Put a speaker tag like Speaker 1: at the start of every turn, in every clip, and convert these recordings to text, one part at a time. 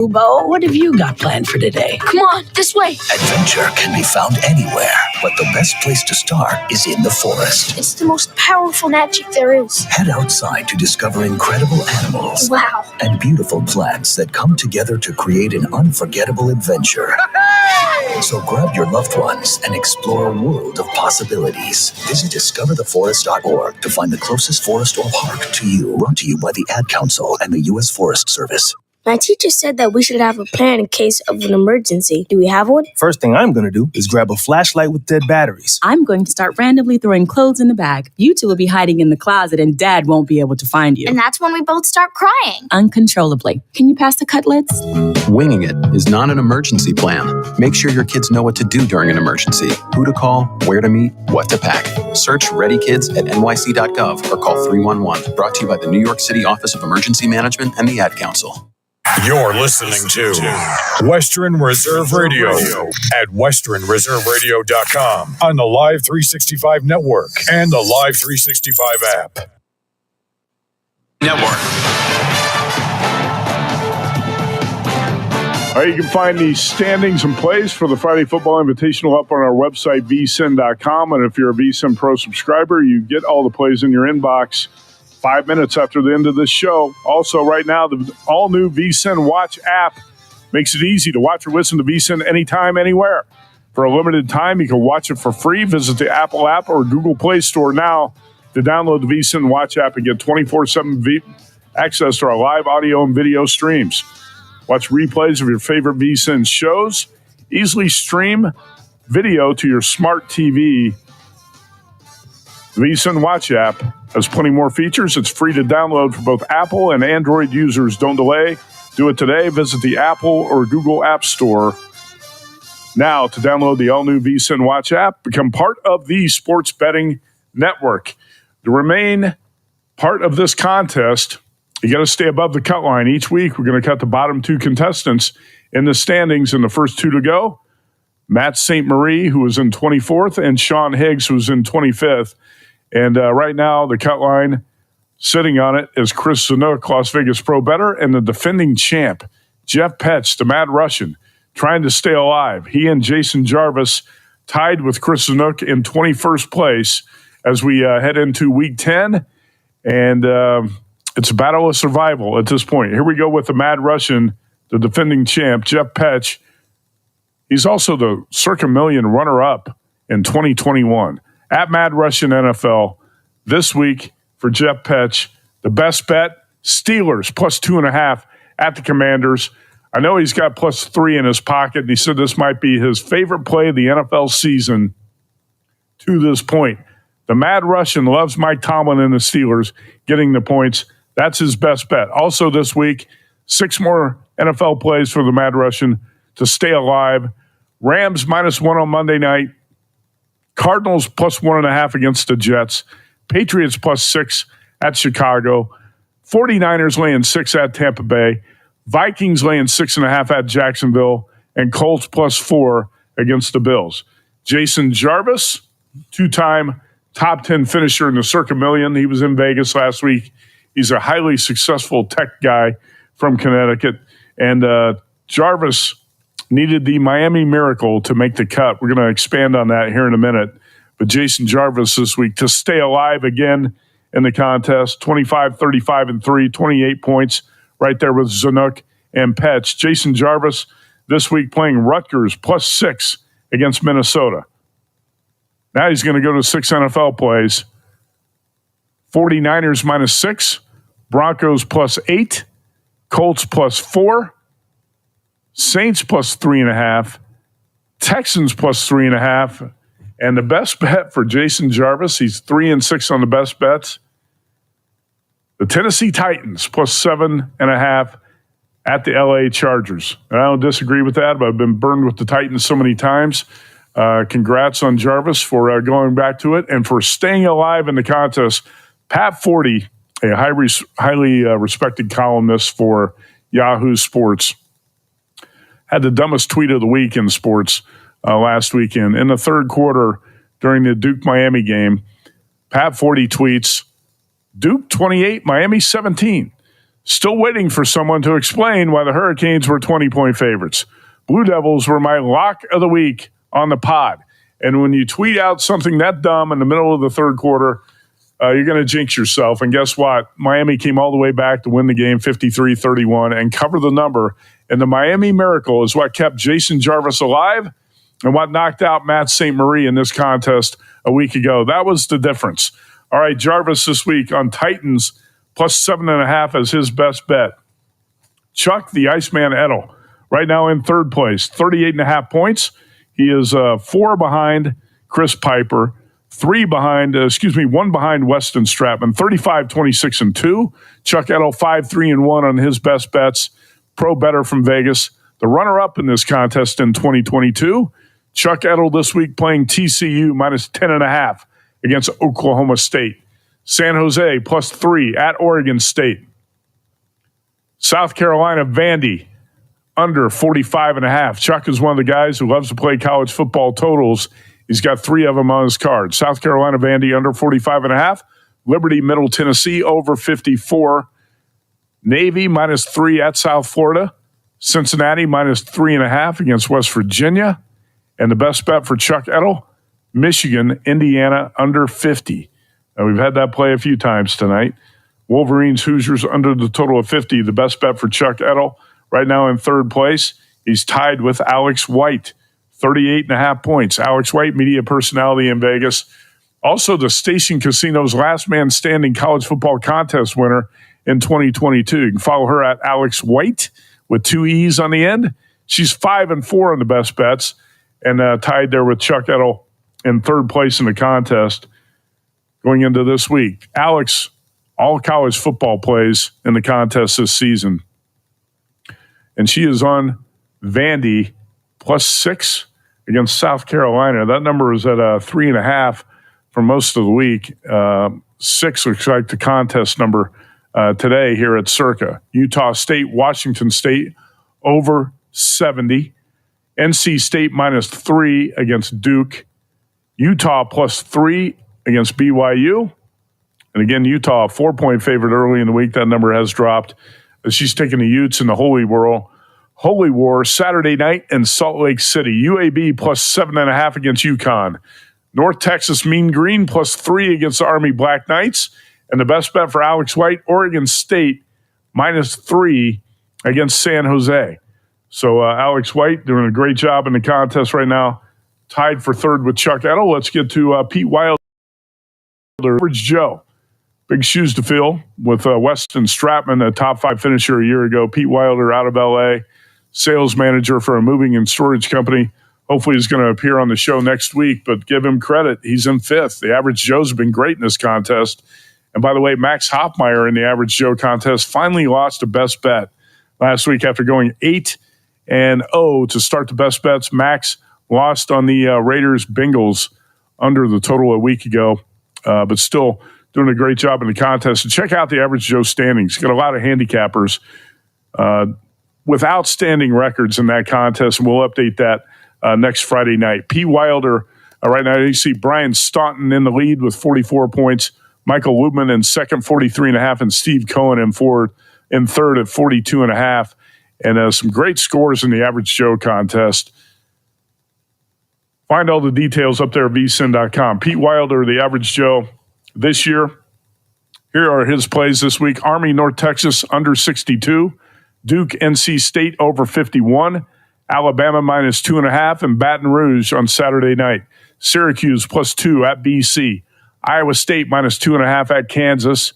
Speaker 1: Bo, what have you got planned for today?
Speaker 2: Come on, this way.
Speaker 3: Adventure can be found anywhere, but the best place to start is in the forest.
Speaker 2: It's the most powerful magic there is.
Speaker 3: Head outside to discover incredible animals.
Speaker 2: Wow.
Speaker 3: And beautiful plants that come together to create an unforgettable adventure. So grab your loved ones and explore a world of possibilities. Visit discovertheforest.org to find the closest forest or park to you. Brought to you by the Ad Council and the U.S. Forest Service.
Speaker 2: My teacher said that we should have a plan in case of an emergency. Do we have one?
Speaker 4: First thing I'm going to do is grab a flashlight with dead batteries.
Speaker 5: I'm going to start randomly throwing clothes in the bag. You two will be hiding in the closet and Dad won't be able to find you.
Speaker 6: And that's when we both start crying.
Speaker 5: Uncontrollably. Can you pass the cutlets?
Speaker 7: Winging it is not an emergency plan. Make sure your kids know what to do during an emergency, who to call, where to meet, what to pack. Search Ready Kids at nyc.gov or call 311. Brought to you by the New York City Office of Emergency Management and the Ad Council.
Speaker 8: You're listening to Western Reserve Radio at westernreserveradio.com on the Live 365 network and the Live 365 app.
Speaker 9: All right, you can find the standings and plays for the Friday Football Invitational up on our website, vsin.com. And if you're a vSIN Pro subscriber, you get all the plays in your inbox 5 minutes after the end of this show. Also, right now, the all-new vSIN Watch app makes it easy to watch or listen to vSIN anytime, anywhere. For a limited time, you can watch it for free. Visit the Apple app or Google Play Store now to download the vSIN Watch app and get 24/7 access to our live audio and video streams. Watch replays of your favorite vSIN shows. Easily stream video to your smart TV. The vSIN Watch app has plenty more features. It's free to download for both Apple and Android users. Don't delay. Do it today. Visit the Apple or Google App Store now to download the all-new vSIN Watch app. Become part of the Sports Betting Network. To remain part of this contest, you got to stay above the cut line. Each week, we're going to cut the bottom two contestants in the standings, and the first two to go, Matt St. Marie, who was in 24th, and Sean Higgs, who was in 25th. And right now, the cut line sitting on it is Chris Zanook, Las Vegas Pro Bettor, and the defending champ, Jeff Petch, the Mad Russian, trying to stay alive. He and Jason Jarvis tied with Chris Zanook in 21st place as we head into Week 10. And it's a battle of survival at this point. Here we go with the Mad Russian, the defending champ, Jeff Petch. He's also the Circa Million runner-up in 2021. At Mad Russian NFL this week for Jeff Petch, the best bet, Steelers plus 2.5 at the Commanders. I know he's got plus 3 in his pocket, and he said this might be his favorite play of the NFL season to this point. The Mad Russian loves Mike Tomlin and the Steelers getting the points. That's his best bet. Also this week, 6 more NFL plays for the Mad Russian to stay alive. Rams -1 on Monday night. Cardinals plus 1.5 against the Jets. Patriots plus 6 at Chicago. 49ers laying 6 at Tampa Bay. Vikings laying 6.5 at Jacksonville. And Colts plus 4 against the Bills. Jason Jarvis, 2-time top 10 finisher in the Circa Million. He was in Vegas last week. He's a highly successful tech guy from Connecticut. And Jarvis needed the Miami Miracle to make the cut. We're going to expand on that here in a minute. But Jason Jarvis this week to stay alive again in the contest. 25, 35, and 3, 28 points right there with Zanook and Petch. Jason Jarvis this week playing Rutgers plus 6 against Minnesota. Now he's going to go to 6 NFL plays. 49ers -6, Broncos plus 8, Colts plus 4, Saints plus 3.5, Texans plus 3.5, and the best bet for Jason Jarvis, he's 3-6 on the best bets. The Tennessee Titans plus 7.5 at the LA Chargers. And I don't disagree with that, but I've been burned with the Titans so many times. Congrats on Jarvis for going back to it and for staying alive in the contest. Pat Forty, a highly respected columnist for Yahoo Sports, had the dumbest tweet of the week in sports last weekend. In the third quarter during the Duke-Miami game, Pat Forty tweets, Duke 28, Miami 17. Still waiting for someone to explain why the Hurricanes were 20-point favorites. Blue Devils were my lock of the week on the pod. And when you tweet out something that dumb in the middle of the third quarter, you're going to jinx yourself. And guess what? Miami came all the way back to win the game 53-31 and cover the number. And the Miami Miracle is what kept Jason Jarvis alive and what knocked out Matt St. Marie in this contest a week ago. That was the difference. All right, Jarvis this week on Titans plus 7.5 as his best bet. Chuck, the Iceman Edel, right now in third place, 38.5 points. He is 4 behind Chris Piper, 1 behind Weston Stratman, 35, 26, and 2. Chuck Edel, 5, 3, and 1 on his best bets. Pro Better from Vegas. The runner-up in this contest in 2022, Chuck Edel this week playing TCU minus 10.5 against Oklahoma State. San Jose plus 3 at Oregon State. South Carolina Vandy under 45.5. Chuck is one of the guys who loves to play college football totals. He's got 3 of them on his card. South Carolina Vandy under 45.5. Liberty Middle Tennessee over 54. Navy minus 3 at South Florida. Cincinnati minus 3.5 against West Virginia. And the best bet for Chuck Edel, Michigan, Indiana under 50. Now, we've had that play a few times tonight. Wolverines, Hoosiers under the total of 50. The best bet for Chuck Edel. Right now in third place, he's tied with Alex White, 38.5 points. Alex White, media personality in Vegas. Also, the Station Casino's last man standing college football contest winner in 2022. You can follow her at Alex White with 2 E's on the end. She's 5 and 4 on the best bets and tied there with Chuck Edel in third place in the contest going into this week. Alex, all college football plays in the contest this season. And she is on Vandy plus 6 against South Carolina. That number is at 3.5 for most of the week. 6 looks like the contest number today here at Circa. Utah State, Washington State over 70. NC State minus 3 against Duke. Utah plus 3 against BYU. And again, Utah, a 4-point favorite early in the week. That number has dropped. She's taking the Utes in the Holy War Saturday night in Salt Lake City. UAB plus 7.5 against UConn. North Texas Mean Green plus 3 against the Army Black Knights. And the best bet for Alex White, Oregon State minus 3 against San Jose. So Alex White doing a great job in the contest right now. Tied for third with Chuck Edel. Let's get to Pete Wilder. Average Joe. Big shoes to fill with Weston Stratman, a top 5 finisher a year ago. Pete Wilder out of L.A., sales manager for a moving and storage company. Hopefully he's going to appear on the show next week, but give him credit. He's in 5th. The Average Joe's been great in this contest. And by the way, Max Hoffmeyer in the Average Joe contest finally lost a best bet last week after going 8-0 to start the best bets. Max lost on the Raiders-Bengals under the total a week ago, but still doing a great job in the contest. And check out the Average Joe standings. Got a lot of handicappers with outstanding records in that contest, and we'll update that next Friday night. P. Wilder, right now you see Brian Staunton in the lead with 44 points. Michael Lubman in second, 43.5, and Steve Cohen in third at 42.5. And some great scores in the Average Joe contest. Find all the details up there at vsin.com. Pete Wilder, the Average Joe, this year. Here are his plays this week. Army, North Texas, under 62. Duke, NC State, over 51. Alabama, minus 2.5. And Baton Rouge on Saturday night. Syracuse, plus 2 at BC. Iowa State, minus 2.5 at Kansas.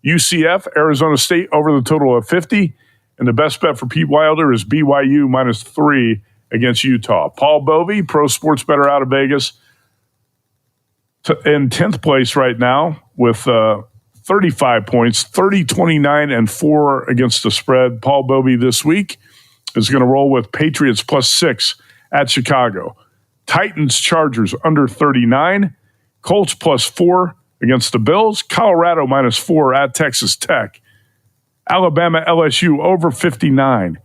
Speaker 9: UCF, Arizona State, over the total of 50. And the best bet for Pete Wilder is BYU, minus 3 against Utah. Paul Bovey, Pro Sports Bettor out of Vegas, in 10th place right now with 35 points, 30, 29, and 4 against the spread. Paul Bovey this week is going to roll with Patriots plus 6 at Chicago. Titans, Chargers under 39. Colts plus 4 against the Bills. Colorado minus 4 at Texas Tech. Alabama, LSU over 59.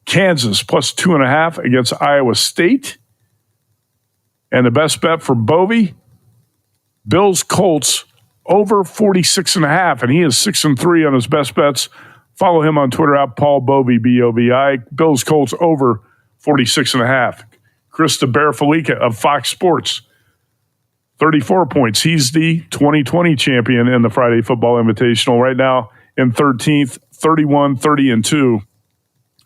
Speaker 9: Kansas plus 2.5 against Iowa State. And the best bet for Bovey, Bills, Colts over 46.5. And he is 6-3 on his best bets Follow him on Twitter at Paul Bovi, B-O-V-I. Bills Colts over 46.5. Krista Bear-Felica of Fox Sports, 34 points. He's the 2020 champion in the Friday Football Invitational. Right now in 13th, 31-30-2.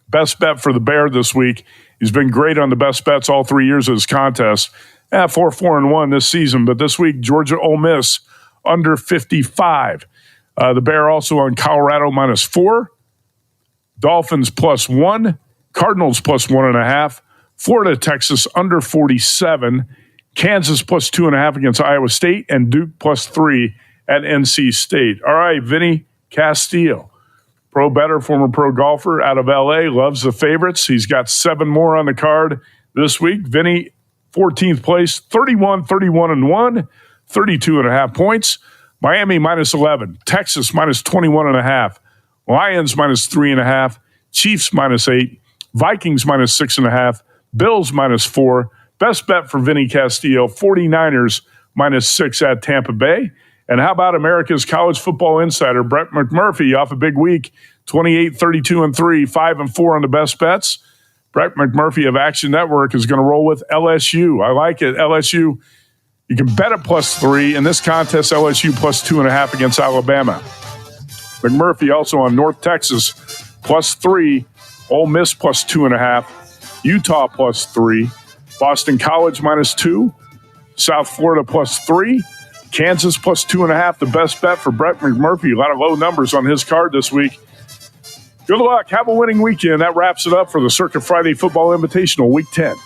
Speaker 9: Best bet for the Bear this week. He's been great on the best bets all 3 years of his contest. 4-4-1 this season, but this week, Georgia Ole Miss under 55. The Bear also on Colorado -4, Dolphins +1, Cardinals +1.5, Florida, Texas under 47, Kansas +2.5 against Iowa State, and Duke +3 at NC State. All right, Vinny Castile, pro bettor, former pro golfer out of L.A., loves the favorites. He's got 7 more on the card this week. Vinny, 14th place, 31-31-1, 32.5 points. Miami -11, Texas -21.5, Lions -3.5, Chiefs -8, Vikings -6.5, Bills -4. Best bet for Vinny Castillo, 49ers -6 at Tampa Bay. And how about America's college football insider, Brett McMurphy, off a big week, 28-32-3, 5-4 on the best bets. Brett McMurphy of Action Network is going to roll with LSU. I like it. LSU, you can bet at +3. In this contest, LSU +2.5 against Alabama. McMurphy also on North Texas +3, Ole Miss +2.5, Utah +3, Boston College -2, South Florida +3, Kansas +2.5. The best bet for Brett McMurphy. A lot of low numbers on his card this week. Good luck. Have a winning weekend. That wraps it up for the Circa Friday Football Invitational Week 10.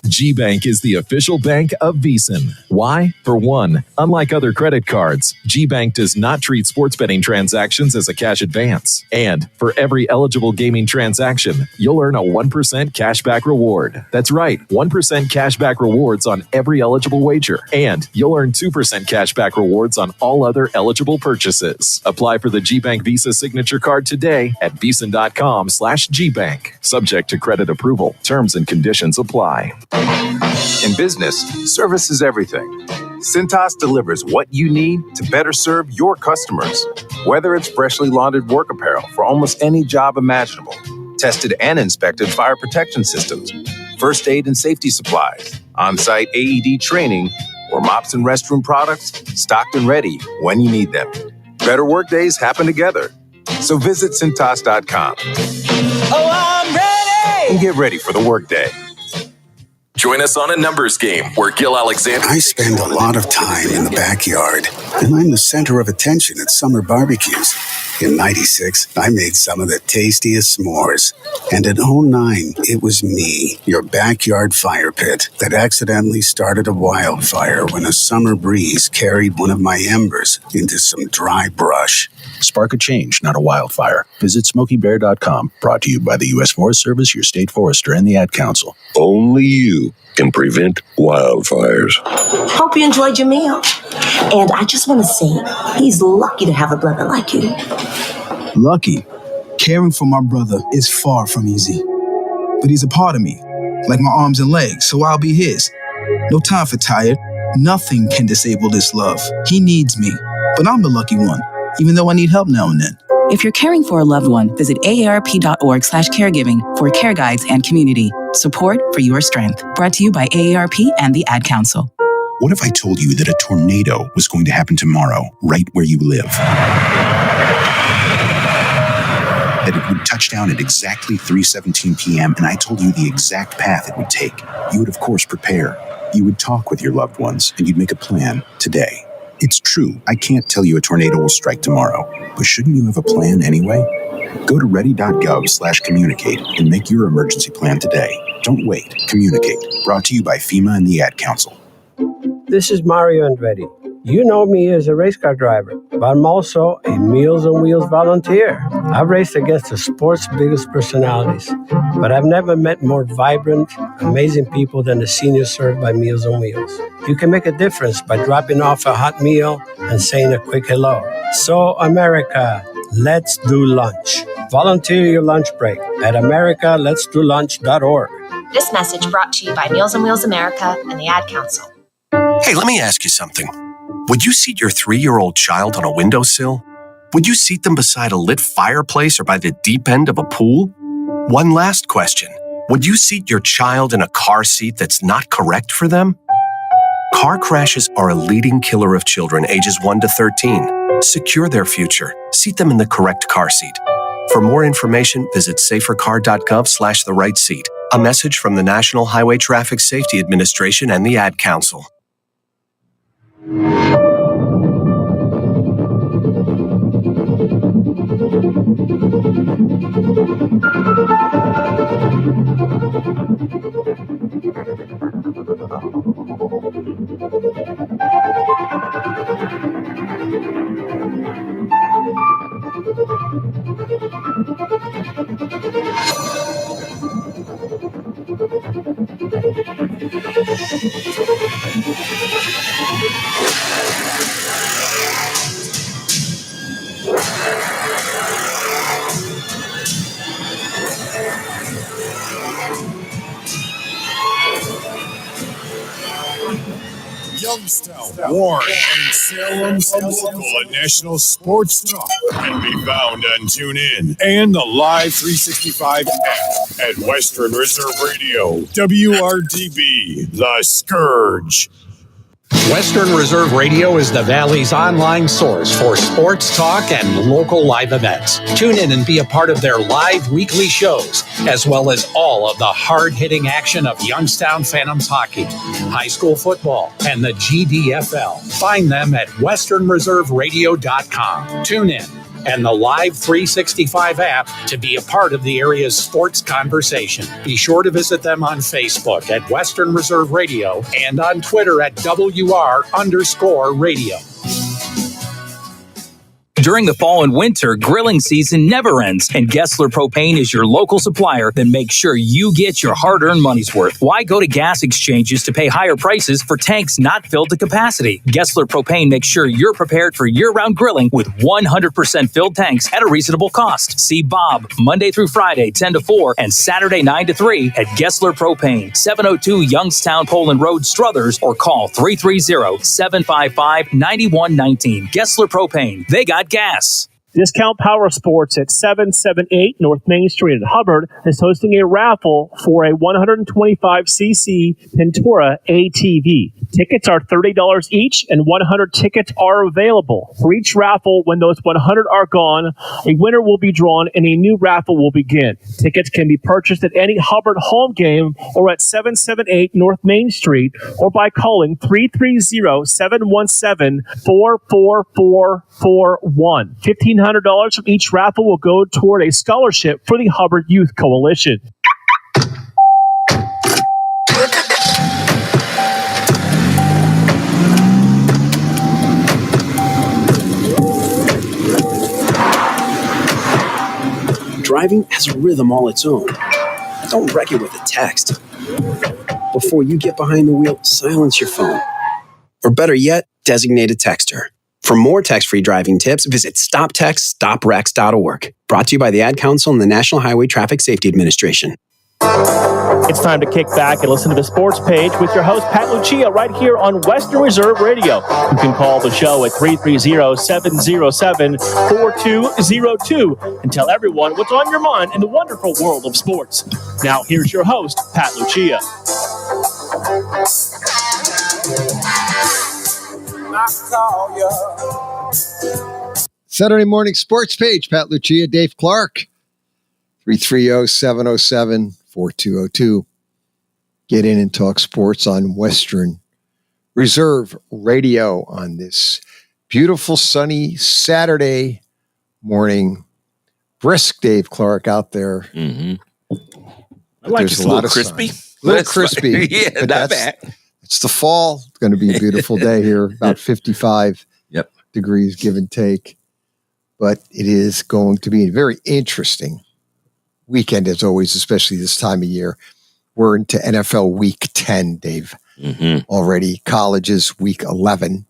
Speaker 10: GBank is the official bank of VEASAN. Why? For one, unlike other credit cards, GBank does not treat sports betting transactions as a cash advance. And for every eligible gaming transaction, you'll earn a 1% cashback reward. That's right, 1% cashback rewards on every eligible wager. And you'll earn 2% cashback rewards on all other eligible purchases. Apply for the GBank Visa Signature Card today at VEASAN.com/GBank. Subject to credit approval. Terms and conditions apply.
Speaker 11: In business, service is everything. Cintas delivers what you need to better serve your customers. Whether it's freshly laundered work apparel for almost any job imaginable, tested and inspected fire protection systems, first aid and safety supplies, on-site AED training, or mops and restroom products stocked and ready when you need them. Better work days happen together. So visit Cintas.com.
Speaker 12: Oh, I'm ready!
Speaker 11: And get ready for the workday.
Speaker 10: Join us on a numbers game where Gil Alexander...
Speaker 13: I spend a lot of time in the backyard, and I'm the center of attention at summer barbecues. In '96, I made some of the tastiest s'mores. And in '09, it was me, your backyard fire pit, that accidentally started a wildfire when a summer breeze carried one of my embers into some dry brush.
Speaker 14: Spark a change, not a wildfire. Visit SmokeyBear.com. Brought to you by the U.S. Forest Service, your state forester, and the Ad Council.
Speaker 15: Only you can prevent wildfires.
Speaker 16: Hope you enjoyed your meal. And I just want to say, he's lucky to have a brother like you.
Speaker 17: Lucky? Caring for my brother is far from easy. But he's a part of me, like my arms and legs, so I'll be his. No time for tired. Nothing can disable this love. He needs me, but I'm the lucky one, even though I need help now and then.
Speaker 5: If you're caring for a loved one, visit aarp.org/caregiving for care guides and community support for your strength. Brought to you by AARP and the Ad Council.
Speaker 14: What if I told you that a tornado was going to happen tomorrow, right where you live? That it would touch down at exactly 3:17 p.m., and I told you the exact path it would take. You would, of course, prepare. You would talk with your loved ones, and you'd make a plan today. It's true, I can't tell you a tornado will strike tomorrow, but shouldn't you have a plan anyway? Go to ready.gov/communicate and make your emergency plan today. Don't wait. Communicate. Brought to you by FEMA and the Ad Council.
Speaker 18: This is Mario Andretti. You know me as a race car driver, but I'm also a Meals on Wheels volunteer. I've raced against the sport's biggest personalities, but I've never met more vibrant, amazing people than the seniors served by Meals on Wheels. You can make a difference by dropping off a hot meal and saying a quick hello. So, America, let's do lunch. Volunteer your lunch break at americaletsdolunch.org.
Speaker 6: This message brought to you by Meals on Wheels America and the Ad Council.
Speaker 19: Hey, let me ask you something. Would you seat your 3-year-old child on a windowsill? Would you seat them beside a lit fireplace or by the deep end of a pool? One last question. Would you seat your child in a car seat that's not correct for them? Car crashes are a leading killer of children ages 1 to 13. Secure their future. Seat them in the correct car seat. For more information, visit safercar.gov/the-right-seat. A message from the National Highway Traffic Safety Administration and the Ad Council.
Speaker 8: Youngstown, Warren, and Salem's local and national sports talk can be found on TuneIn and the Live 365 app at Western Reserve Radio, WRDB, The Scourge.
Speaker 20: Western Reserve Radio is the Valley's online source for sports talk and local live events. Tune in and be a part of their live weekly shows, as well as all of the hard-hitting action of Youngstown Phantoms hockey, high school football, and the GDFL. Find them at westernreserveradio.com. Tune in and the Live 365 app to be a part of the area's sports conversation. Be sure to visit them on Facebook at Western Reserve Radio and on Twitter at WR_radio.
Speaker 21: During the fall and winter, grilling season never ends, and Gessler Propane is your local supplier that makes sure you get your hard-earned money's worth. Why go to gas exchanges to pay higher prices for tanks not filled to capacity? Gessler Propane makes sure you're prepared for year-round grilling with 100% filled tanks at a reasonable cost. See Bob Monday through Friday, 10 to 4, and Saturday, 9 to 3 at Gessler Propane, 702 Youngstown Poland Road, Struthers, or call 330-755-9119. Gessler Propane. They got gas.
Speaker 22: Discount Power Sports at 778 North Main Street in Hubbard is hosting a raffle for a 125cc Pentora ATV. Tickets are $30 each, and 100 tickets are available. For each raffle, when those 100 are gone, a winner will be drawn and a new raffle will begin. Tickets can be purchased at any Hubbard home game or at 778 North Main Street or by calling 330-717-44441. $1,500 from each raffle will go toward a scholarship for the Hubbard Youth Coalition.
Speaker 23: Driving has a rhythm all its own. Don't wreck it with a text. Before you get behind the wheel, silence your phone. Or better yet, designate a texter. For more text-free driving tips, visit StopTextStopWrecks.org. Brought to you by the Ad Council and the National Highway Traffic Safety Administration.
Speaker 22: It's time to kick back and listen to the sports page with your host, Pat Lucia, right here on Western Reserve Radio. You can call the show at 330-707-4202 and tell everyone what's on your mind in the wonderful world of sports. Now, here's your host, Pat Lucia.
Speaker 24: Saturday morning sports page, Pat Lucia, Dave Clark, 330-707-4202. Get in and talk sports on Western Reserve Radio on this beautiful sunny Saturday morning. Brisk Dave Clark out there.
Speaker 25: I like it. A little crispy.
Speaker 24: A little crispy.
Speaker 25: Yeah, not bad.
Speaker 24: It's the fall. It's going to be a beautiful day here, about 55 degrees, give and take. But it is going to be a very interesting weekend, as always, especially this time of year. We're into NFL Week 10, Dave. Already. Colleges Week 11.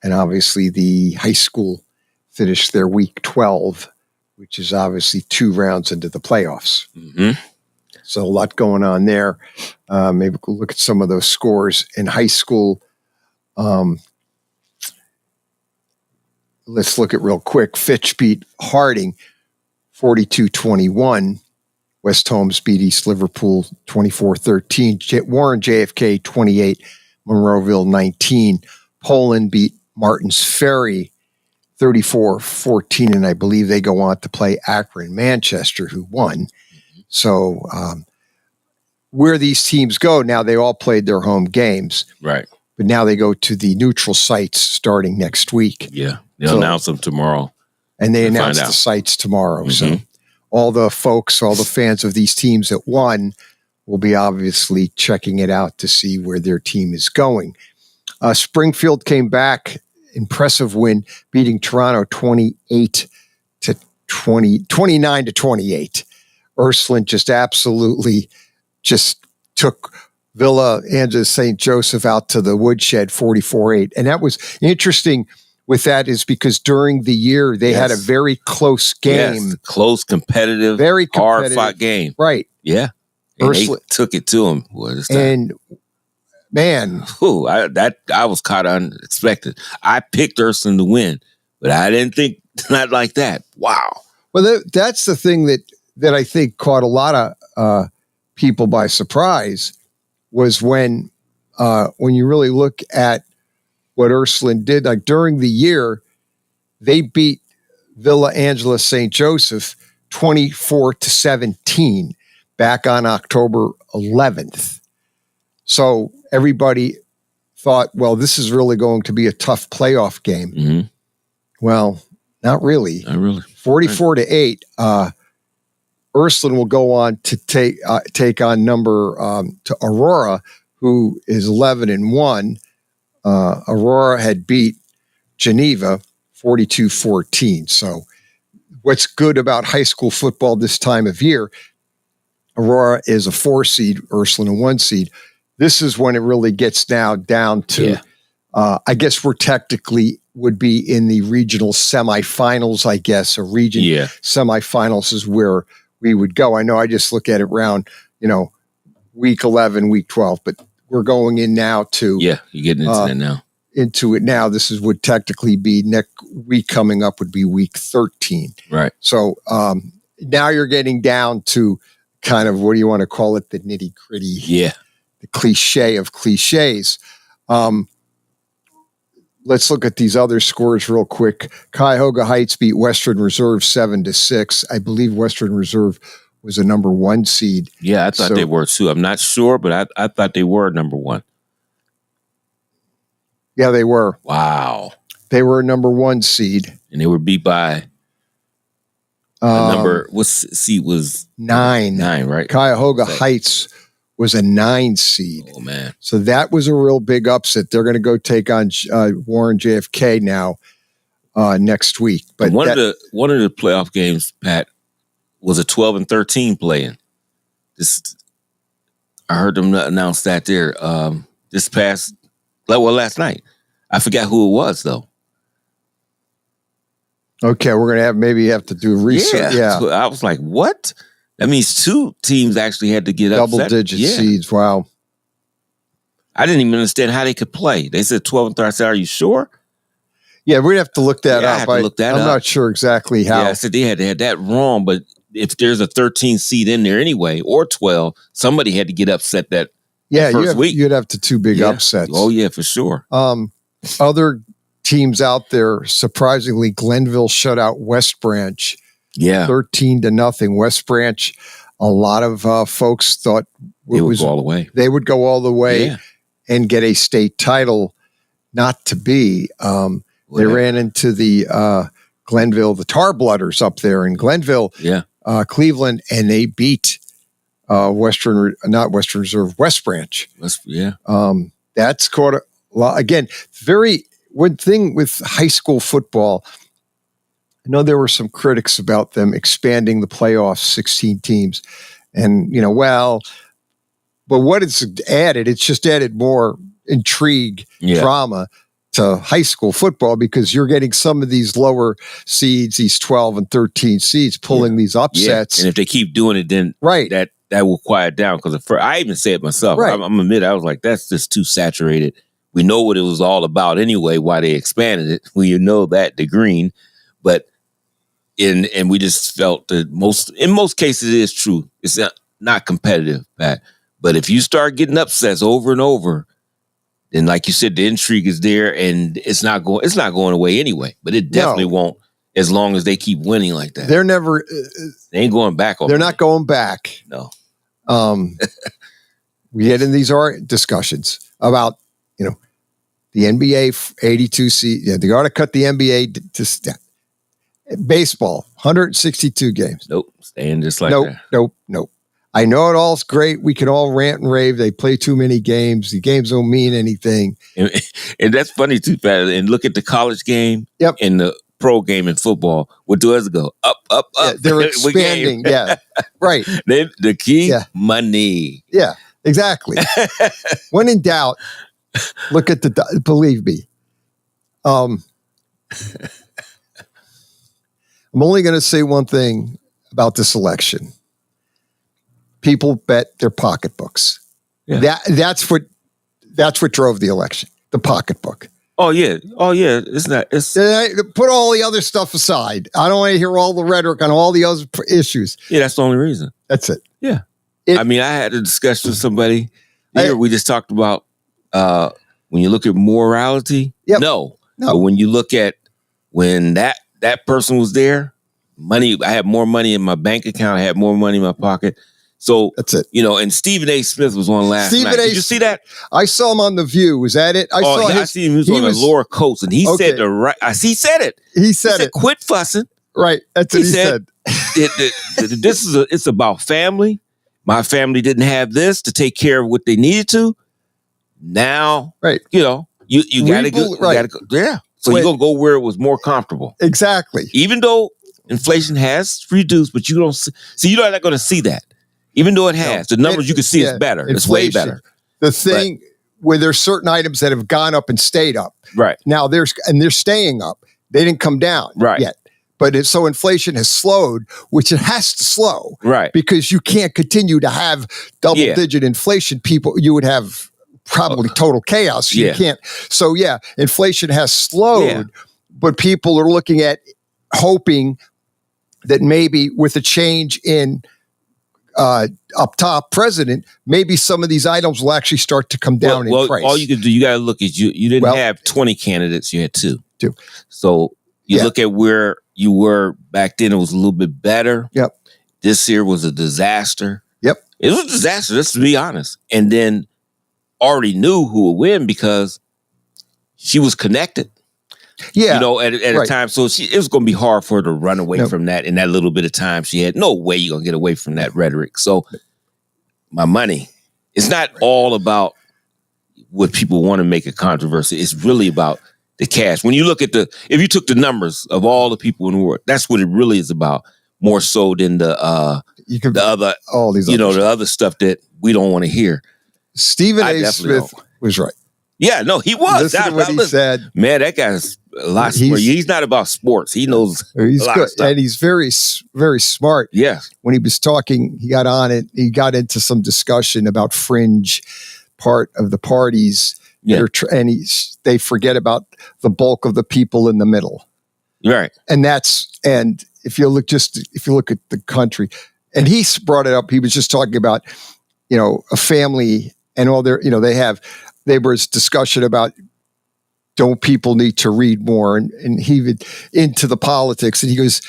Speaker 24: And obviously the high school finished their Week 12, which is obviously 2 rounds into the playoffs. So a lot going on there. Maybe we'll look at some of those scores in high school. let's look at real quick. Fitch beat Harding 42-21. West Holmes beat East Liverpool 24-13. Warren JFK 28. Monroeville 19. Poland beat Martins Ferry 34-14, and I believe they go on to play Akron Manchester, who won. So where these teams go, now they all played their home games.
Speaker 1: Right.
Speaker 24: But now they go to the neutral sites starting next week.
Speaker 1: Yeah. They'll announce them tomorrow.
Speaker 24: And they announce the sites tomorrow. So all the folks, all the fans of these teams that won will be obviously checking it out to see where their team is going. Springfield came back, impressive win, beating Toronto 29-28. Ursuline just absolutely took Villa Angela St. Joseph out to the woodshed 44-8. And that was interesting with that is because during the year they had a very close game.
Speaker 1: Yes, close, competitive,
Speaker 24: very competitive,
Speaker 1: hard-fought game.
Speaker 24: Right.
Speaker 1: Yeah. And they took it to him.
Speaker 24: And man,
Speaker 1: I was caught unexpected. I picked Ursuline to win, but I didn't think not like that. Wow.
Speaker 24: Well, that's the thing that I think caught a lot of people by surprise was when you really look at what Ursuline did. Like during the year, they beat Villa Angela St. Joseph 24-17 back on October 11th. So everybody thought, well, this is really going to be a tough playoff game.
Speaker 1: Mm-hmm.
Speaker 24: Well, not really.
Speaker 1: Not really.
Speaker 24: 44-8. Ursuline will go on to take on to Aurora, who is 11-1. Aurora had beat Geneva 42-14. So what's good about high school football this time of year, Aurora is a 4 seed, Ursuline a 1 seed. This is when it really gets now down to, I guess we're technically would be in the regional semifinals, I guess. A region semifinals is where we would go. I know I just look at it around, week 11, week 12, but we're going in now to.
Speaker 1: Yeah, you're getting into that now.
Speaker 24: Into it now. This would technically be next week coming up would be week 13.
Speaker 1: Right.
Speaker 24: So now you're getting down to kind of, what do you want to call it? The nitty gritty.
Speaker 1: Yeah.
Speaker 24: The cliche of cliches. Let's look at these other scores real quick. Cuyahoga Heights beat Western Reserve 7-6. I believe Western Reserve was a number 1 seed.
Speaker 1: Yeah, I thought they were too. I'm not sure, but I thought they were number 1.
Speaker 24: Yeah, they were.
Speaker 1: Wow.
Speaker 24: They were a number 1 seed.
Speaker 1: And they were beat by what seed was
Speaker 24: 9.
Speaker 1: 9, right?
Speaker 24: Cuyahoga Heights was a 9 seed.
Speaker 1: Oh, man.
Speaker 24: So that was a real big upset. They're going to go take on Warren JFK now next week. But
Speaker 1: one of the playoff games, Pat, was a 12-13 play-in. I heard them announce that there last night. I forgot who it was, though.
Speaker 24: Okay, we're going to have to do research. Yeah.
Speaker 1: So I was like, what? That means 2 teams actually had to get
Speaker 24: double-digit seeds. Wow.
Speaker 1: I didn't even understand how they could play. They said 12-13. I said, are you sure?
Speaker 24: Yeah, we'd have to look that up.
Speaker 1: I have to look that up.
Speaker 24: I'm not sure exactly how.
Speaker 1: Yeah, I said they had that wrong, but if there's a 13 seed in there anyway, or 12, somebody had to get upset that first week.
Speaker 24: You'd have 2 big upsets.
Speaker 1: Oh, yeah, for sure.
Speaker 24: Other teams out there, surprisingly, Glenville shut out West Branch.
Speaker 1: Yeah.
Speaker 24: 13-0. West Branch, a lot of folks thought
Speaker 1: they would go all the way.
Speaker 24: They would go all the way and get a state title. Not to be. They ran into the Glenville, the Tar Blooders up there in Glenville, Cleveland, and they beat West Branch. That's caught a lot. Again, one thing with high school football, I know there were some critics about them expanding the playoffs, 16 teams. And, but what it's added, it's just added more intrigue, drama to high school football because you're getting some of these lower seeds, these 12 and 13 seeds, pulling these upsets.
Speaker 1: And if they keep doing it, then that will quiet down. Because I even say it myself.
Speaker 24: Right.
Speaker 1: I'm admit I was like, that's just too saturated We know what it was all about anyway, why they expanded it. We know that, the green. But and we just felt that in most cases it is true. It's not competitive, Pat. But if you start getting upsets over and over, then like you said, the intrigue is there, and it's not going away anyway. But it definitely won't, as long as they keep winning like that.
Speaker 24: They're never.
Speaker 1: They ain't going back.
Speaker 24: They're not going back.
Speaker 1: No.
Speaker 24: We get in these discussions about the NBA 82 seed. Yeah, they got to cut the NBA to baseball 162 games.
Speaker 1: Nope, staying just like that.
Speaker 24: Nope. I know it all's great. We can all rant and rave. They play too many games. The games don't mean anything.
Speaker 1: And that's funny too, Pat. And look at the college game and the pro game in football. What does it go? Up.
Speaker 24: Yeah, they're expanding. Yeah, right.
Speaker 1: The key, money.
Speaker 24: Yeah, exactly. When in doubt, look at believe me. I'm only going to say one thing about this election. People bet their pocketbooks. Yeah. That's what drove the election. The pocketbook.
Speaker 1: Oh yeah. It's
Speaker 24: put all the other stuff aside. I don't want to hear all the rhetoric on all the other issues.
Speaker 1: Yeah, that's the only reason.
Speaker 24: That's it.
Speaker 1: Yeah. I had a discussion with somebody here. We just talked about when you look at morality.
Speaker 24: Yep.
Speaker 1: No. But when you look at when that person was there, money. I had more money in my bank account. I had more money in my pocket. So
Speaker 24: that's it.
Speaker 1: And Stephen A. Smith was on last night. Did you see that?
Speaker 24: I saw him on The View. Was that it?
Speaker 1: I see him. He was on Laura Coates, and he said he said it.
Speaker 24: He said
Speaker 1: quit fussing.
Speaker 24: Right. That's what he said.
Speaker 1: It's about family. My family didn't have this to take care of what they needed to. Now,
Speaker 24: right.
Speaker 1: You got to go. Yeah. So you're going to go where it was more comfortable.
Speaker 24: Exactly.
Speaker 1: Even though inflation has reduced, but you don't see, you're not going to see that. Even though it has, the numbers you can see is better. It's way better.
Speaker 24: The thing where there's certain items that have gone up and stayed up.
Speaker 1: Right.
Speaker 24: Now they're staying up. They didn't come down yet. But so inflation has slowed, which it has to slow.
Speaker 1: Right.
Speaker 24: Because you can't continue to have double-digit inflation. You would have probably total chaos. You can't. So inflation has slowed, but people are looking at hoping that maybe with a change in up top president, maybe some of these items will actually start to come down in price.
Speaker 1: All you can do, you got to look at you didn't have 20 candidates, you had two. So you look at where you were back then, it was a little bit better.
Speaker 24: Yep.
Speaker 1: This year was a disaster.
Speaker 24: Yep.
Speaker 1: It was a disaster, let's be honest. And then already knew who would win because she was connected.
Speaker 24: Yeah.
Speaker 1: At a time. So it was going to be hard for her to run away from that in that little bit of time she had. No way you're going to get away from that rhetoric. So my money, it's not all about what people want to make a controversy. It's really about the cash. When you look at if you took the numbers of all the people in the world, that's what it really is about, more so than the other stuff that we don't want to hear.
Speaker 24: Stephen A. Smith was right.
Speaker 1: Yeah, no, he was.
Speaker 24: Listen to what he said.
Speaker 1: Man, that guy's a lot smart. He's not about sports. He knows
Speaker 24: he's
Speaker 1: a lot
Speaker 24: good,
Speaker 1: of stuff.
Speaker 24: and he's very, very smart.
Speaker 1: Yeah.
Speaker 24: When he was talking, he got on it. He got into some discussion about fringe part of the parties.
Speaker 1: Yeah.
Speaker 24: They forget about the bulk of the people in the middle.
Speaker 1: Right.
Speaker 24: And if you look at the country, and he brought it up. He was just talking about, a family and all their, there was discussion about don't people need to read more, and he would into the politics, and he goes,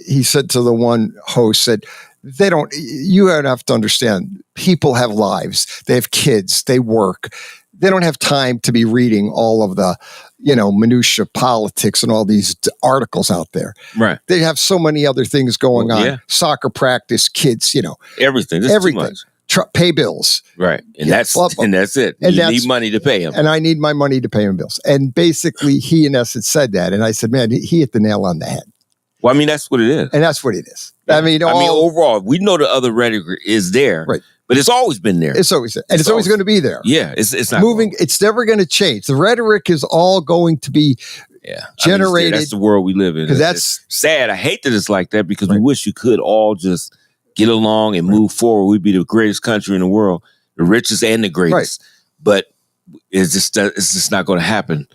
Speaker 24: he said to the one host, said, they don't, you have to understand, people have lives, they have kids, they work, they don't have time to be reading all of the, minutia politics and all these articles out there.
Speaker 1: Right.
Speaker 24: They have so many other things going on, soccer practice, kids,
Speaker 1: everything. This
Speaker 24: everything.
Speaker 1: Is too much.
Speaker 24: Pay bills.
Speaker 1: Right. And that's it. And you need money to pay him.
Speaker 24: And I need my money to pay him bills. And basically, he in essence said that. And I said, man, he hit the nail on the head.
Speaker 1: Well, I mean, that's what it is.
Speaker 24: And that's what it is.
Speaker 1: Yeah. I mean, overall, we know the other rhetoric is there.
Speaker 24: Right.
Speaker 1: But it's always been there.
Speaker 24: It's always there. And it's always going to be there.
Speaker 1: Yeah. It's not
Speaker 24: moving. It's never going to change. The rhetoric is all going to be generated.
Speaker 1: That's the world we live in. It's sad. I hate that it's like that because we wish you could all just get along and move forward. We'd be the greatest country in the world, the richest and the greatest. Right. But it's just not going to happen.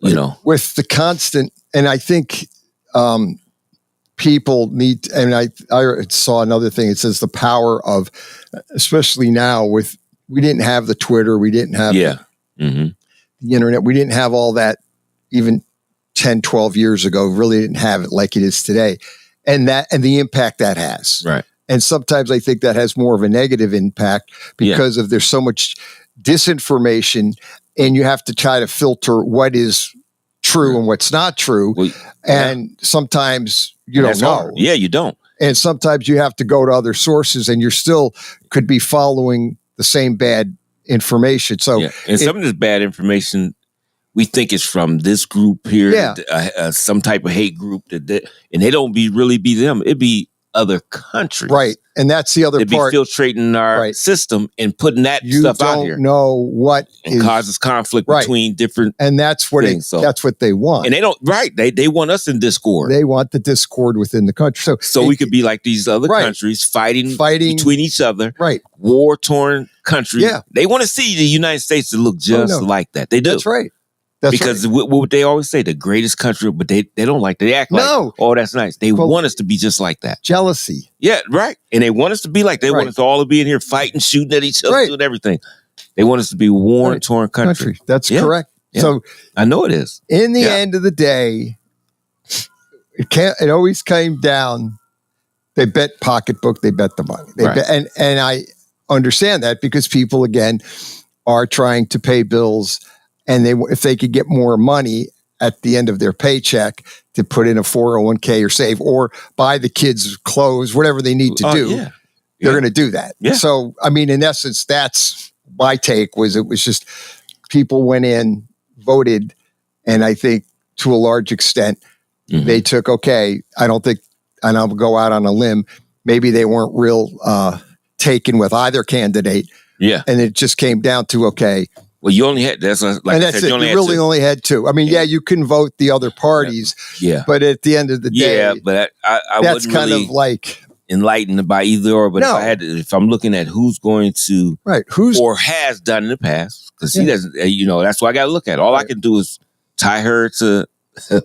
Speaker 1: You know,
Speaker 24: with the constant, and I think people need. And I saw another thing. It says the power of, especially now with we didn't have the Twitter, we didn't have the internet, we didn't have all that even 10, 12 years ago. Really didn't have it like it is today, and the impact that has.
Speaker 1: Right.
Speaker 24: And sometimes I think that has more of a negative impact because of there's so much disinformation, and you have to try to filter what is true and what's not true.
Speaker 1: Well,
Speaker 24: and sometimes you don't know.
Speaker 1: Hard. Yeah, you don't.
Speaker 24: And sometimes you have to go to other sources, and you're still could be following the same bad information. So,
Speaker 1: and some of this bad information we think it's from this group here, some type of hate group and they don't really be them. It'd be other countries,
Speaker 24: right? And that's the other
Speaker 1: It'd
Speaker 24: part.
Speaker 1: Be filtrating our system and putting that stuff out here.
Speaker 24: You don't know what
Speaker 1: causes conflict between different,
Speaker 24: and that's what
Speaker 1: things,
Speaker 24: that's what they want.
Speaker 1: And they don't They want us in discord.
Speaker 24: They want the discord within the country.
Speaker 1: So we could be like these other countries fighting between each other,
Speaker 24: right?
Speaker 1: War torn countries.
Speaker 24: Yeah,
Speaker 1: they want to see the United States to look just like that. They do.
Speaker 24: That's right.
Speaker 1: Because what they always say, the greatest country, but they don't like, they act like, oh, that's nice. They want us to be just like that.
Speaker 24: Jealousy.
Speaker 1: Yeah, right. And they want us to be like, they want us all to be in here fighting, shooting at each other, doing everything. They want us to be a war torn country.
Speaker 24: That's correct.
Speaker 1: Yeah.
Speaker 24: So
Speaker 1: I know it is.
Speaker 24: In the end of the day, it always came down, they bet pocketbook, they bet the money. They bet, and I understand that because people, again, are trying to pay bills. And if they could get more money at the end of their paycheck to put in a 401k or save or buy the kids clothes, whatever they need to do, they're going to do that.
Speaker 1: Yeah.
Speaker 24: So, I mean, in essence, that's my take was it was just people went in, voted, and I think to a large extent, they took, okay, I don't think, and I'll go out on a limb, maybe they weren't real taken with either candidate.
Speaker 1: Yeah.
Speaker 24: And it just came down to, okay,
Speaker 1: well, you only had
Speaker 24: and that's it. You really only had two. I mean, you can vote the other parties.
Speaker 1: Yeah.
Speaker 24: But at the end of the day,
Speaker 1: but I
Speaker 24: that's
Speaker 1: wouldn't
Speaker 24: kind
Speaker 1: really
Speaker 24: of like
Speaker 1: enlightened by either or. But if I'm looking at who's going to or has done in the past, because he doesn't, that's why I got to look at it. All I can do is tie her to.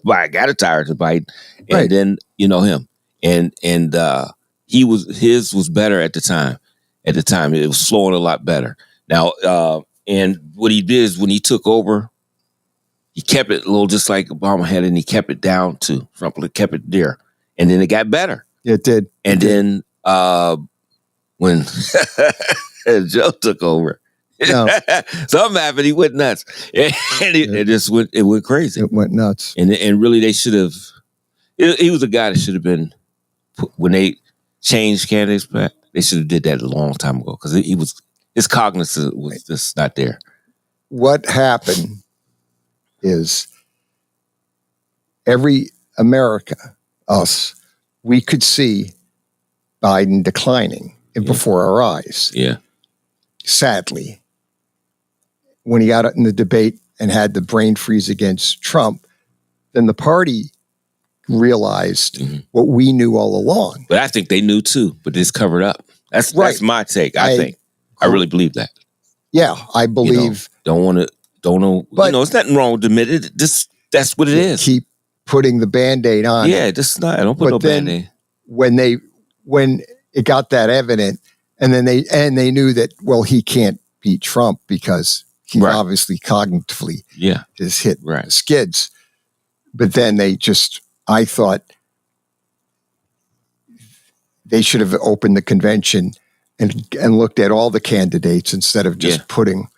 Speaker 1: I got to tie her to Biden, and then him, and his was better at the time. At the time, it was flowing a lot better. Now. And what he did is when he took over, he kept it a little just like Obama had, and he kept it down to Trump. Kept it there, and then it got better.
Speaker 24: It did.
Speaker 1: And then when Joe took over, something happened. He went nuts, and it went crazy.
Speaker 24: It went nuts.
Speaker 1: And really, they should have. He was a guy that should have been when they changed candidates back. They should have did that a long time ago because he was. His cognizance was just not there.
Speaker 24: What happened is every America, we could see Biden declining before our eyes.
Speaker 1: Yeah.
Speaker 24: Sadly, when he got in the debate and had the brain freeze against Trump, then the party realized what we knew all along.
Speaker 1: But I think they knew too, but it's covered up. That's my take. I think. I really believe that.
Speaker 24: Yeah, I believe.
Speaker 1: Don't know. But it's nothing wrong with admitting it. That's what it is.
Speaker 24: Keep putting the Band-Aid on.
Speaker 1: Yeah, just not. I don't put no Band-Aid.
Speaker 24: When it got that evident, and then they knew that he can't beat Trump because he's obviously cognitively has hit skids. But then I thought they should have opened the convention and looked at all the candidates instead of just putting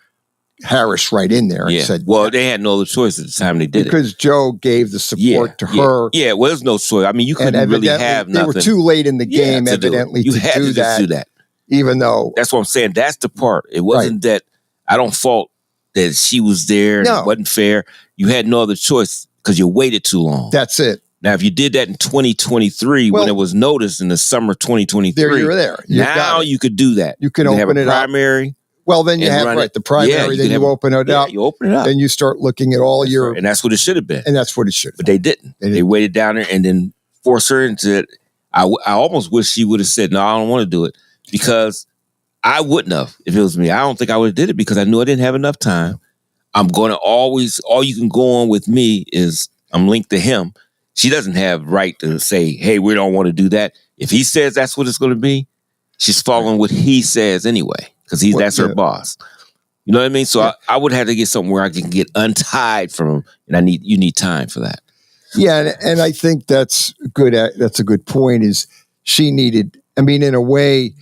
Speaker 24: Harris right in there and said,
Speaker 1: well, they had no other choice at the time they did
Speaker 24: because Joe gave the support to her.
Speaker 1: Yeah, well, there's no choice. I mean, you couldn't really have nothing.
Speaker 24: They were too late in the game, evidently,
Speaker 1: you had to do that.
Speaker 24: Even though
Speaker 1: that's what I'm saying. That's the part. It wasn't that I don't fault that she was there. No. It wasn't fair. You had no other choice because you waited too long.
Speaker 24: That's it.
Speaker 1: Now, if you did that in 2023, when it was noticed in the summer 2023,
Speaker 24: there you were there.
Speaker 1: Now you could do that.
Speaker 24: You can
Speaker 1: open
Speaker 24: it
Speaker 1: up. Primary.
Speaker 24: Well, then you have the primary. Then you open it up.
Speaker 1: You open it up.
Speaker 24: Then you start looking at all your,
Speaker 1: and that's what it should have been.
Speaker 24: And that's what it should.
Speaker 1: But they didn't. They waited down there and then forced her into it. I almost wish she would have said, "No, I don't want to do it," because I wouldn't have if it was me. I don't think I would have did it because I knew I didn't have enough time. I'm going to always, all you can go on with me is I'm linked to him. She doesn't have right to say, hey, we don't want to do that. If he says that's what it's going to be, she's following what he says anyway, because that's her boss. You know what I mean? So I would have to get something where I can get untied from him, and you need time for that.
Speaker 24: Yeah, and I think that's good. That's a good point. Is she needed? I mean, in a way,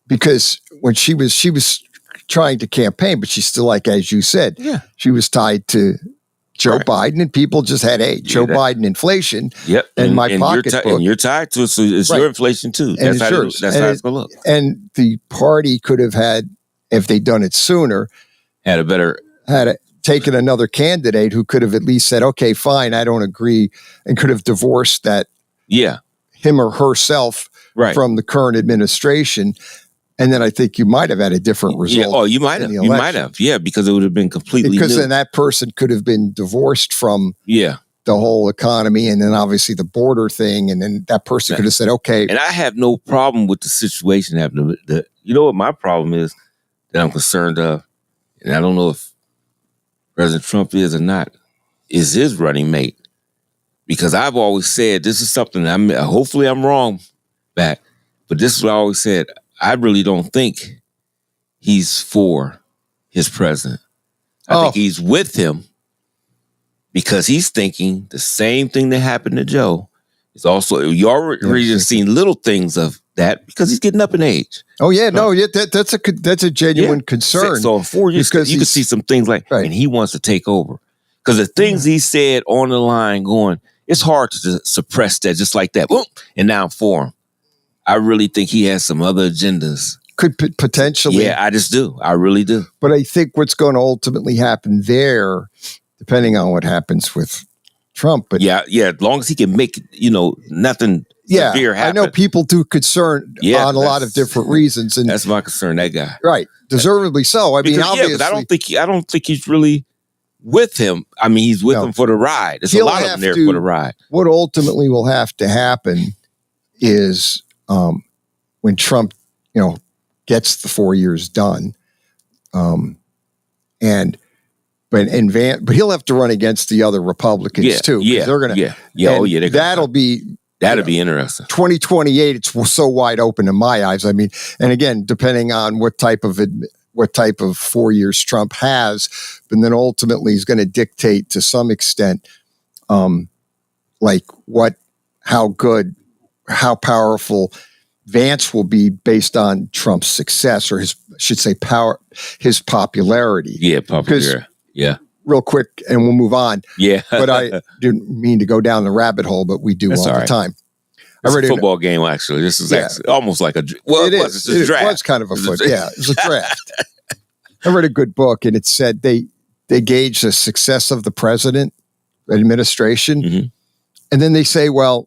Speaker 24: because when she was trying to campaign, but she's still, like as you said, she was tied to Joe Biden, and people just had Joe Biden inflation.
Speaker 1: Yep,
Speaker 24: and my pocketbook,
Speaker 1: and you're tied to it, so it's your inflation too. That's how it's going to look.
Speaker 24: And the party could have had, if they'd done it sooner,
Speaker 1: had
Speaker 24: taken another candidate who could have at least said, okay, fine, I don't agree, and could have divorced him or herself from the current administration. And then I think you might have had a different result.
Speaker 1: Yeah. Oh, you might have. You might have. Yeah, because it would have been completely
Speaker 24: because
Speaker 1: new.
Speaker 24: Then that person could have been divorced from the whole economy, and then obviously the border thing, and then that person could have said, okay.
Speaker 1: And I have no problem with the situation happening. You know what my problem is that I'm concerned of, and I don't know if President Trump is or not, is his running mate. Because I've always said, this is something, hopefully I'm wrong back, but this is what I always said. I really don't think he's for his president. I think he's with him because he's thinking the same thing that happened to Joe. It's also, you already seen little things of that because he's getting up in age.
Speaker 24: Oh yeah, that's a genuine concern.
Speaker 1: So in 4 years, you can see some things like, and he wants to take over. Because the things he said on the line going, it's hard to suppress that just like that. Boom, and now I'm for him. I really think he has some other agendas.
Speaker 24: Could potentially.
Speaker 1: Yeah, I just do. I really do.
Speaker 24: But I think what's going to ultimately happen there, depending on what happens with Trump. But
Speaker 1: as long as he can make, nothing severe happen.
Speaker 24: I know people do concern on a lot of different reasons. And
Speaker 1: that's my concern, that guy.
Speaker 24: Right. Deservedly so. I mean, obviously.
Speaker 1: But I don't think he's really with him. I mean, he's with him for the ride. There's a lot of them there for the ride.
Speaker 24: What ultimately will have to happen is when Trump, gets the 4 years done, but he'll have to run against the other Republicans too. They're gonna, that'll be
Speaker 1: interesting.
Speaker 24: 2028. It's so wide open in my eyes. I mean, and again, depending on what type of 4 years Trump has, but then ultimately he's going to dictate to some extent, how powerful Vance will be based on Trump's success, or his popularity.
Speaker 1: Yeah, popularity. Yeah.
Speaker 24: Real quick, and we'll move on.
Speaker 1: Yeah.
Speaker 24: But I didn't mean to go down the rabbit hole, but we do all the time.
Speaker 1: It's a football game, actually. This is almost like it's a draft.
Speaker 24: It was kind of a it was a draft. I read a good book, and it said they gauge the success of the president, administration, and then they say, well,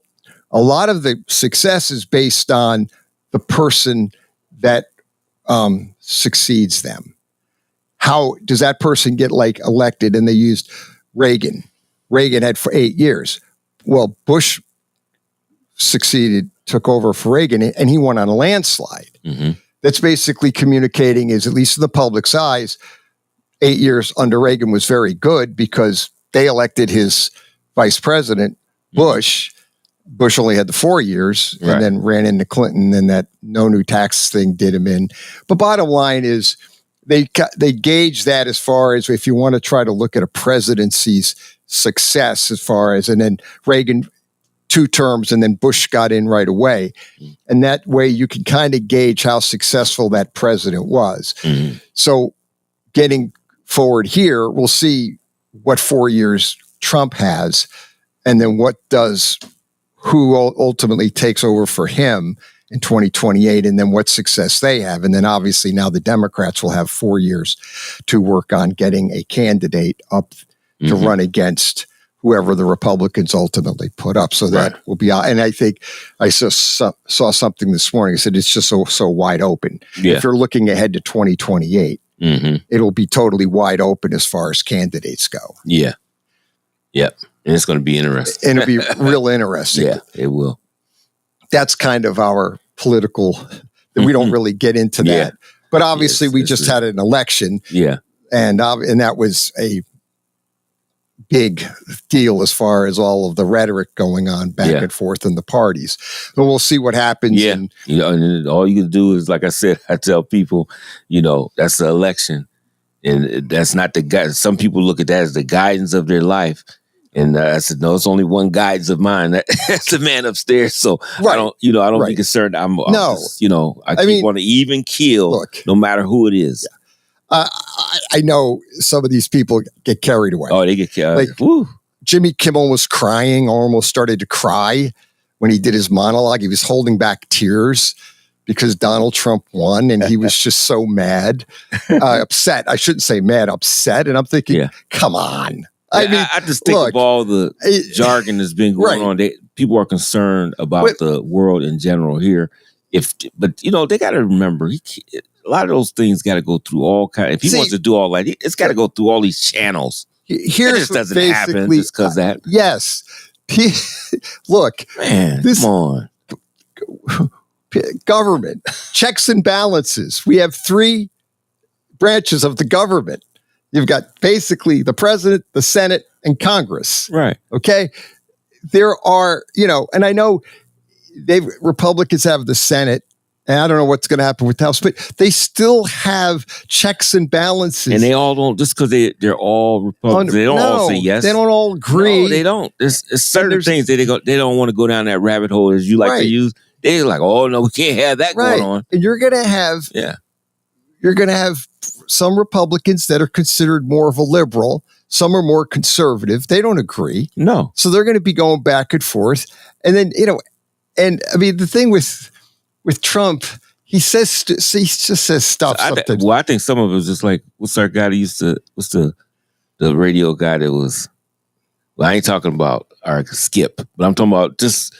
Speaker 24: a lot of the success is based on the person that succeeds them. How does that person get elected? And they used Reagan. Reagan had for 8 years. Well, Bush took over for Reagan, and he won on a landslide. That's basically communicating is, at least in the public's eyes, 8 years under Reagan was very good because they elected his vice president, Bush. Bush only had the 4 years and then ran into Clinton, and that no new tax thing did him in. But bottom line is they gauge that as far as if you want to try to look at a presidency's success as far as, and then Reagan 2 terms and then Bush got in right away. And that way you can kind of gauge how successful that president was. So getting forward here, we'll see what 4 years Trump has, and then who ultimately takes over for him in 2028, and then what success they have. And then obviously now the Democrats will have 4 years to work on getting a candidate up to run against whoever the Republicans ultimately put up. So that will be, and I think I saw something this morning. I said, it's just so wide open. Yeah. If you're looking ahead to 2028, it'll be totally wide open as far as candidates go.
Speaker 1: Yeah. Yep. And it's going to be interesting.
Speaker 24: And it'll be real interesting.
Speaker 1: Yeah, it will.
Speaker 24: That's kind of our political, we don't really get into that. But obviously we just had an election.
Speaker 1: Yeah.
Speaker 24: And that was a big deal as far as all of the rhetoric going on back and forth in the parties. But we'll see what happens.
Speaker 1: Yeah. And all you can do is, like I said, I tell people, that's the election. And that's not the guide. Some people look at that as the guidance of their life. And I said, no, it's only one guidance of mine. That's the man upstairs. So I don't be concerned. I want to even kill no matter who it is.
Speaker 24: Yeah. I know some of these people get carried away.
Speaker 1: Oh, they get carried.
Speaker 24: Jimmy Kimmel was crying, almost started to cry when he did his monologue. He was holding back tears because Donald Trump won, and he was just so mad, upset. I shouldn't say mad, upset. And I'm thinking, come on.
Speaker 1: I just think of all the jargon that's been going on. People are concerned about the world in general here. But they got to remember, a lot of those things got to go through all kinds. If he wants to do all that, it's got to go through all these channels. It just doesn't happen just because that.
Speaker 24: Yes. Look,
Speaker 1: man, come on.
Speaker 24: Government, checks and balances. We have 3 branches of the government. You've got basically the president, the Senate, and Congress.
Speaker 1: Right.
Speaker 24: Okay. There are, and I know Republicans have the Senate, and I don't know what's going to happen with the House, but they still have checks and balances.
Speaker 1: And they all don't, just because they're all Republicans, they don't all say yes.
Speaker 24: They don't all agree.
Speaker 1: No, they don't. There's certain things they don't want to go down that rabbit hole as you like to use. They're like, oh no, we can't have that going on.
Speaker 24: And you're going to have some Republicans that are considered more of a liberal. Some are more conservative. They don't agree.
Speaker 1: No.
Speaker 24: So they're going to be going back and forth. And then, and I mean, the thing with Trump, he just says stuff.
Speaker 1: I think some of it was just like, what's our guy that what's the radio guy that was, I ain't talking about our Skip, but I'm talking about just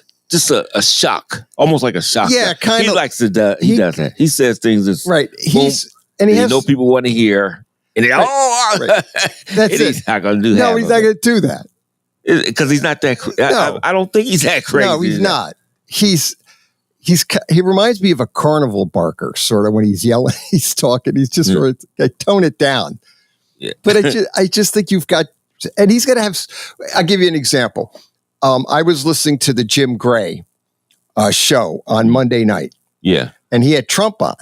Speaker 1: a shock, almost like a shock.
Speaker 24: Yeah, kind of.
Speaker 1: He likes to, he does that. He says things that's
Speaker 24: right.
Speaker 1: People want to hear. And
Speaker 24: that's it.
Speaker 1: He's not going to do that.
Speaker 24: No, he's not going to do that.
Speaker 1: Because he's not that I don't think he's that crazy.
Speaker 24: No, he's not. He reminds me of a carnival barker, sort of, when he's yelling, he's talking, he's just sort of tone it down.
Speaker 1: Yeah.
Speaker 24: But I just think you've got, and he's going to have, I'll give you an example. I was listening to the Jim Gray show on Monday night.
Speaker 1: Yeah.
Speaker 24: And he had Trump on.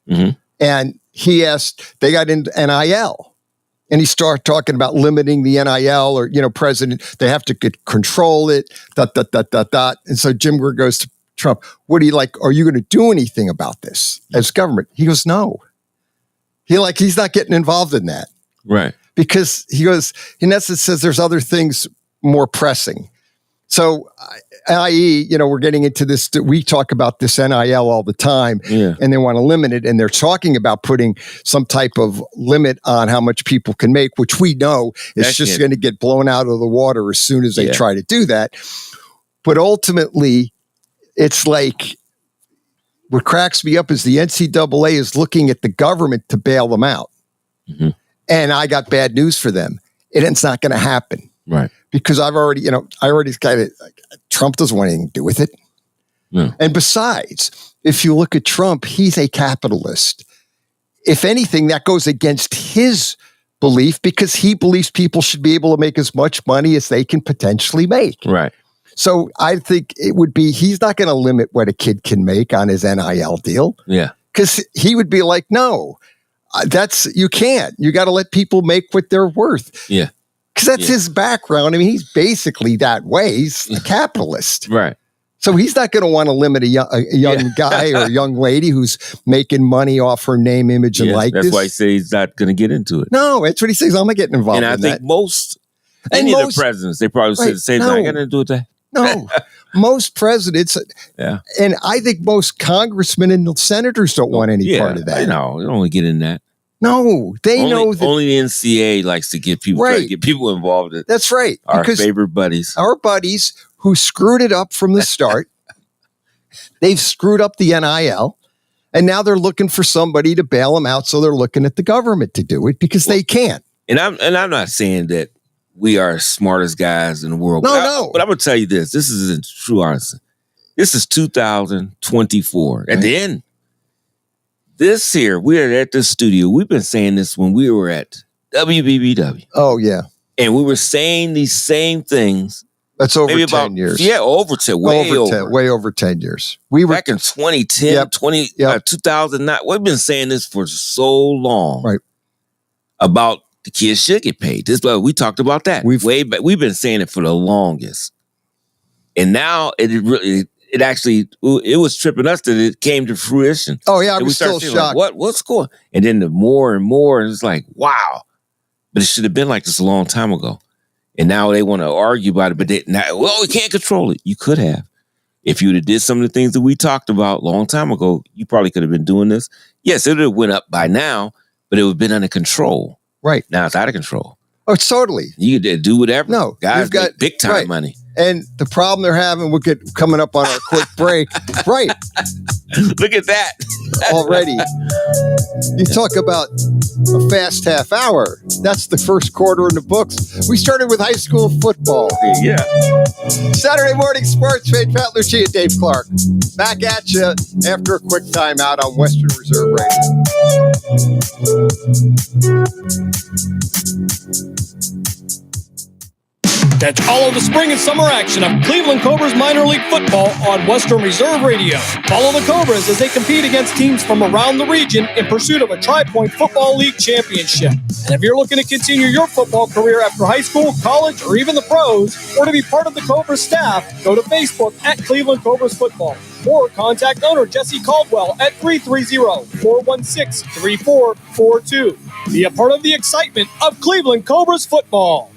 Speaker 1: Mm-hmm.
Speaker 24: And he asked, they got into NIL. And he started talking about limiting the NIL, or, president, they have to control it, ... And so Jim Gray goes to Trump, what do you like? Are you going to do anything about this as government? He goes, no. He's not getting involved in that.
Speaker 1: Right.
Speaker 24: Because he goes, in essence, says there's other things more pressing. So, i.e., we're getting into this, we talk about this NIL all the time, and they want to limit it, and they're talking about putting some type of limit on how much people can make, which we know is just going to get blown out of the water as soon as they try to do that. But ultimately, it's like, what cracks me up is the NCAA is looking at the government to bail them out.
Speaker 1: Mm-hmm.
Speaker 24: And I got bad news for them. It's not going to happen.
Speaker 1: Right.
Speaker 24: Because I've already, Trump doesn't want anything to do with it.
Speaker 1: No.
Speaker 24: And besides, if you look at Trump, he's a capitalist. If anything, that goes against his belief, because he believes people should be able to make as much money as they can potentially make.
Speaker 1: Right.
Speaker 24: So I think it would be, he's not going to limit what a kid can make on his NIL deal.
Speaker 1: Yeah.
Speaker 24: Because he would be like, no, you can't. You got to let people make what they're worth.
Speaker 1: Yeah.
Speaker 24: Because that's his background. I mean, he's basically that way. He's a capitalist.
Speaker 1: Right.
Speaker 24: So he's not going to want to limit a young guy or a young lady who's making money off her name, image, and likeness.
Speaker 1: That's why he says he's not going to get into it.
Speaker 24: No, that's what he says. I'm not getting involved in that.
Speaker 1: And I think most of the presidents, they probably say the same thing. I got nothing to do with that.
Speaker 24: No, most presidents, and I think most congressmen and senators don't want any part of that.
Speaker 1: I know. They don't want to get in that.
Speaker 24: No, know that
Speaker 1: only the NCAA likes to get people try to get people involved.
Speaker 24: That's right.
Speaker 1: Our favorite buddies.
Speaker 24: Our buddies who screwed it up from the start. They've screwed up the NIL, and now they're looking for somebody to bail them out. So they're looking at the government to do it because they can't.
Speaker 1: And I'm not saying that we are smartest guys in the world.
Speaker 24: No.
Speaker 1: But I'm gonna tell you this. This is a true honesty. This is 2024. At the end, This here, we're at the studio. We've been saying this when we were at WBBW.
Speaker 24: Oh, yeah.
Speaker 1: And we were saying these same things.
Speaker 24: That's over 10 years.
Speaker 1: Yeah, over 10.
Speaker 24: Way over 10 years. We were
Speaker 1: back in 2010, 2009. We've been saying this for so long.
Speaker 24: Right.
Speaker 1: About the kids should get paid. We talked about that. We've been saying it for the longest. And now it was tripping us that it came to fruition.
Speaker 24: Oh, yeah, I
Speaker 1: and
Speaker 24: was still shocked.
Speaker 1: Like, what's going on? And then the more and more, and it's like, wow. But it should have been like this a long time ago. And now they want to argue about it, but we can't control it. You could have. If you would have did some of the things that we talked about a long time ago, you probably could have been doing this. Yes, it would have went up by now, but it would have been under control.
Speaker 24: Right.
Speaker 1: Now it's out of control.
Speaker 24: Oh, totally.
Speaker 1: You could do whatever.
Speaker 24: No.
Speaker 1: Guys got big time money.
Speaker 24: And the problem they're having, we'll get coming up on our quick break. Right.
Speaker 1: Look at that.
Speaker 24: Already. You talk about a fast half hour. That's the first quarter in the books. We started with high school football.
Speaker 1: Yeah.
Speaker 24: Saturday morning sports, Pat Lucia, Dave Clark. Back at you after a quick timeout on Western Reserve Radio.
Speaker 2: Catch all of the spring and summer action of Cleveland Cobras minor league football on Western Reserve Radio. Follow the Cobras as they compete against teams from around the region in pursuit of a Tri-Point Football League championship. And if you're looking to continue your football career after high school, college, or even the pros, or to be part of the Cobras staff, go to Facebook at Cleveland Cobras Football. Or contact owner Jesse Caldwell at 330-416-3442. Be a part of the excitement of Cleveland Cobras football.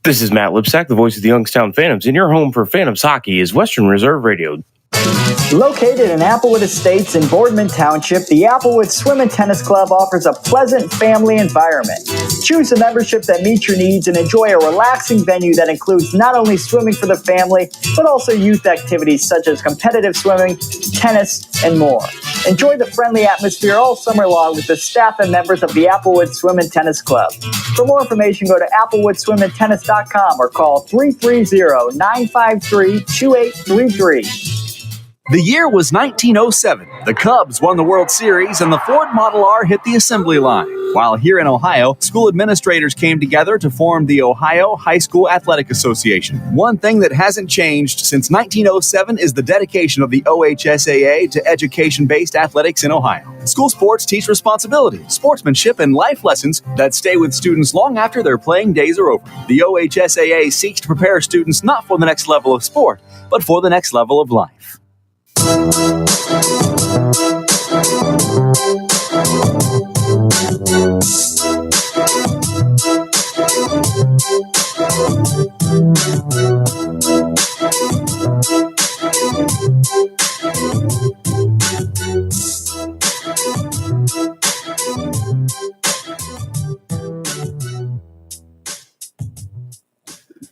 Speaker 3: This is Matt Lipsack, the voice of the Youngstown Phantoms, and your home for Phantoms hockey is Western Reserve Radio.
Speaker 4: Located in Applewood Estates in Boardman Township, the Applewood Swim and Tennis Club offers a pleasant family environment. Choose a membership that meets your needs and enjoy a relaxing venue that includes not only swimming for the family, but also youth activities such as competitive swimming, tennis, and more. Enjoy the friendly atmosphere all summer long with the staff and members of the Applewood Swim and Tennis Club. For more information, go to applewoodswimandtennis.com or call 330-953-2833.
Speaker 7: The year was 1907. The Cubs won the World Series and the Ford Model R hit the assembly line. While here in Ohio, school administrators came together to form the Ohio High School Athletic Association. One thing that hasn't changed since 1907 is the dedication of the OHSAA to education-based athletics in Ohio. School sports teach responsibility, sportsmanship, and life lessons that stay with students long after their playing days are over. The OHSAA seeks to prepare students not for the next level of sport, but for the next level of life.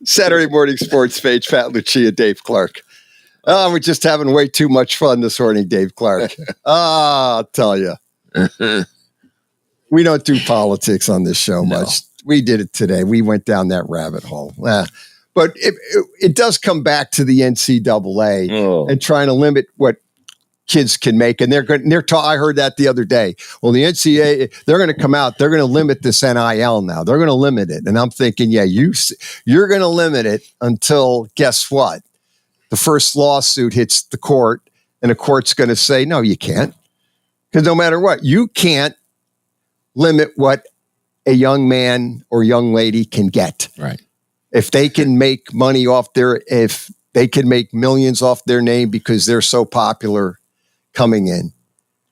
Speaker 24: Saturday morning sports page, Pat Lucia, Dave Clark. We're just having way too much fun this morning, Dave Clark. I'll tell you. We don't do politics on this show much. We did it today. We went down that rabbit hole. But it does come back to the NCAA and trying to limit what kids can make. And I heard that the other day. Well, the NCAA, they're going to come out. They're going to limit this NIL now. They're going to limit it. And I'm thinking, yeah, you're going to limit it until, guess what? The first lawsuit hits the court, and the court's going to say, no, you can't. Because no matter what, you can't limit what a young man or young lady can get.
Speaker 1: Right.
Speaker 24: If they can make money if they can make millions off their name because they're so popular coming in.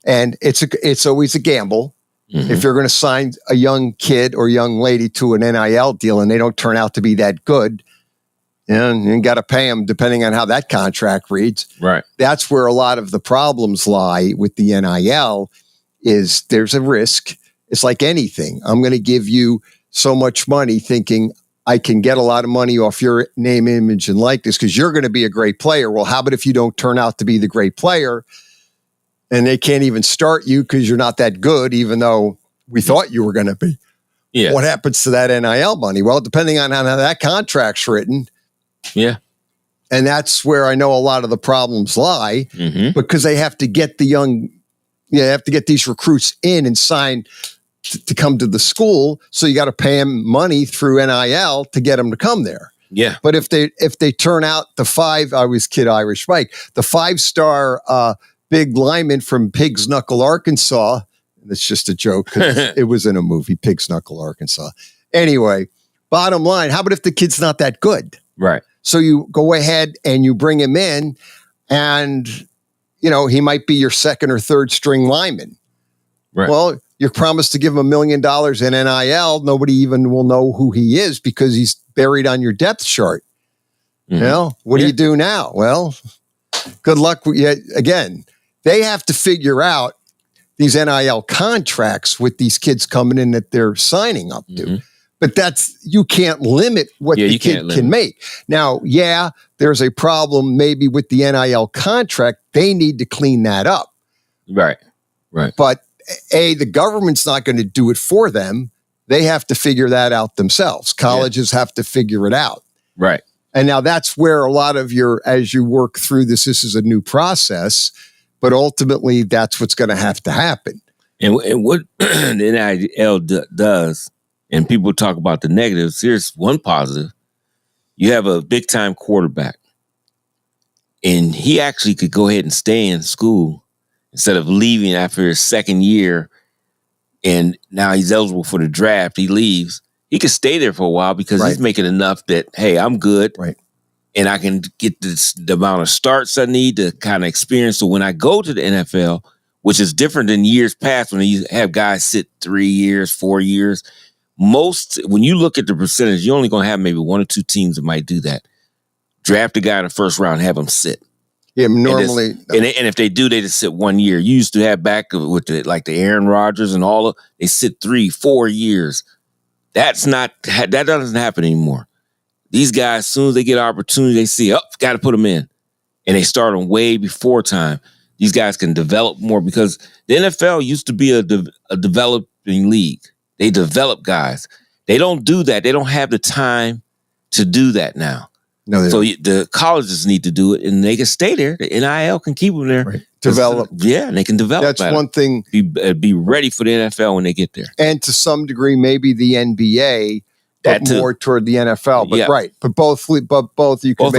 Speaker 24: And it's always a gamble. Mm-hmm. If you're going to sign a young kid or young lady to an NIL deal and they don't turn out to be that good, and you got to pay them depending on how that contract reads.
Speaker 1: Right.
Speaker 24: That's where a lot of the problems lie with the NIL is there's a risk. It's like anything. I'm going to give you so much money thinking I can get a lot of money off your name, image, and likeness because you're going to be a great player. Well, how about if you don't turn out to be the great player and they can't even start you because you're not that good, even though we thought you were going to be?
Speaker 1: Yeah.
Speaker 24: What happens to that NIL money? Well, depending on how that contract's written.
Speaker 1: Yeah.
Speaker 24: And that's where I know a lot of the problems lie because they have to get the young You have to get these recruits in and sign to come to the school. So you got to pay them money through NIL to get them to come there.
Speaker 1: Yeah.
Speaker 24: But if they turn out I always kid Irish Mike, the 5-star big lineman from Pig's Knuckle, Arkansas. That's just a joke because it was in a movie, Pig's Knuckle, Arkansas. Anyway, bottom line, how about if the kid's not that good?
Speaker 1: Right.
Speaker 24: So you go ahead and you bring him in and, he might be your second or third string lineman.
Speaker 1: Right.
Speaker 24: Well, you're promised to give him $1 million in NIL. Nobody even will know who he is because he's buried on your depth chart.
Speaker 1: Mm-hmm.
Speaker 24: What do you do now? Well, good luck. Again, they have to figure out these NIL contracts with these kids coming in that they're signing up to.
Speaker 1: Mm-hmm.
Speaker 24: But you can't limit what the kid can make. Now, there's a problem maybe with the NIL contract. They need to clean that up.
Speaker 1: Right.
Speaker 24: But the government's not going to do it for them. They have to figure that out themselves. Colleges have to figure it out.
Speaker 1: Right.
Speaker 24: And now that's where a lot of as you work through this is a new process, but ultimately that's what's going to have to happen.
Speaker 1: And what the NIL does, and people talk about the negatives, here's one positive. You have a big time quarterback, and he actually could go ahead and stay in school instead of leaving after his second year, and now he's eligible for the draft. He leaves. He could stay there for a while because he's making enough that, hey, I'm good.
Speaker 24: Right.
Speaker 1: And I can get the amount of starts I need to kind of experience. So when I go to the NFL, which is different than years past when you have guys sit 3 years, 4 years, when you look at the percentage, you're only going to have maybe 1 or 2 teams that might do that. Draft a guy in the first round, have him sit.
Speaker 24: Yeah, normally.
Speaker 1: And if they do, they just sit 1 year. You used to have back with the Aaron Rodgers and they sit 3, 4 years. That doesn't happen anymore. These guys, as soon as they get an opportunity, they see, got to put them in. And they start them way before time. These guys can develop more because the NFL used to be a developing league. They develop guys. They don't do that. They don't have the time to do that now.
Speaker 24: No,
Speaker 1: so the colleges need to do it, and they can stay there. The NIL can keep them there.
Speaker 24: Right. Develop.
Speaker 1: Yeah, and they can develop.
Speaker 24: That's one thing.
Speaker 1: Be ready for the NFL when they get there.
Speaker 24: And to some degree, maybe the NBA, but more toward the NFL. But but both you can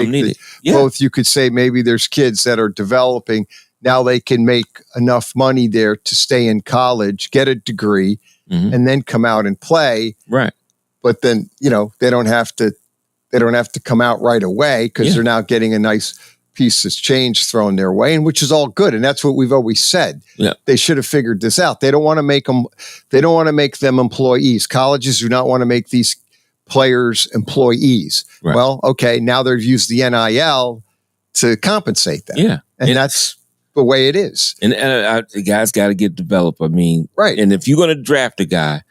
Speaker 24: both you could say maybe there's kids that are developing. Now they can make enough money there to stay in college, get a degree, and then come out and play.
Speaker 1: Right.
Speaker 24: But then, they don't have to come out right away because they're now getting a nice piece of change thrown their way, and which is all good. And that's what we've always said.
Speaker 1: Yeah.
Speaker 24: They should have figured this out. They don't want to make them employees. Colleges do not want to make these players employees.
Speaker 1: Right.
Speaker 24: Well, okay, now they've used the NIL to compensate them.
Speaker 1: Yeah.
Speaker 24: And that's the way it is.
Speaker 1: And the guys got to get developed. I mean,
Speaker 24: right.
Speaker 1: And if you're going to draft a guy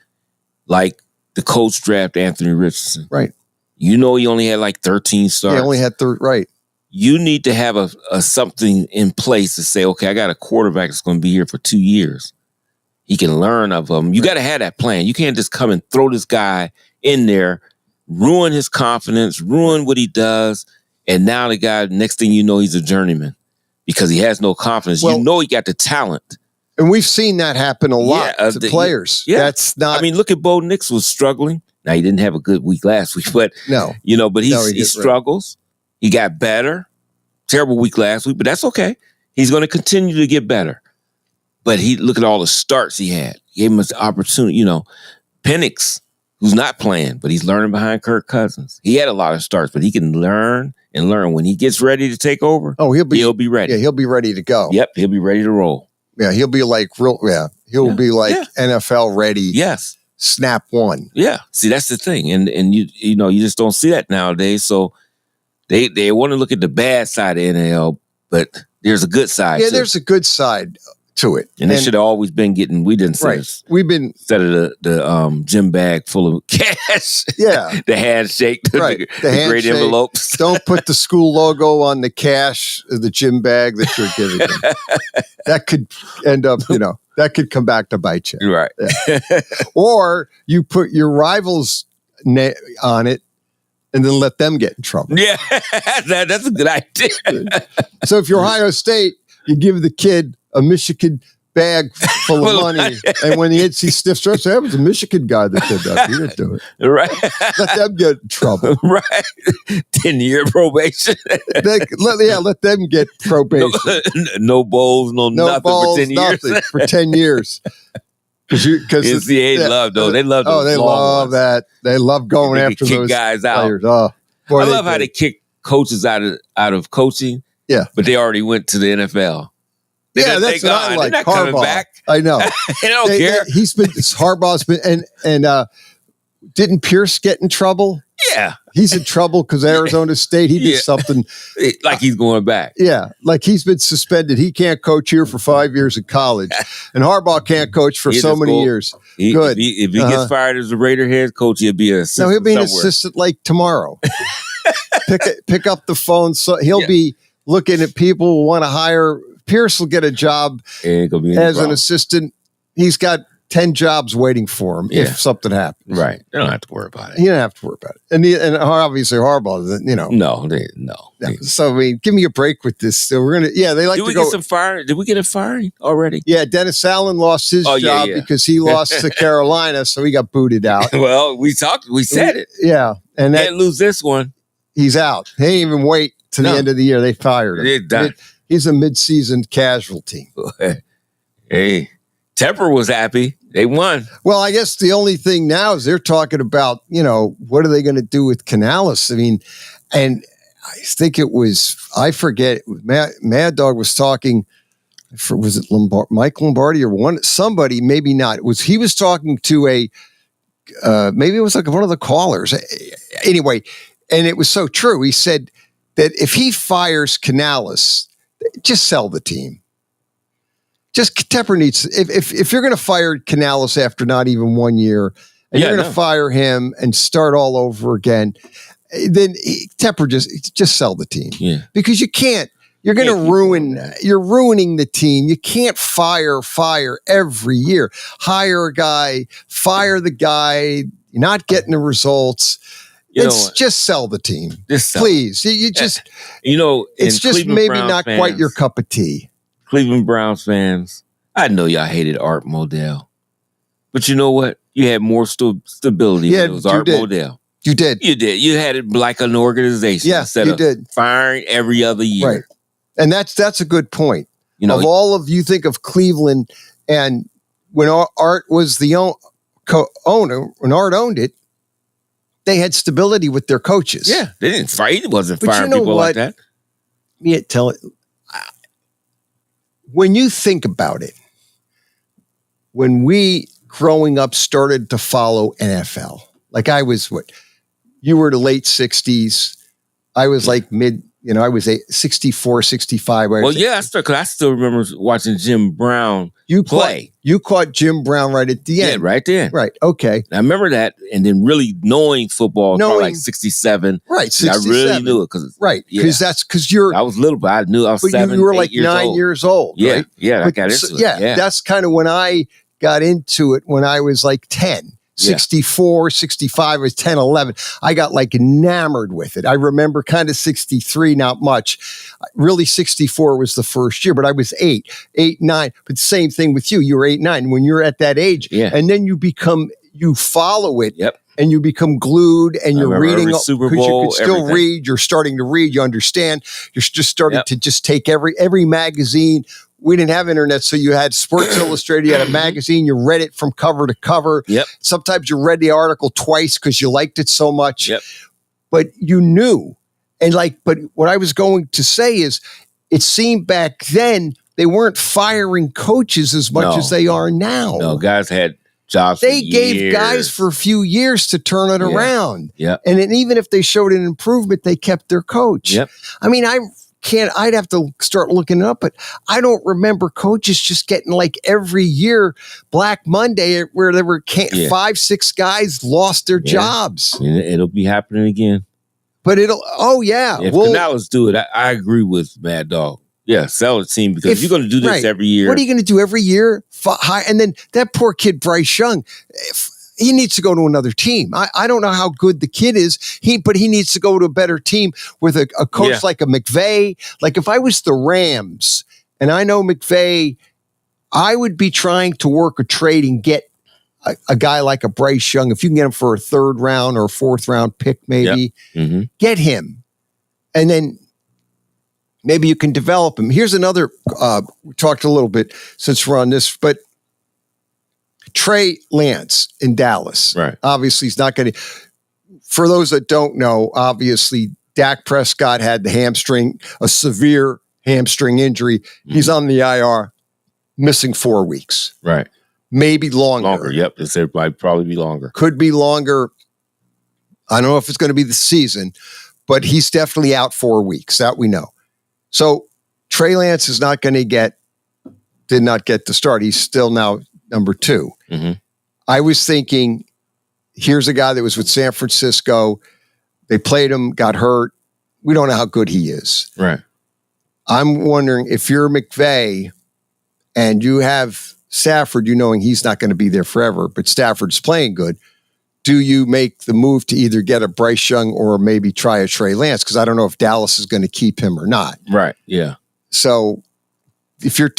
Speaker 1: like the Colts draft Anthony Richardson,
Speaker 24: right?
Speaker 1: He only had 13 starts.
Speaker 24: He only had right.
Speaker 1: You need to have a something in place to say, okay, I got a quarterback that's going to be here for 2 years. He can learn of them. You got to have that plan. You can't just come and throw this guy in there, ruin his confidence, ruin what he does, and now the guy, next thing you know, he's a journeyman because he has no confidence. Well, he got the talent.
Speaker 24: And we've seen that happen a lot to players.
Speaker 1: Yeah.
Speaker 24: That's not...
Speaker 1: I mean, look at Bo Nix was struggling. Now, he didn't have a good week last week, but but he struggles. He got better. Terrible week last week, but that's okay. He's going to continue to get better. But look at all the starts he had. He gave him an opportunity. Penix, who's not playing, but he's learning behind Kirk Cousins. He had a lot of starts, but he can learn and learn. When he gets ready to take over, he'll be ready.
Speaker 24: Yeah, he'll be ready to go.
Speaker 1: Yep, he'll be ready to roll.
Speaker 24: Yeah, he'll be he'll be NFL ready.
Speaker 1: Yes.
Speaker 24: Snap one.
Speaker 1: Yeah. See, that's the thing. And you just don't see that nowadays. So they want to look at the bad side of NIL, but there's a good side.
Speaker 24: Yeah, there's a good side to it.
Speaker 1: And they should have always been getting, we didn't say
Speaker 24: this. We've been
Speaker 1: instead of the gym bag full of cash.
Speaker 24: Yeah.
Speaker 1: The handshake, the great envelopes.
Speaker 24: Don't put the school logo on the cash of the gym bag that you're giving them. That could end up, that could come back to bite you.
Speaker 1: Right.
Speaker 24: Yeah. Or you put your rivals on it and then let them get in trouble.
Speaker 1: Yeah, that's a good idea.
Speaker 24: So if you're Ohio State, you give the kid a Michigan bag full of money. And when the NC Stiff starts, that was a Michigan guy that did that. He didn't do it.
Speaker 1: Right.
Speaker 24: Let them get in trouble.
Speaker 1: Right. 10-year probation.
Speaker 24: Let them get probation.
Speaker 1: No bowls, no nothing
Speaker 24: balls,
Speaker 1: for 10 years.
Speaker 24: Nothing for 10 years. Because
Speaker 1: NCAA love though. They love those
Speaker 24: they love that. They love going after
Speaker 1: kick
Speaker 24: those
Speaker 1: guys
Speaker 24: players.
Speaker 1: out.
Speaker 24: Boy,
Speaker 1: I love how they kick coaches out of coaching.
Speaker 24: Yeah.
Speaker 1: But they already went to the NFL.
Speaker 24: That's what I like.
Speaker 1: They're not
Speaker 24: Harbaugh.
Speaker 1: coming back.
Speaker 24: I know.
Speaker 1: They don't care.
Speaker 24: Harbaugh's been and didn't Pierce get in trouble?
Speaker 1: Yeah.
Speaker 24: He's in trouble because Arizona State, he did something.
Speaker 1: Like he's going back.
Speaker 24: Yeah. Like he's been suspended. He can't coach here for 5 years in college. And Harbaugh can't coach for so many years. Good.
Speaker 1: If he gets fired as a Raider head coach, he'll be an assistant.
Speaker 24: No, he'll be an
Speaker 1: somewhere.
Speaker 24: assistant like tomorrow. pick up the phone. So he'll be looking at people who want to hire. Pierce will get a job as an assistant. He's got 10 jobs waiting for him if something happens.
Speaker 1: Right. They don't have to worry about it.
Speaker 24: You don't have to worry about it. And obviously Harbaugh,
Speaker 1: No.
Speaker 24: So, I mean, give me a break with this. So we're going to, they like
Speaker 1: Did
Speaker 24: to
Speaker 1: we
Speaker 24: go.
Speaker 1: get some firing? Did we get a firing already?
Speaker 24: Yeah, Dennis Allen lost his job because he lost to Carolina, so he got booted out.
Speaker 1: Well, we said it.
Speaker 24: Yeah. And
Speaker 1: can't lose this one.
Speaker 24: He's out. They didn't even wait to the end of the year. They fired him.
Speaker 1: They're done.
Speaker 24: He's a mid-season casualty.
Speaker 1: Hey, Tepper was happy. They won.
Speaker 24: Well, I guess the only thing now is they're talking about, what are they going to do with Canales? I mean, and I think it was, I forget, Mad Dog was talking, was it Mike Lombardi or somebody, maybe not. He was talking to maybe it was like one of the callers. Anyway, and it was so true. He said that if he fires Canales, just sell the team. Just Tepper needs, if you're going to fire Canales after not even 1 year, and you're going to fire him and start all over again, then Tepper just sell the team.
Speaker 1: Yeah.
Speaker 24: Because you can't. You're going to you're ruining the team. You can't fire every year. Hire a guy, fire the guy, you're not getting the results. Just sell the team. Please. You just, it's just
Speaker 1: Cleveland
Speaker 24: maybe
Speaker 1: Browns
Speaker 24: not
Speaker 1: fans,
Speaker 24: quite your cup of tea.
Speaker 1: Cleveland Browns fans, I know y'all hated Art Modell. But you know what? You had more stability when it was Art Modell.
Speaker 24: You did.
Speaker 1: You did. You had it like an organization instead of firing every other year.
Speaker 24: Right. And that's a good point. Of all of you think of Cleveland, and when Art was the owner, when Art owned it, they had stability with their coaches.
Speaker 1: Yeah, they didn't fight. It wasn't firing people like that.
Speaker 24: When you think about it, when we growing up started to follow NFL, like I was you were the late 60s. I was like I was 64, 65.
Speaker 1: Well, I still remember watching Jim Brown play.
Speaker 24: You caught Jim Brown right at the end.
Speaker 1: Yeah, right there.
Speaker 24: Right, okay.
Speaker 1: I remember that, and then really knowing football, probably like 67.
Speaker 24: Right, 67.
Speaker 1: I really knew it.
Speaker 24: Because you're...
Speaker 1: I was little, but I knew I was 7,
Speaker 24: you were like
Speaker 1: 8 years
Speaker 24: 9
Speaker 1: old.
Speaker 24: years old,
Speaker 1: Yeah,
Speaker 24: right?
Speaker 1: yeah, I got into it.
Speaker 24: Yeah, that's kind of when I got into it, when I was like 10. 64, 65, I was 10, 11. I got like enamored with it. I remember kind of 63, not much. Really 64 was the first year, but I was 8, 9. But same thing with you. You were 8, 9 when you're at that age.
Speaker 1: Yeah.
Speaker 24: And then you follow it.
Speaker 1: Yep.
Speaker 24: And you become glued and you're reading
Speaker 1: Super
Speaker 24: because
Speaker 1: Bowl,
Speaker 24: you can still
Speaker 1: everything.
Speaker 24: read. You're starting to read. You understand. You're just starting to just take every magazine. We didn't have internet, so you had Sports Illustrated, you had a magazine, you read it from cover to cover.
Speaker 1: Yep.
Speaker 24: Sometimes you read the article twice because you liked it so much.
Speaker 1: Yep.
Speaker 24: But you knew. But what I was going to say is, it seemed back then they weren't firing coaches as much as they are now.
Speaker 1: No, guys had jobs
Speaker 24: They
Speaker 1: for
Speaker 24: gave
Speaker 1: years.
Speaker 24: guys for a few years to turn it around.
Speaker 1: Yeah.
Speaker 24: And then even if they showed an improvement, they kept their coach.
Speaker 1: Yep.
Speaker 24: I mean, I'd have to start looking it up, but I don't remember coaches just getting like every year Black Monday where there were 5, 6 guys lost their jobs.
Speaker 1: It'll be happening again.
Speaker 24: But if
Speaker 1: Canales do it, I agree with Mad Dog. Yeah, sell the team because if you're going to do this every year.
Speaker 24: What are you going to do every year? And then that poor kid, Bryce Young, he needs to go to another team. I don't know how good the kid is, but he needs to go to a better team with a coach like a McVay. Like if I was the Rams, and I know McVay I would be trying to work a trade and get a guy like a Bryce Young. If you can get him for a 3rd round or a 4th round pick, maybe get him. And then maybe you can develop him. Here's another, we talked a little bit since we're on this, but Trey Lance in Dallas.
Speaker 1: Right.
Speaker 24: Obviously, he's not going to, for those that don't know, obviously, Dak Prescott had a severe hamstring injury. He's on the IR, missing 4 weeks.
Speaker 1: Right.
Speaker 24: Maybe longer.
Speaker 1: Yep. It might probably be longer.
Speaker 24: Could be longer. I don't know if it's going to be the season, but he's definitely out 4 weeks. That we know. So Trey Lance is not going to did not get the start. He's still now number 2. I was thinking, here's a guy that was with San Francisco. They played him, got hurt. We don't know how good he is.
Speaker 1: Right.
Speaker 24: I'm wondering if you're McVay and you have Stafford, you knowing he's not going to be there forever, but Stafford's playing good. Do you make the move to either get a Bryce Young or maybe try a Trey Lance? Because I don't know if Dallas is going to keep him or not.
Speaker 1: Right. Yeah.
Speaker 24: So if you're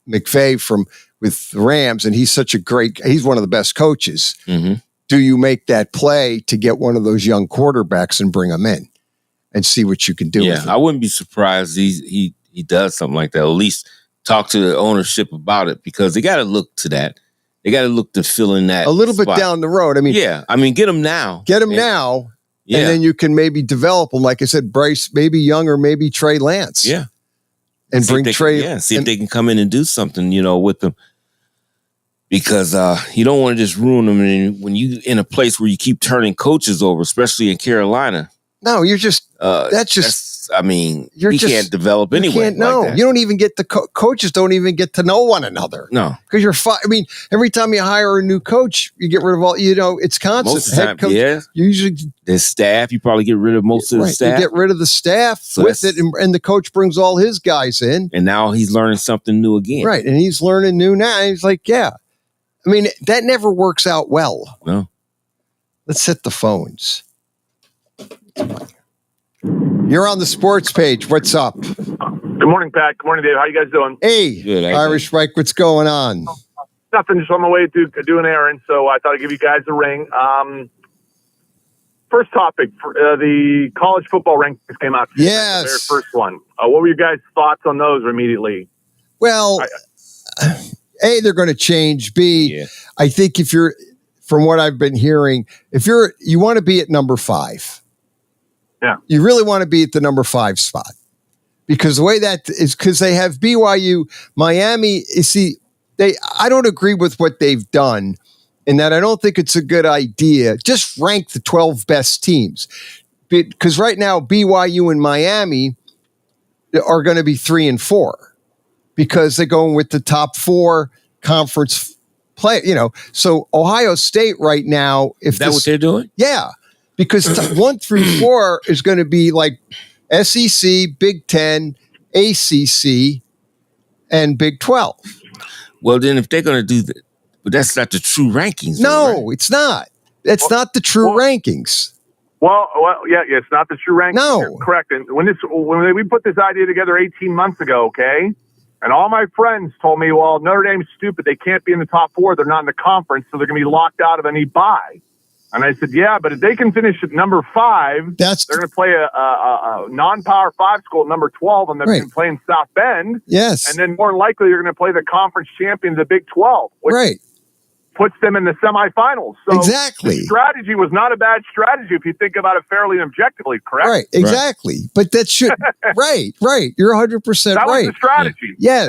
Speaker 24: McVay with the Rams and he's one of the best coaches. Do you make that play to get one of those young quarterbacks and bring them in and see what you can do?
Speaker 1: Yeah,
Speaker 24: with him?
Speaker 1: I wouldn't be surprised he does something like that. Or at least talk to the ownership about it, because they got to look to that. They got to look to fill in that
Speaker 24: a little
Speaker 1: spot.
Speaker 24: bit down the road. I mean,
Speaker 1: get him now.
Speaker 24: Get him now, and then you can maybe develop them. Like I said, Bryce, maybe Young or maybe Trey Lance.
Speaker 1: Yeah,
Speaker 24: and bring Trey.
Speaker 1: See if they can come in and do something, with them. Because you don't want to just ruin them. And when you in a place where you keep turning coaches over, especially in Carolina.
Speaker 24: No, you're just,
Speaker 1: you can't develop anyway.
Speaker 24: No, you don't even get coaches don't even get to know one another.
Speaker 1: No.
Speaker 24: Because every time you hire a new coach, you get rid of all, it's constant.
Speaker 1: Most of the time,
Speaker 24: coach, usually
Speaker 1: the staff, you probably get rid of most of the staff.
Speaker 24: You get rid of the staff with it, and the coach brings all his guys in.
Speaker 1: And now he's learning something new again.
Speaker 24: Right, and he's learning new now. He's like, that never works out well.
Speaker 1: No.
Speaker 24: Let's hit the phones. You're on the sports page. What's up?
Speaker 9: Good morning, Pat. Good morning, Dave. How you guys doing?
Speaker 24: Hey,
Speaker 1: good,
Speaker 24: Irish Mike. What's going on?
Speaker 9: Nothing. Just on my way to do an errand, so I thought I'd give you guys a ring. First topic, the college football rankings came out today.
Speaker 24: Yes.
Speaker 9: The very first one. What were your guys' thoughts on those immediately?
Speaker 24: Well, A, they're going to change. B, I think from what I've been hearing, you want to be at number 5.
Speaker 9: Yeah.
Speaker 24: You really want to be at the number 5 spot, because the way that is, because they have BYU, Miami. You see, I don't agree with what they've done, in that I don't think it's a good idea. Just rank the 12 best teams, because right now BYU and Miami are going to be 3 and 4, because they're going with the top 4 conference play. So Ohio State right now,
Speaker 1: is that what they're doing?
Speaker 24: Yeah. Because 1 through 4 is going to be like SEC, Big 10, ACC, and Big 12.
Speaker 1: Well, then if they're going to do that, but that's not the true rankings.
Speaker 24: No, it's not. It's not the true rankings.
Speaker 9: Well, yeah, it's not the true rankings.
Speaker 24: No.
Speaker 9: You're correct. And when we put this idea together 18 months ago, okay, and all my friends told me, well, Notre Dame's stupid. They can't be in the top 4. They're not in the conference, so they're going to be locked out of any bye. And I said, yeah, but if they can finish at number 5, they're going to play a non-power 5 school at number 12, and they're going to play in South Bend.
Speaker 24: Yes.
Speaker 9: And then more likely they're going to play the conference champion, the Big 12, which puts them in the semifinals. So
Speaker 24: exactly.
Speaker 9: The strategy was not a bad strategy if you think about it fairly and objectively, correct?
Speaker 24: Right, exactly. Right. But that should, right. You're 100%
Speaker 9: that
Speaker 24: right.
Speaker 9: Was the strategy.
Speaker 24: Yes.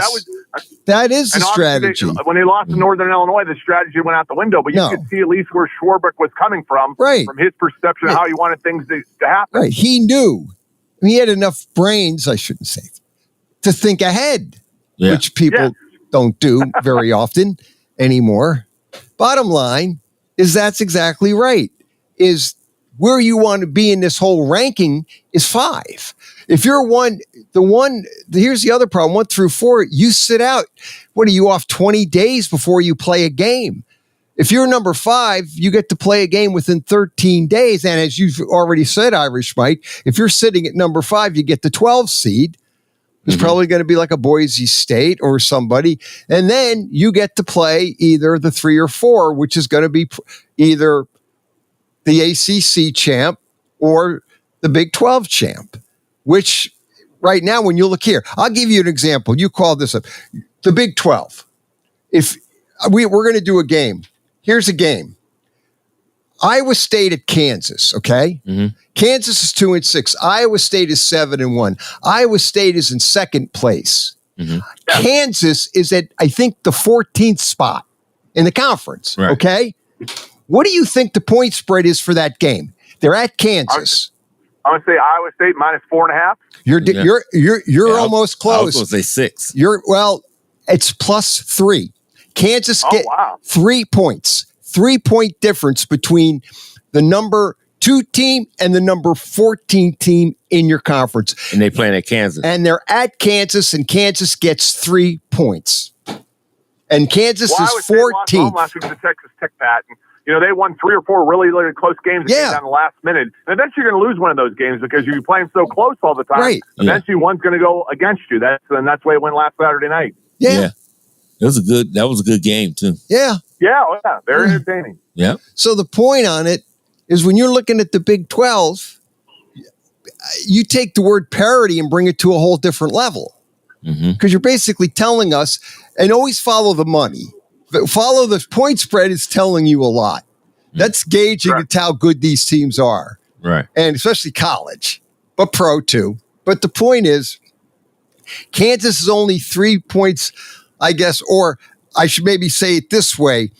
Speaker 24: That is the strategy.
Speaker 9: When they lost to Northern Illinois, the strategy went out the window, but you could see at least where Schwarbrick was coming from his perception of how he wanted things to happen.
Speaker 24: Right. He knew. He had enough brains, I shouldn't say, to think ahead, which people don't do very often anymore. Bottom line is that's exactly right. Is where you want to be in this whole ranking is 5. If you're here's the other problem, 1 through 4, you sit out. What are you off 20 days before you play a game? If you're number 5, you get to play a game within 13 days. And as you've already said, Irish Mike, if you're sitting at number 5, you get the 12 seed. It's probably going to be like a Boise State or somebody. And then you get to play either the 3 or 4, which is going to be either the ACC champ or the Big 12 champ, which right now, when you look here, I'll give you an example. You called this up. The Big 12. If we're going to do a game, here's a game. Iowa State at Kansas, okay? Kansas is 2-6. Iowa State is 7-1. Iowa State is in second place. Kansas is at, I think, the 14th spot in the conference, okay? What do you think the point spread is for that game? They're at Kansas.
Speaker 9: I'm going to say Iowa State minus 4.5.
Speaker 24: You're almost close.
Speaker 1: I was going to say 6.
Speaker 24: It's +3. Kansas get 3 points. 3-point difference between the number 2 team and the number 14 team in your conference.
Speaker 1: And they playing at Kansas.
Speaker 24: And they're at Kansas, and Kansas gets 3 points. And Kansas is 14th.
Speaker 9: Last week to Texas Tech, Pat. And, they won 3 or 4 really, really close games that came down the last minute. And eventually you're going to lose one of those games because you're playing so close all the time.
Speaker 24: Right.
Speaker 9: Eventually one's going to go against you. That's the way it went last Saturday night.
Speaker 24: Yeah.
Speaker 1: That was a good game, too.
Speaker 24: Yeah.
Speaker 9: Yeah, very entertaining.
Speaker 1: Yeah.
Speaker 24: So the point on it is when you're looking at the Big 12, you take the word parity and bring it to a whole different level. Because you're basically telling us, and always follow the money. But follow the point spread is telling you a lot. That's gauging how good these teams are.
Speaker 1: Right.
Speaker 24: And especially college, but pro too. But the point is, Kansas is only 3 points, I guess, or I should maybe say it this way.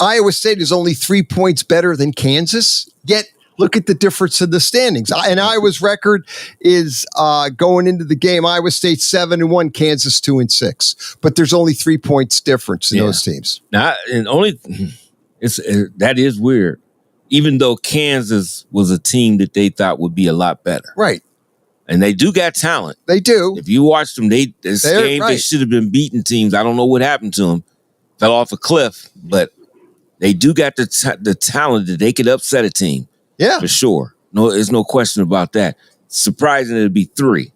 Speaker 24: Iowa State is only 3 points better than Kansas, yet look at the difference in the standings. And Iowa's record is going into the game, Iowa State 7-1, Kansas 2-6. But there's only 3 points difference in those teams.
Speaker 1: Now, that is weird. Even though Kansas was a team that they thought would be a lot better.
Speaker 24: Right.
Speaker 1: And they do got talent.
Speaker 24: They do.
Speaker 1: If you watch them, they should have been beating teams. I don't know what happened to them. Fell off a cliff, but they do got the talent that they could upset a team.
Speaker 24: Yeah.
Speaker 1: For sure. No, there's no question about that. Surprising it'd be 3.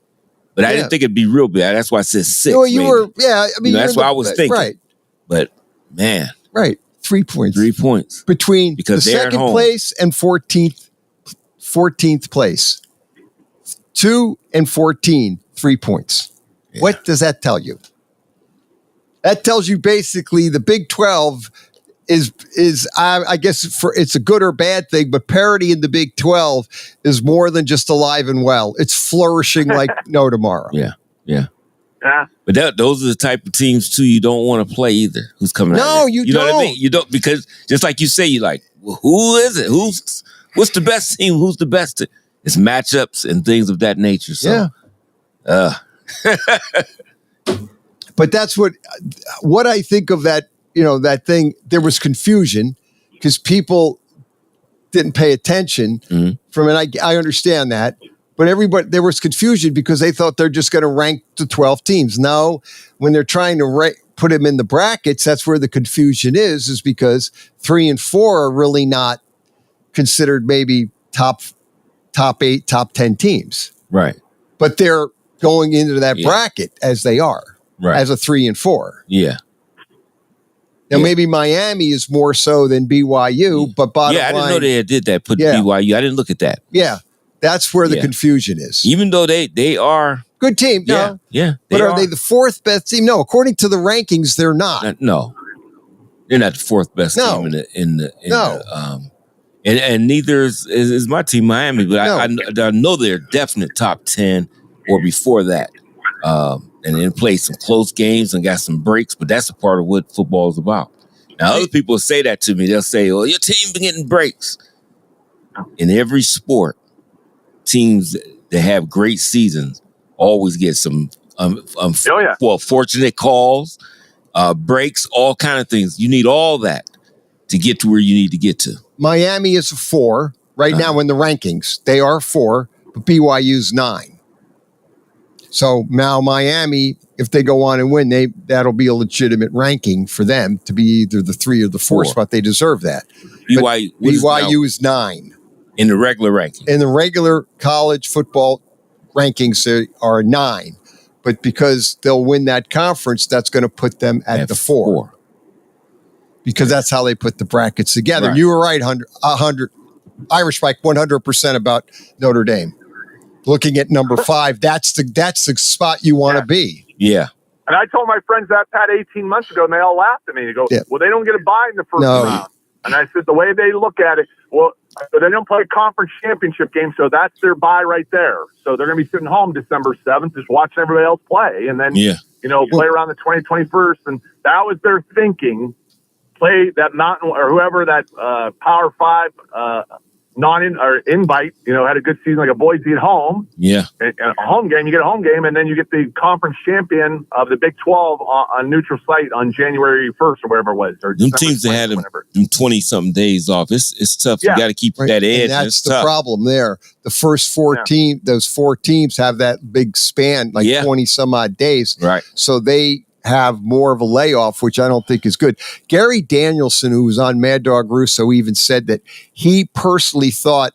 Speaker 1: But I didn't think it'd be real bad. That's why I said 6. That's what I was thinking.
Speaker 24: Right.
Speaker 1: But man.
Speaker 24: Right. 3 points.
Speaker 1: 3 points.
Speaker 24: Between
Speaker 1: because
Speaker 24: the second place and 14th place. 2 and 14, 3 points. Yeah. What does that tell you? That tells you basically the Big 12 is I guess it's a good or bad thing, but parity in the Big 12 is more than just alive and well. It's flourishing like no tomorrow.
Speaker 1: Yeah.
Speaker 9: Yeah.
Speaker 1: But those are the type of teams too you don't want to play either. Who's coming out?
Speaker 24: No, you don't.
Speaker 1: Know what I mean? You don't, because just like you say, you like, well, who is it? What's the best team? Who's the best? It's matchups and things of that nature. So,
Speaker 24: but that's what I think of that. That thing. There was confusion because people didn't pay attention from it. I understand that. But there was confusion because they thought they're just going to rank the 12 teams. No, when they're trying to put them in the brackets, that's where the confusion is because 3 and 4 are really not considered maybe top 8, top 10 teams.
Speaker 1: Right.
Speaker 24: But they're going into that bracket as they are, as a 3 and 4.
Speaker 1: Yeah.
Speaker 24: Now, maybe Miami is more so than BYU, but bottom line.
Speaker 1: I didn't know they did that, put BYU. I didn't look at that.
Speaker 24: Yeah. That's where the confusion is.
Speaker 1: Even though they are
Speaker 24: good team. No.
Speaker 1: Yeah.
Speaker 24: But are they the 4th best team? No. According to the rankings, they're not.
Speaker 1: No. They're not the 4th best team in the and neither is my team, Miami. But I know they're definite top 10 or before that. And then played some close games and got some breaks. But that's a part of what football is about. Now, other people say that to me. They'll say, "Oh, your team been getting breaks." In every sport, teams that have great seasons always get some fortunate calls, breaks, all kind of things. You need all that to get to where you need to get to.
Speaker 24: Miami is a 4 right now in the rankings. They are 4, but BYU's 9. So now Miami, if they go on and win, that'll be a legitimate ranking for them to be either the 3 or the 4 spot. They deserve that. BYU is 9.
Speaker 1: In the regular ranking.
Speaker 24: In the regular college football rankings, they are 9. But because they'll win that conference, that's going to put them at the 4. Because that's how they put the brackets together.
Speaker 1: Right.
Speaker 24: You were right, 100. Irish Mike, 100% about Notre Dame. Looking at number 5, that's the spot you want to be.
Speaker 1: Yeah.
Speaker 9: And I told my friends that, Pat, 18 months ago, and they all laughed at me. They go, well, they don't get a bye in the first round. And I said, the way they look at it, well, they don't play a conference championship game, so that's their bye right there. So they're going to be sitting home December 7th, just watching everybody else play, and then, play around the 20th, 21st. And that was their thinking. Play that Mountain or whoever that Power 5 invite, had a good season like a Boise at home.
Speaker 1: Yeah.
Speaker 9: And a home game, you get a home game, and then you get the conference champion of the Big 12 on neutral site on January 1st or whatever it was. Or
Speaker 1: them teams that had them 20-something days off, it's tough.
Speaker 9: Yeah.
Speaker 1: You got to keep that edge.
Speaker 24: And that's the problem there. The first 4 teams, those 4 teams have that big span, like 20 some odd days.
Speaker 1: Right.
Speaker 24: So they have more of a layoff, which I don't think is good. Gary Danielson, who was on Mad Dog Russo, even said that he personally thought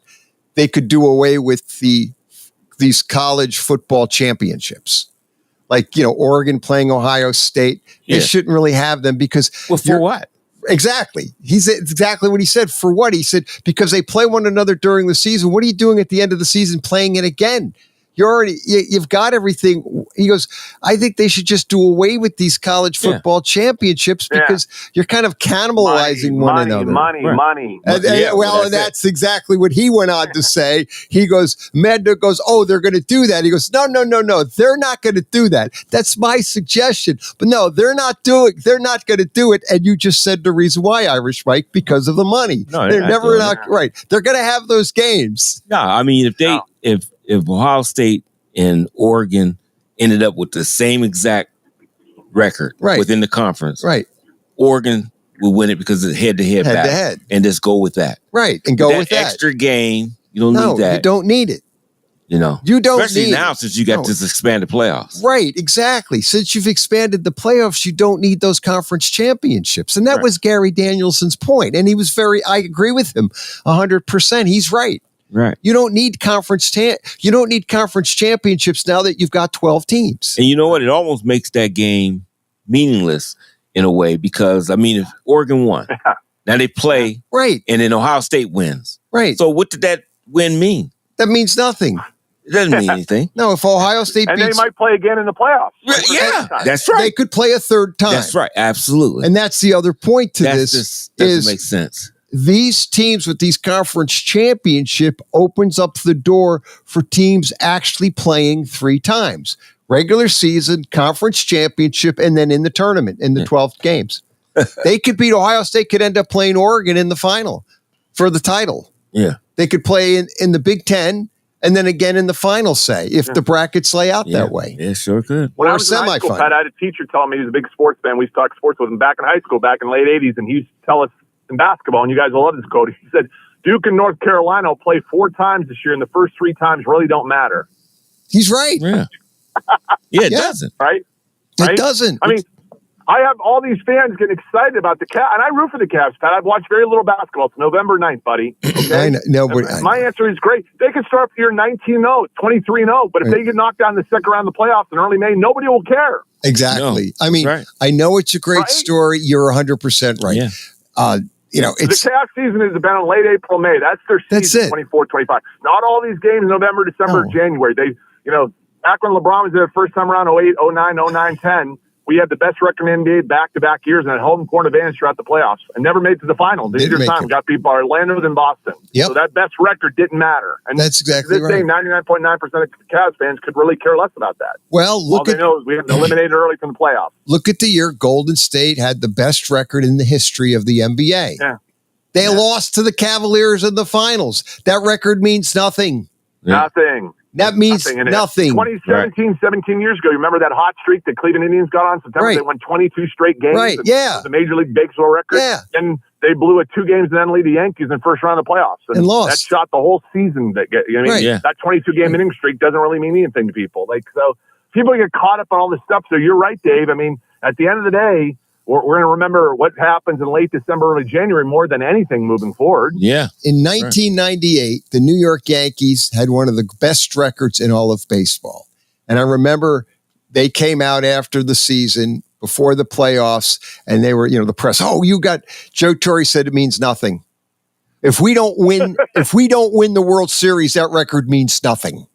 Speaker 24: they could do away with these college football championships. Like, Oregon playing Ohio State. They shouldn't really have them because...
Speaker 1: Well, for what?
Speaker 24: Exactly. He's exactly what he said. For what? He said, because they play one another during the season. What are you doing at the end of the season playing it again? You've got everything. He goes, I think they should just do away with these college football championships because you're kind of cannibalizing one another.
Speaker 9: Money.
Speaker 24: And that's exactly what he went on to say. He goes, Medna goes, oh, they're going to do that. He goes, no, they're not going to do that. That's my suggestion. But no, they're not going to do it. And you just said the reason why, Irish Mike, because of the money.
Speaker 1: No,
Speaker 24: they're never not right. They're going to have those games.
Speaker 1: No, I mean, if Ohio State and Oregon ended up with the same exact record within the conference, Oregon will win it because it's head-to-head battle. And just go with that.
Speaker 24: Right, and go with that.
Speaker 1: Extra game, you don't need that.
Speaker 24: You don't need it.
Speaker 1: You don't
Speaker 24: especially
Speaker 1: need now since you got this expanded playoffs.
Speaker 24: Right, exactly. Since you've expanded the playoffs, you don't need those conference championships. And that was Gary Danielson's point. And he was I agree with him 100%. He's right.
Speaker 1: Right.
Speaker 24: You don't need conference championships now that you've got 12 teams.
Speaker 1: And you know what? It almost makes that game meaningless in a way because, I mean, if Oregon won, now they play, and then Ohio State wins.
Speaker 24: Right.
Speaker 1: So what did that win mean?
Speaker 24: That means nothing.
Speaker 1: It doesn't mean anything.
Speaker 24: No, if Ohio State
Speaker 9: and
Speaker 24: beats...
Speaker 9: they might play again in the playoffs.
Speaker 1: Yeah, that's right.
Speaker 24: They could play a third time.
Speaker 1: That's right, absolutely.
Speaker 24: And that's the other point to this.
Speaker 1: Doesn't make sense.
Speaker 24: These teams with these conference championship opens up the door for teams actually playing 3 times. Regular season, conference championship, and then in the tournament, in the 12 games. They could beat Ohio State, could end up playing Oregon in the final for the title.
Speaker 1: Yeah.
Speaker 24: They could play in the Big Ten and then again in the final, say, if the brackets lay out that way.
Speaker 1: Yeah, sure could.
Speaker 9: When
Speaker 24: or
Speaker 9: I was in high school, Pat, I had a teacher tell me he was a big sports fan. We used to talk sports with him back in high school, back in the late 80s, and he used to tell us in basketball, and you guys will love this quote. He said, Duke and North Carolina will play 4 times this year, and the first 3 times really don't matter.
Speaker 24: He's right.
Speaker 1: Yeah. It doesn't.
Speaker 9: Right?
Speaker 24: It doesn't.
Speaker 9: I mean, I have all these fans getting excited about the Cavs, and I root for the Cavs, Pat. I've watched very little basketball. It's November 9th, buddy. Okay? My answer is great. They can start the year 19-0, 23-0, but if they get knocked down in the second round of the playoffs in early May, nobody will care.
Speaker 24: Exactly. No, I mean, I know it's a great story. You're 100% right.
Speaker 1: Yeah.
Speaker 24: It's
Speaker 9: the Cavs season has been on late April, May. That's their season, 24, 25. Not all these games November, December, January. They, back when LeBron was there first time around 08, 09, 10, we had the best record in the NBA back-to-back years and had home court advantage throughout the playoffs and never made it to the finals. This year's time got beat by Orlando than Boston.
Speaker 24: Yep.
Speaker 9: So that best record didn't matter. And
Speaker 24: that's exactly right.
Speaker 9: This thing, 99.9% of Cavs fans could really care less about that.
Speaker 24: Well,
Speaker 9: all they know is we have eliminated early from the playoffs.
Speaker 24: Look at the year Golden State had the best record in the history of the NBA.
Speaker 9: Yeah.
Speaker 24: They lost to the Cavaliers in the finals. That record means nothing.
Speaker 9: Yeah. Nothing.
Speaker 24: That means nothing.
Speaker 9: 2017, 17 years ago, you remember that hot streak the Cleveland Indians got on September?
Speaker 24: Right.
Speaker 9: They won 22 straight games.
Speaker 24: Right, yeah.
Speaker 9: The Major League Baseball record.
Speaker 24: Yeah.
Speaker 9: And they blew it 2 games and then lead the Yankees in the first round of the playoffs.
Speaker 24: And lost.
Speaker 9: That shot the whole season. That 22-game inning streak doesn't really mean anything to people. So people get caught up on all this stuff. So you're right, Dave. I mean, at the end of the day, we're going to remember what happens in late December, early January more than anything moving forward.
Speaker 1: Yeah.
Speaker 24: In 1998, the New York Yankees had one of the best records in all of baseball. And I remember they came out after the season, before the playoffs, and they were, the press. Oh, Joe Torre said it means nothing. If we don't win the World Series, that record means nothing.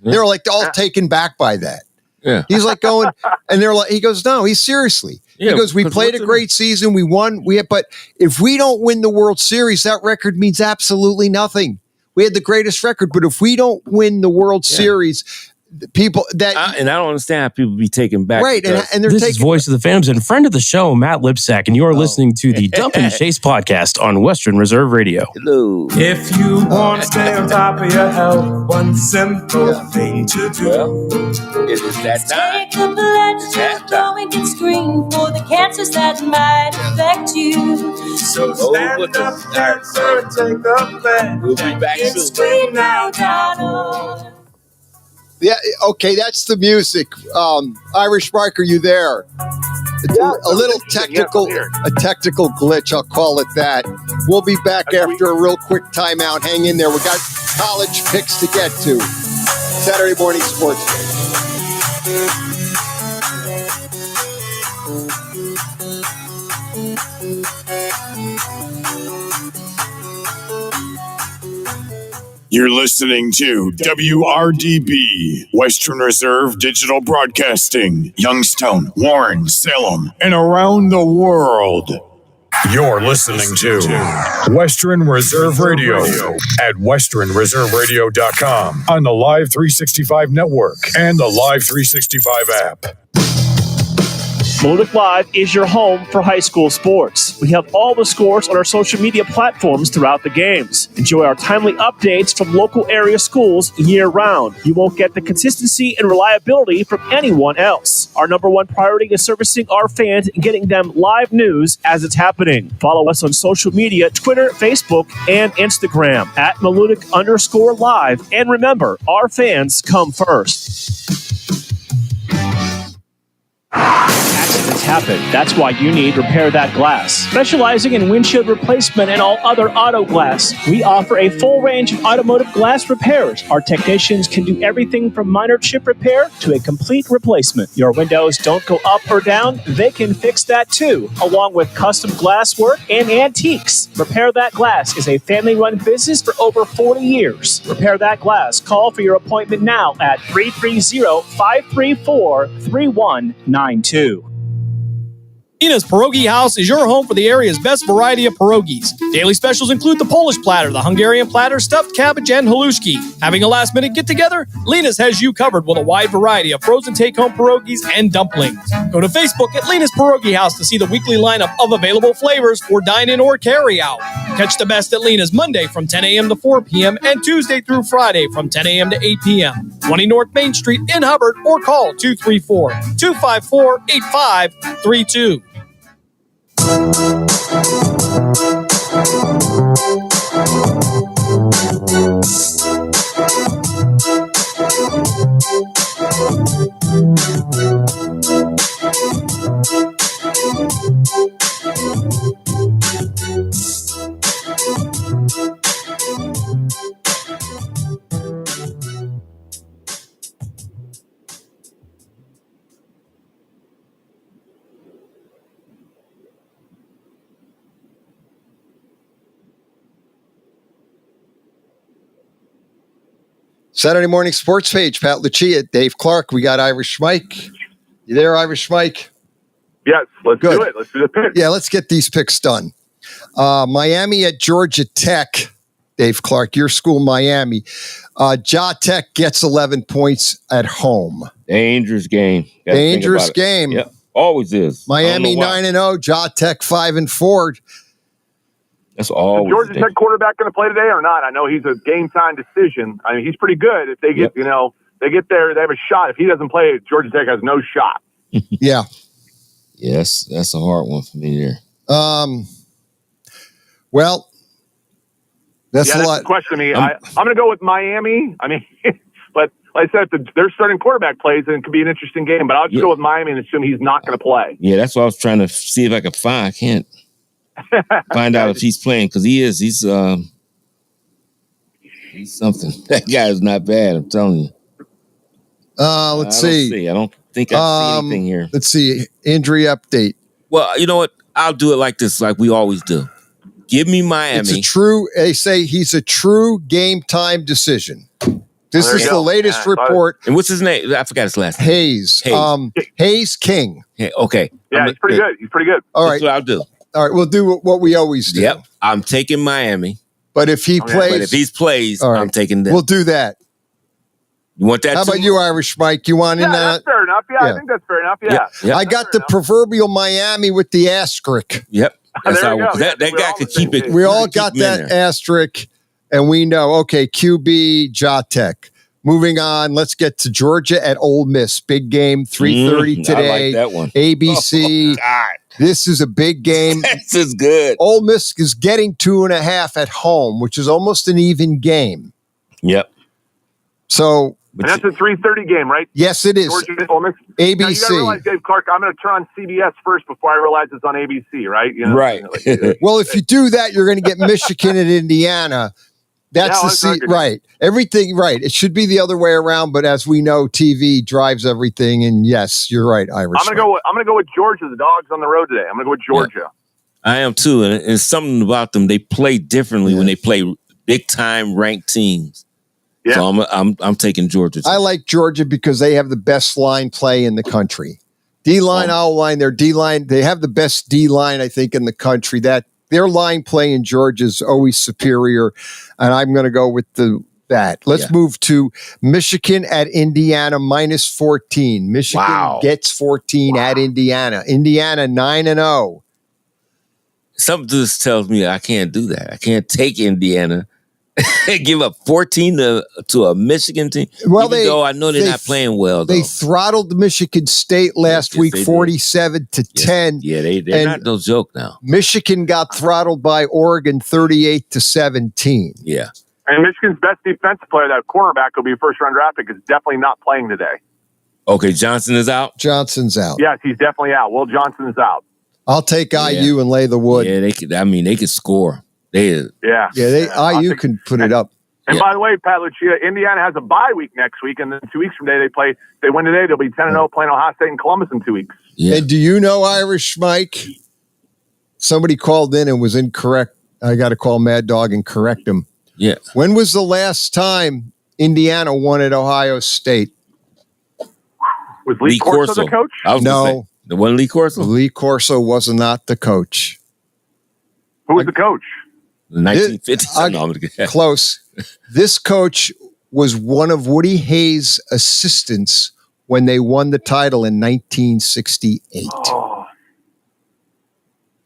Speaker 24: They're like all taken back by that.
Speaker 1: Yeah.
Speaker 24: He's like going, and they're like, he goes, no, seriously.
Speaker 1: Yeah,
Speaker 24: he goes, we played a great season. We won. But if we don't win the World Series, that record means absolutely nothing. We had the greatest record, but if we don't win the World Series, people
Speaker 1: and I don't understand how people be taken back.
Speaker 24: Right. And they're
Speaker 3: this is Voice of the Phantoms and friend of the show, Matt Lipsack, and you are listening to the Dump and Chase podcast on Western Reserve Radio.
Speaker 1: Hello.
Speaker 10: If you want to stay on top of your health, one simple thing to do
Speaker 1: is that time.
Speaker 11: Take a blood test so we can screen for the cancers that might affect you.
Speaker 10: So stand up, cancer, and take a pledge.
Speaker 1: We'll be back soon.
Speaker 11: ScreenNow.org.
Speaker 24: Yeah, okay, that's the music. Irish Mike, are you there? It's a little technical glitch, I'll call it that. We'll be back after a real quick timeout. Hang in there. We got college picks to get to. Saturday morning sports.
Speaker 8: You're listening to WRDB, Western Reserve Digital Broadcasting, Youngstown, Warren, Salem, and around the world. You're listening to Western Reserve Radio at westernreserveradio.com on the Live 365 network and the Live 365 app.
Speaker 22: Melutic Live is your home for high school sports. We have all the scores on our social media platforms throughout the games. Enjoy our timely updates from local area schools year-round. You won't get the consistency and reliability from anyone else. Our number one priority is servicing our fans and getting them live news as it's happening. Follow us on social media, Twitter, Facebook, and Instagram at Melutic_Live. And remember, our fans come first. Accidents happen. That's why you need Repair That Glass. Specializing in windshield replacement and all other auto glass, we offer a full range of automotive glass repairs. Our technicians can do everything from minor chip repair to a complete replacement. Your windows don't go up or down, they can fix that too, along with custom glass work and antiques. Repair That Glass is a family-run business for over 40 years. Repair That Glass. Call for your appointment now at 330-534-3192.
Speaker 2: Nina's Pierogi House is your home for the area's best variety of pierogies. Daily specials include the Polish platter, the Hungarian platter, stuffed cabbage, and halushki. Having a last-minute get-together? Lena's has you covered with a wide variety of frozen take-home pierogies and dumplings. Go to Facebook at Lena's Pierogi House to see the weekly lineup of available flavors for dine-in or carry-out. Catch the best at Lena's Monday from 10 a.m. to 4 p.m. and Tuesday through Friday from 10 a.m. to 8 p.m. 20 North Main Street in Hubbard or call 234-254-8532.
Speaker 24: Saturday morning sports page, Pat Lucia, Dave Clark. We got Irish Mike. You there, Irish Mike?
Speaker 9: Yes, let's do it. Let's do the pick.
Speaker 24: Yeah, let's get these picks done. Miami at Georgia Tech. Dave Clark, your school, Miami. Ja Tech gets 11 points at home.
Speaker 1: Dangerous game.
Speaker 24: Dangerous game.
Speaker 1: Yeah, always is.
Speaker 24: Miami 9-0, Ja Tech 5-4.
Speaker 1: That's all.
Speaker 9: Is Georgia Tech quarterback going to play today or not? I know he's a game time decision. I mean, he's pretty good. If they get, they get there, they have a shot. If he doesn't play, Georgia Tech has no shot.
Speaker 24: Yeah.
Speaker 1: Yes, that's a hard one for me there.
Speaker 24: Well, that's a lot.
Speaker 9: That's the question to me. I'm going to go with Miami. I mean, but like I said, if their starting quarterback plays, then it could be an interesting game. But I'll just go with Miami and assume he's not going to play.
Speaker 1: Yeah, that's what I was trying to see if I could find. I can't find out if he's playing because he is. He's something. That guy is not bad. I'm telling you.
Speaker 24: Let's see.
Speaker 1: I don't think I see anything here.
Speaker 24: Let's see. Injury update.
Speaker 1: Well, you know what? I'll do it like this, like we always do. Give me Miami.
Speaker 24: They say he's a true game time decision. This is the latest report.
Speaker 1: And what's his name? I forgot his last name.
Speaker 24: Hayes. Hayes King.
Speaker 1: Yeah, okay.
Speaker 9: Yeah, he's pretty good. He's pretty good.
Speaker 24: All right.
Speaker 1: That's what I'll do.
Speaker 24: All right, we'll do what we always do.
Speaker 1: Yep. I'm taking Miami.
Speaker 24: But if he plays,
Speaker 1: I'm taking them.
Speaker 24: We'll do that.
Speaker 1: You want that?
Speaker 24: How about you, Irish Mike? You want in that?
Speaker 9: That's fair enough. Yeah, I think that's fair enough. Yeah.
Speaker 24: I got the proverbial Miami with the asterisk.
Speaker 1: Yep. That's
Speaker 9: There you
Speaker 1: how
Speaker 9: go.
Speaker 1: that guy could keep it.
Speaker 24: We all got that asterisk, and we know, okay, QB, Jatek. Moving on, let's get to Georgia at Ole Miss. Big game, 3:30 today.
Speaker 1: I like that one.
Speaker 24: ABC.
Speaker 1: God.
Speaker 24: This is a big game.
Speaker 1: This is good.
Speaker 24: Ole Miss is getting 2.5 at home, which is almost an even game.
Speaker 1: Yep.
Speaker 24: So
Speaker 9: And that's a 3:30 game, right?
Speaker 24: Yes, it is.
Speaker 9: Georgia, Ole Miss.
Speaker 24: ABC.
Speaker 9: Now, you got to realize, Dave Clark, I'm going to turn on CBS first before I realize it's on ABC, right? You know,
Speaker 1: Right.
Speaker 24: Well, if you do that, you're going to get Michigan and Indiana. That's right. Everything right. It should be the other way around, but as we know, TV drives everything. And yes, you're right, Irish.
Speaker 9: I'm going to go with Georgia. The Dogs on the road today. I'm going to go with Georgia.
Speaker 1: I am too, and something about them. They play differently when they play big time ranked teams. Yeah. So I'm taking Georgia.
Speaker 24: I like Georgia because they have the best line play in the country. D-line, owl line, their D-line. They have the best D-line, I think, in the country. That their line play in Georgia is always superior, and I'm going to go with that. Let's move to Michigan at Indiana -14. Michigan gets 14 at Indiana. Indiana 9-0.
Speaker 1: Something just tells me I can't do that. I can't take Indiana and give up 14 to a Michigan team.
Speaker 24: Well,
Speaker 1: even though I know they're not playing well. Though.
Speaker 24: They throttled Michigan State last week, 47-10.
Speaker 1: Yeah, they're not no joke now.
Speaker 24: Michigan got throttled by Oregon 38-17.
Speaker 1: Yeah.
Speaker 9: And Michigan's best defensive player, that cornerback, will be a first-round draft pick, is definitely not playing today.
Speaker 1: Okay, Johnson is out?
Speaker 24: Johnson's out.
Speaker 9: Yes, he's definitely out. Will Johnson is out.
Speaker 24: I'll take IU and lay the wood.
Speaker 1: Yeah, they could score. IU
Speaker 24: can put it up.
Speaker 9: And by the way, Pat Lucia, Indiana has a bye week next week, and then 2 weeks from today they win today. They'll be 10-0 playing Ohio State and Columbus in 2 weeks.
Speaker 24: Yeah. And do you know, Irish Mike? Somebody called in and was incorrect. I got to call Mad Dog and correct him.
Speaker 1: Yeah.
Speaker 24: When was the last time Indiana won at Ohio State?
Speaker 9: Was Lee Corso the coach?
Speaker 24: No.
Speaker 1: It wasn't Lee Corso?
Speaker 24: Lee Corso was not the coach.
Speaker 9: Who was the coach?
Speaker 1: The 1950s.
Speaker 24: Close. This coach was one of Woody Hayes' assistants when they won the title in 1968.
Speaker 9: Oh.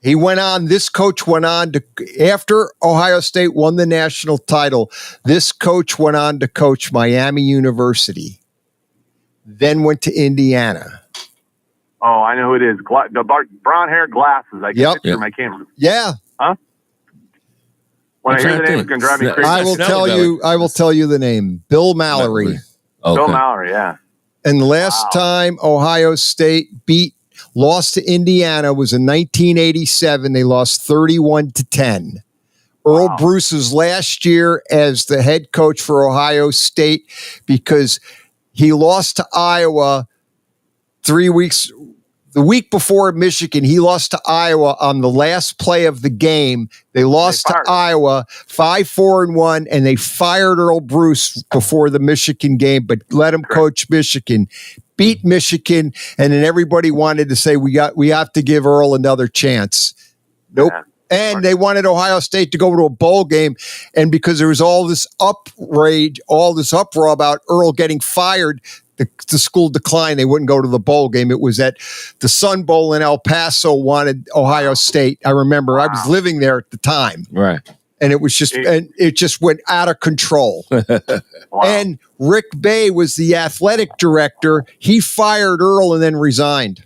Speaker 24: This coach went on to, after Ohio State won the national title, this coach went on to coach Miami University, then went to Indiana.
Speaker 9: Oh, I know who it is. The brown hair, glasses. I can picture him. I can't.
Speaker 24: Yeah.
Speaker 9: Huh? When I hear the name, it's going to drive me crazy.
Speaker 24: I will tell you the name. Bill Mallory.
Speaker 1: Okay.
Speaker 9: Bill Mallory, yeah.
Speaker 24: And the last time Ohio State lost to Indiana was in 1987. They lost 31-10. Earl Bruce's last year as the head coach for Ohio State, because he lost to Iowa 3 weeks. The week before Michigan, he lost to Iowa on the last play of the game. They lost to Iowa 5-4-1, and they fired Earl Bruce before the Michigan game, but let him coach Michigan. Beat Michigan, and then everybody wanted to say we have to give Earl another chance. Nope. And they wanted Ohio State to go to a bowl game, and because there was all this uproar about Earl getting fired, the school declined. They wouldn't go to the bowl game. It was at the Sun Bowl in El Paso wanted Ohio State. I remember I was living there at the time.
Speaker 1: Right.
Speaker 24: And it just went out of control. And Rick Bay was the athletic director. He fired Earl and then resigned.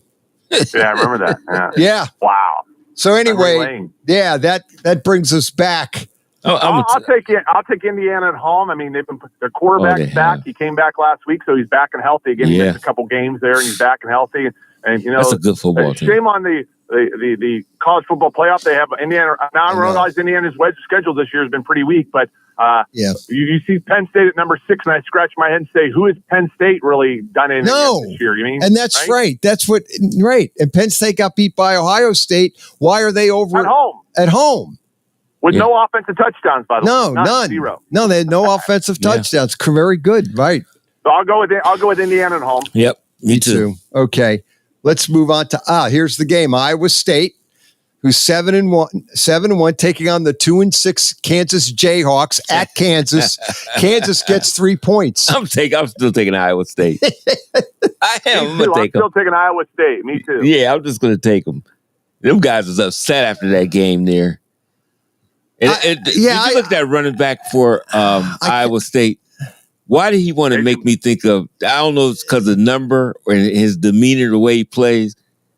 Speaker 9: Yeah, I remember that. Yeah.
Speaker 24: Yeah.
Speaker 9: Wow.
Speaker 24: So anyway, that brings us back.
Speaker 9: I'll take Indiana at home. I mean, they've been their quarterback's back. He came back last week, so he's back and healthy again. He missed a couple games there, and he's back and healthy. And you know,
Speaker 1: that's a good football team.
Speaker 9: Shame on the the college football playoff. They have Indiana. Now I realize Indiana's wedge schedule this year has been pretty weak, but you see Penn State at number 6, and I scratch my head and say, who has Penn State really done anything this year? You mean?
Speaker 24: And that's right. That's what right. And Penn State got beat by Ohio State. Why are they over
Speaker 9: at home? With no offensive touchdowns, by the way.
Speaker 24: None.
Speaker 9: 0.
Speaker 24: No, they had no offensive touchdowns. Very good. Right.
Speaker 9: So I'll go with Indiana at home.
Speaker 1: Yep. Me too.
Speaker 24: Okay. Let's move on to here's the game. Iowa State, who's 7-1, taking on the 2-6 Kansas Jayhawks at Kansas. Kansas gets 3 points.
Speaker 1: I'm still taking Iowa State. I am.
Speaker 9: I'm still taking Iowa State. Me too.
Speaker 1: Yeah, I'm just going to take them. Them guys was upset after that game there. Did you look at that running back for Iowa State? Why did he want to make me think of, I don't know if it's because of the number or his demeanor, the way he plays.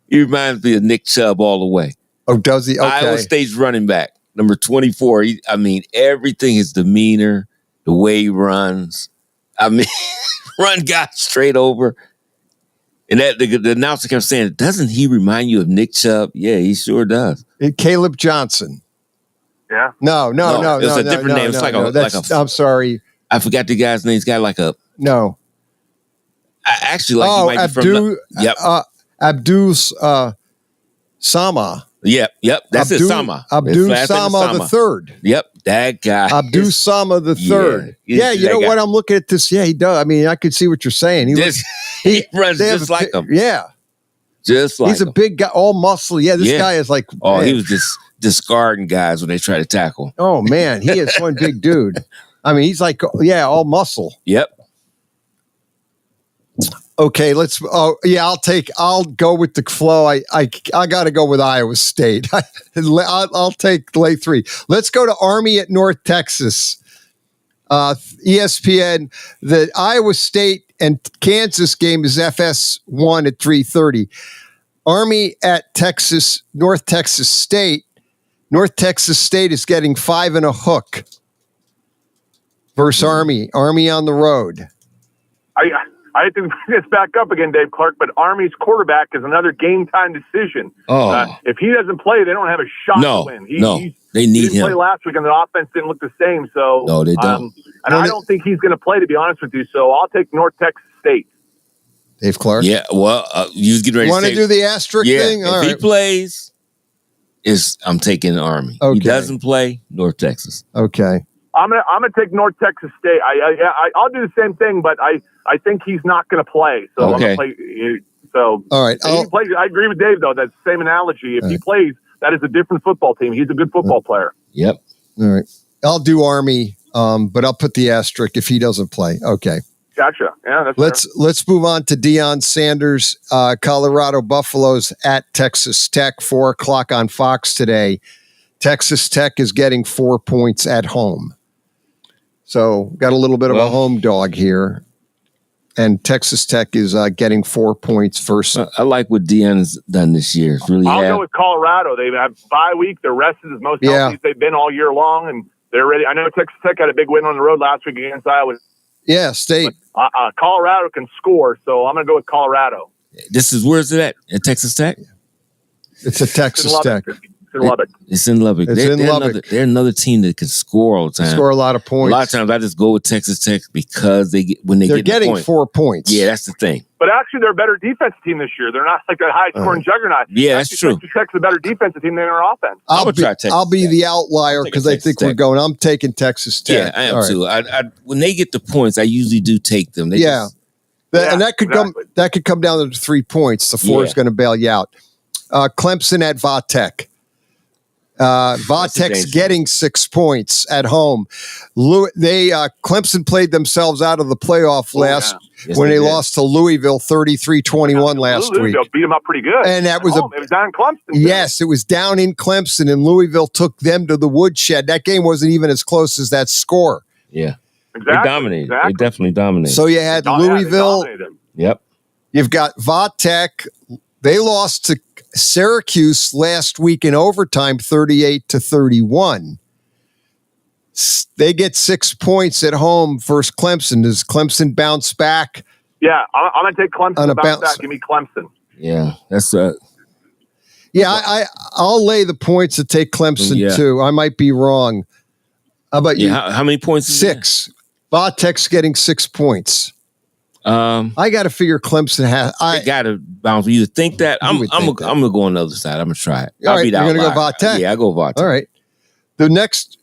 Speaker 1: He reminds me of Nick Chubb all the way.
Speaker 24: Oh, does he? Okay.
Speaker 1: Iowa State's running back, number 24. Everything, his demeanor, the way he runs. Run guys straight over. And that the announcer kept saying, doesn't he remind you of Nick Chubb? Yeah, he sure does.
Speaker 24: Caleb Johnson.
Speaker 9: Yeah.
Speaker 24: No.
Speaker 1: It was a different name. It's
Speaker 24: I'm sorry.
Speaker 1: I forgot the guy's name. He's got like a...
Speaker 24: No.
Speaker 1: He might be from... Yep.
Speaker 24: Abdul Sama.
Speaker 1: Yep. That's it, Sama.
Speaker 24: Abdul Sama the third.
Speaker 1: Yep, that guy.
Speaker 24: Abdul Sama the third. Yeah, you know what? I'm looking at this. Yeah, he does. I could see what you're saying.
Speaker 1: He runs just like him.
Speaker 24: Yeah.
Speaker 1: Just like
Speaker 24: he's a big guy, all muscle. Yeah, this guy is like...
Speaker 1: Oh, he was just discarding guys when they try to tackle.
Speaker 24: Oh, man. He is one big dude. He's like, all muscle.
Speaker 1: Yep.
Speaker 24: Okay, I'll go with the flow. I got to go with Iowa State. I'll take lay 3. Let's go to Army at North Texas. ESPN, the Iowa State and Kansas game is FS1 at 3:30. Army at Texas, North Texas State. North Texas State is getting 5 and a hook versus Army. Army on the road.
Speaker 9: I have to bring this back up again, Dave Clark, but Army's quarterback is another game-time decision. If he doesn't play, they don't have a shot to win.
Speaker 1: They need him.
Speaker 9: He didn't play last week, and the offense didn't look the same. So
Speaker 1: no, they don't.
Speaker 9: I don't think he's going to play, to be honest with you. So I'll take North Texas State.
Speaker 24: Dave Clark?
Speaker 1: Yeah, well, you get ready to
Speaker 24: want to do the asterisk thing?
Speaker 1: If he plays, I'm taking Army.
Speaker 24: Okay.
Speaker 1: He doesn't play, North Texas.
Speaker 24: Okay.
Speaker 9: I'm gonna take North Texas State. I'll do the same thing, but I think he's not going to play. So
Speaker 1: okay.
Speaker 9: I'm going to play. So
Speaker 24: all right.
Speaker 9: If he plays, I agree with Dave though. That's the same analogy. If he plays, that is a different football team. He's a good football player.
Speaker 1: Yep.
Speaker 24: All right. I'll do Army, but I'll put the asterisk if he doesn't play. Okay.
Speaker 9: Gotcha. Yeah.
Speaker 24: Let's move on to Deion Sanders, Colorado Buffaloes at Texas Tech, 4:00 on Fox today. Texas Tech is getting 4 points at home. So got a little bit of a home dog here. And Texas Tech is getting 4 points versus.
Speaker 1: I like what Deion has done this year.
Speaker 9: I'll go with Colorado. They have bye week. They're rested as most healthy as they've been all year long, and they're ready. I know Texas Tech had a big win on the road last week against Iowa.
Speaker 24: Yeah, State.
Speaker 9: Colorado can score, so I'm going to go with Colorado.
Speaker 1: Where's it at Texas Tech?
Speaker 24: It's at Texas Tech.
Speaker 9: It's in Lubbock.
Speaker 1: It's in Lubbock. They're another team that can score all the time.
Speaker 24: Score a lot of points.
Speaker 1: A lot of times I just go with Texas Tech because they're
Speaker 24: getting 4 points.
Speaker 1: Yeah, that's the thing.
Speaker 9: But actually, they're a better defensive team this year. They're not like a high-scoring juggernaut.
Speaker 1: Yeah, that's true.
Speaker 9: Texas Tech's a better defensive team than their offense.
Speaker 24: I'll be the outlier because I think we're going. I'm taking Texas Tech.
Speaker 1: Yeah, I am too. When they get the points, I usually do take them.
Speaker 24: And that could come down to 3 points. The 4 is going to bail you out. Clemson at Vatech. Vatech's getting 6 points at home. Clemson played themselves out of the playoff when they lost to Louisville 33-21 last week.
Speaker 9: Louisville beat them up pretty good.
Speaker 24: And that was
Speaker 9: it was down in Clemson.
Speaker 24: Yes, it was down in Clemson, and Louisville took them to the woodshed. That game wasn't even as close as that score.
Speaker 1: Yeah.
Speaker 9: Exactly.
Speaker 1: They dominated. Exactly. They definitely dominated.
Speaker 24: So you had Louisville.
Speaker 1: Yep.
Speaker 24: You've got Vatech. They lost to Syracuse last week in overtime, 38-31. They get 6 points at home versus Clemson. Does Clemson bounce back?
Speaker 9: Yeah, I'm going to take Clemson to bounce back. Give me Clemson.
Speaker 1: Yeah, that's
Speaker 24: Yeah, I'll lay the points to take Clemson too. I might be wrong. How about you?
Speaker 1: How many points?
Speaker 24: 6. Vatek's getting 6 points. I got to figure Clemson has. I
Speaker 1: got to bounce. You think that? I'm gonna go on the other side. I'm gonna try it.
Speaker 24: All right, you're gonna go Vatek.
Speaker 1: Yeah, I go Vatek.
Speaker 24: All right. The next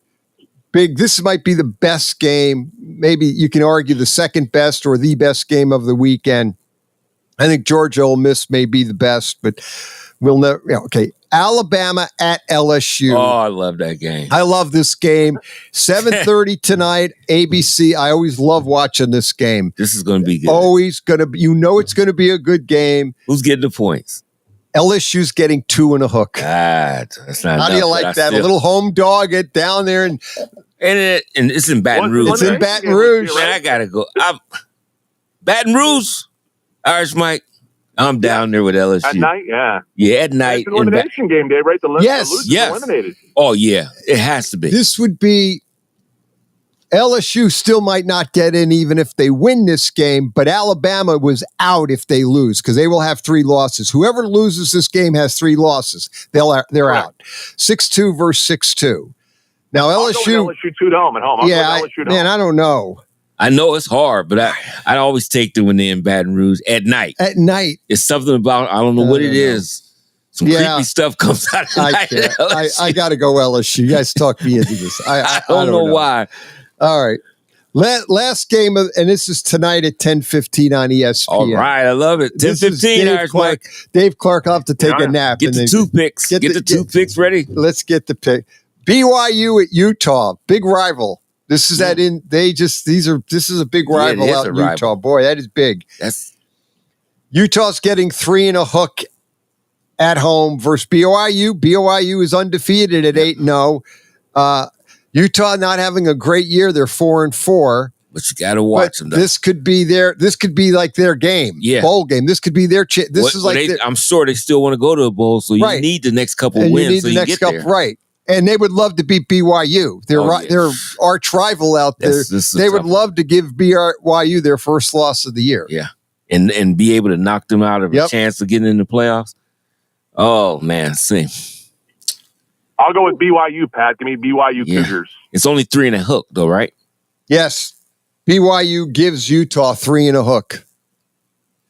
Speaker 24: this might be the best game. Maybe you can argue the second best or the best game of the weekend. I think Georgia Ole Miss may be the best, but we'll never. Okay, Alabama at LSU.
Speaker 1: Oh, I love that game.
Speaker 24: I love this game. 7:30 tonight, ABC. I always love watching this game.
Speaker 1: This is going to be good.
Speaker 24: Always going to be. It's going to be a good game.
Speaker 1: Who's getting the points?
Speaker 24: LSU's getting 2 and a hook.
Speaker 1: That's not.
Speaker 24: How do you like that? A little home dog. Get down there and
Speaker 1: it's in Baton Rouge.
Speaker 24: It's in Baton Rouge.
Speaker 1: Man, I gotta go. Baton Rouge. Irish Mike. I'm down there with LSU.
Speaker 9: At night, yeah.
Speaker 1: Yeah, at night.
Speaker 9: It's an elimination game, Dave, right?
Speaker 24: Yes.
Speaker 9: Eliminated.
Speaker 1: Oh, yeah. It has to be.
Speaker 24: This would be LSU still might not get in even if they win this game, but Alabama was out if they lose because they will have 3 losses. Whoever loses this game has 3 losses. They're out. 6-2 versus 6-2. Now LSU.
Speaker 9: LSU 2 to home at home.
Speaker 24: I don't know.
Speaker 1: I know it's hard, but I always take them when they're in Baton Rouge at night.
Speaker 24: At night.
Speaker 1: It's something about, I don't know what it is. Some creepy stuff comes out at night.
Speaker 24: I got to go LSU. You guys talk me into this. I
Speaker 1: don't know why.
Speaker 24: All right. Last game, and this is tonight at 10:15 on ESPN.
Speaker 1: All right. I love it. 10:15.
Speaker 24: Dave Clark, I'll have to take a nap.
Speaker 1: Get the toothpicks. Get the toothpicks ready.
Speaker 24: Let's get the pick. BYU at Utah. Big rival. This is this is a big rival out in Utah. Boy, that is big. Utah's getting 3 and a hook at home versus BYU. BYU is undefeated at 8-0. Utah not having a great year. They're 4-4.
Speaker 1: But you got to watch them.
Speaker 24: This could be like their game.
Speaker 1: Yeah.
Speaker 24: Bowl game. This could be their
Speaker 1: I'm sure they still want to go to a bowl, so you need the next couple wins.
Speaker 24: You need the next couple, right. And they would love to beat BYU. They're arch rival out there. They would love to give BYU their first loss of the year.
Speaker 1: Yeah. And be able to knock them out of a chance of getting in the playoffs. Oh, man. See.
Speaker 9: I'll go with BYU, Pat. Give me BYU Cougars.
Speaker 1: It's only 3 and a hook, though, right?
Speaker 24: Yes. BYU gives Utah 3 and a hook.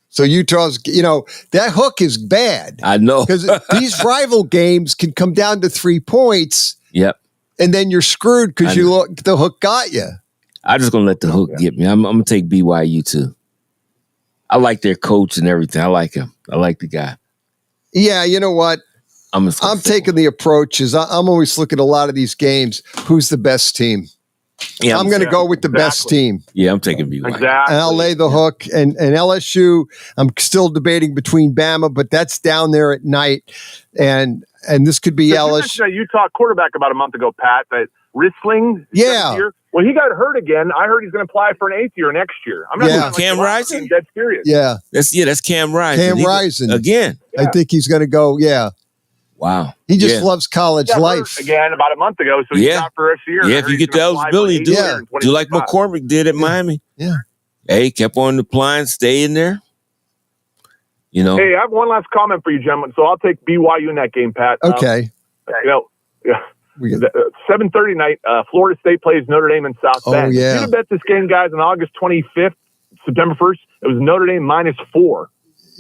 Speaker 24: So Utah's, that hook is bad.
Speaker 1: I know.
Speaker 24: Because these rival games can come down to 3 points.
Speaker 1: Yep.
Speaker 24: And then you're screwed because the hook got you.
Speaker 1: I'm just going to let the hook get me. I'm going to take BYU too. I like their coach and everything. I like him. I like the guy.
Speaker 24: Yeah, you know what? I'm taking the approach is I'm always looking at a lot of these games. Who's the best team? Yeah, I'm going to go with the best team.
Speaker 1: Yeah, I'm taking BYU.
Speaker 24: Exactly. And I'll lay the hook. And LSU, I'm still debating between Bama, but that's down there at night. And this could be LSU.
Speaker 9: You mentioned a Utah quarterback about a month ago, Pat, that Rissling.
Speaker 24: Yeah.
Speaker 9: Well, he got hurt again. I heard he's going to apply for an 8th year next year. I'm not
Speaker 1: Cam Rising?
Speaker 9: I'm dead serious.
Speaker 24: Yeah.
Speaker 1: That's Cam Rising.
Speaker 24: Cam Rising.
Speaker 1: Again.
Speaker 24: I think he's going to go,
Speaker 1: Wow.
Speaker 24: He just loves college life.
Speaker 9: Again, about a month ago, so he's out for this year.
Speaker 1: Yeah, if you get the eligibility, do like McCormick did at Miami.
Speaker 24: Yeah.
Speaker 1: Hey, kept on applying, stay in there.
Speaker 9: Hey, I have one last comment for you, gentlemen. So I'll take BYU in that game, Pat.
Speaker 24: Okay.
Speaker 9: 7:30 night, Florida State plays Notre Dame in South Bend.
Speaker 24: Yeah.
Speaker 9: You should bet this game, guys, on August 25th, September 1st. It was Notre Dame -4.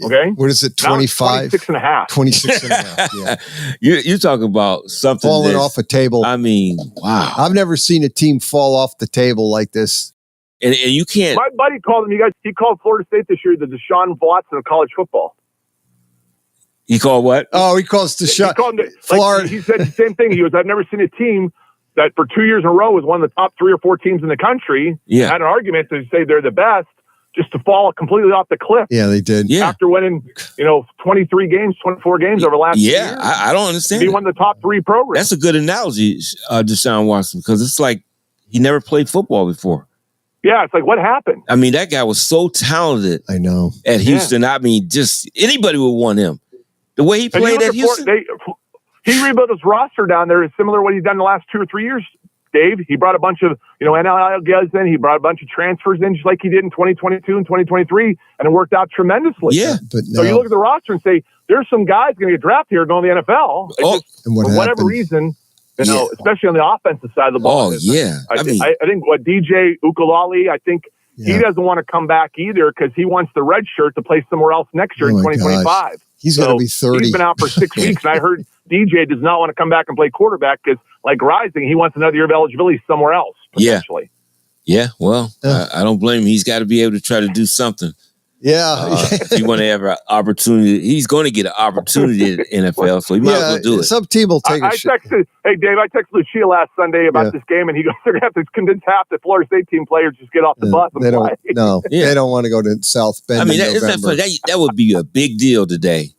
Speaker 9: Okay.
Speaker 24: What is it? 25?
Speaker 9: 26.5.
Speaker 24: 26.5. Yeah.
Speaker 1: You're talking about something
Speaker 24: falling off a table.
Speaker 1: I mean, wow.
Speaker 24: I've never seen a team fall off the table like this.
Speaker 1: And you can't.
Speaker 9: My buddy called him. He called Florida State this year the Deshaun Watson of college football.
Speaker 1: He called what?
Speaker 24: Oh, he calls Deshaun.
Speaker 9: He called him,
Speaker 24: Florida.
Speaker 9: He said the same thing. He goes, I've never seen a team that for 2 years in a row was one of the top 3 or 4 teams in the country.
Speaker 1: Yeah.
Speaker 9: Had an argument to say they're the best, just to fall completely off the cliff.
Speaker 24: Yeah, they did.
Speaker 1: Yeah.
Speaker 9: After winning, 23 games, 24 games over the last year.
Speaker 1: Yeah, I don't understand.
Speaker 9: Be one of the top 3 programs.
Speaker 1: That's a good analogy, Deshaun Watson, because it's like he never played football before.
Speaker 9: Yeah, it's like, what happened?
Speaker 1: I mean, that guy was so talented.
Speaker 24: I know.
Speaker 1: At Houston, I mean, just anybody would want him. The way he played at Houston.
Speaker 9: He rebuilt his roster down there is similar to what he's done the last 2 or 3 years, Dave. He brought a bunch of, NIL guys in. He brought a bunch of transfers in, just like he did in 2022 and 2023, and it worked out tremendously.
Speaker 1: Yeah.
Speaker 9: So you look at the roster and say, there's some guys going to get drafted here going to the NFL.
Speaker 24: And what
Speaker 9: for whatever
Speaker 24: happened?
Speaker 9: reason, especially on the offensive side of the ball.
Speaker 1: Oh, yeah.
Speaker 9: I think what DJ Ukulele, I think he doesn't want to come back either because he wants the red shirt to play somewhere else next year in 2025.
Speaker 24: Gosh. He's going to be 30.
Speaker 9: He's been out for 6 weeks, and I heard DJ does not want to come back and play quarterback because, like Rising, he wants another year of eligibility somewhere else, potentially.
Speaker 1: Yeah, well, I don't blame him. He's got to be able to try to do something.
Speaker 24: Yeah.
Speaker 1: If you want to have an opportunity, he's going to get an opportunity at NFL, so he might as well do it.
Speaker 24: Some team will take
Speaker 9: I texted, hey, Dave, I texted Lucia last Sunday about this game, and he goes, they're going to have to convince half the Florida State team players just get off the bus and
Speaker 24: They
Speaker 9: play.
Speaker 24: they don't want to go to South Bend.
Speaker 1: I mean,
Speaker 24: in
Speaker 1: isn't that
Speaker 24: November.
Speaker 1: funny? That would be a big deal today,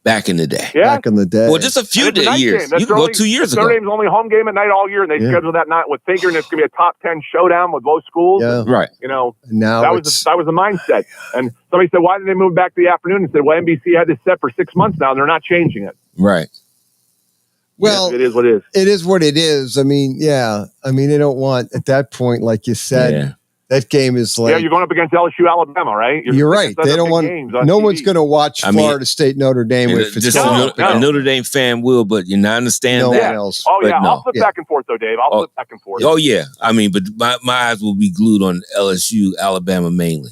Speaker 1: back in the day.
Speaker 9: Yeah.
Speaker 24: Back in the day.
Speaker 1: Well, just a few
Speaker 9: And it's a night
Speaker 1: years.
Speaker 9: game. That's
Speaker 1: You can
Speaker 9: their
Speaker 1: go
Speaker 9: only-
Speaker 1: 2 years
Speaker 9: Notre
Speaker 1: ago.
Speaker 9: Dame's only home game at night all year, and they scheduled that night with figuring it's going to be a top 10 showdown with both schools.
Speaker 24: Yeah.
Speaker 1: Right.
Speaker 9: You know,
Speaker 24: Now
Speaker 9: that was the mindset. And somebody said, why didn't they move back to the afternoon? And said, well, NBC had this set for 6 months now, and they're not changing it.
Speaker 1: Right.
Speaker 9: Well, it is what it is.
Speaker 24: It is what it is. I mean, they don't want, at that point, like you said, that game is like.
Speaker 9: Yeah, you're going up against LSU, Alabama, right?
Speaker 24: You're right. They don't want. No one's going to watch Florida State, Notre Dame if it's
Speaker 1: just a Notre Dame fan will, but you not understand
Speaker 24: No
Speaker 1: that.
Speaker 24: one else.
Speaker 9: Oh,
Speaker 1: But
Speaker 9: yeah.
Speaker 1: no.
Speaker 9: I'll flip back and forth, though, Dave. I'll flip back and forth.
Speaker 1: Oh yeah, I mean, but my eyes will be glued on LSU, Alabama mainly.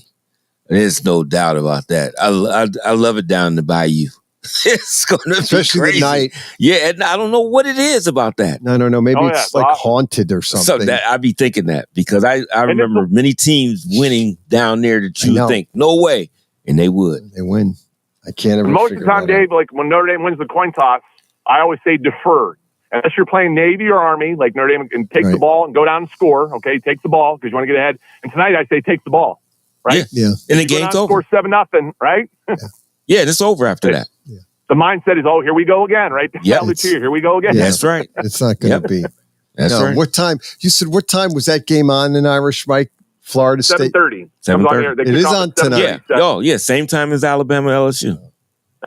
Speaker 1: There's no doubt about that. I love it down in the Bayou. It's going to be
Speaker 24: Especially
Speaker 1: crazy.
Speaker 24: the night.
Speaker 1: Yeah, and I don't know what it is about that.
Speaker 24: No. Maybe
Speaker 9: Oh,
Speaker 24: it's
Speaker 9: yeah.
Speaker 24: like haunted or
Speaker 1: So
Speaker 24: something.
Speaker 1: that I'd be thinking that because I remember many teams winning down there that you
Speaker 24: I know.
Speaker 1: would think no way, and they would.
Speaker 24: They win. I can't ever.
Speaker 9: Most of the time, Dave, like when Notre Dame wins the coin toss, I always say defer. Unless you're playing Navy or Army, like Notre Dame can take the ball and go down and score. Okay, take the ball because you want to get ahead. And tonight I say take the ball. Right?
Speaker 24: Yeah.
Speaker 1: And the
Speaker 9: You go
Speaker 1: game's
Speaker 9: down,
Speaker 1: over.
Speaker 9: Score 7-0, right?
Speaker 1: Yeah, it's over after that.
Speaker 9: The mindset is, here we go again, right?
Speaker 1: Yeah.
Speaker 9: Here we go again.
Speaker 1: That's right.
Speaker 24: It's not going to be.
Speaker 1: That's right.
Speaker 24: What time? You said what time was that game on in Irish, Mike? Florida State.
Speaker 9: 7:30.
Speaker 1: 7:30.
Speaker 24: It is on tonight.
Speaker 1: Yeah. Oh, yeah. Same time as Alabama, LSU.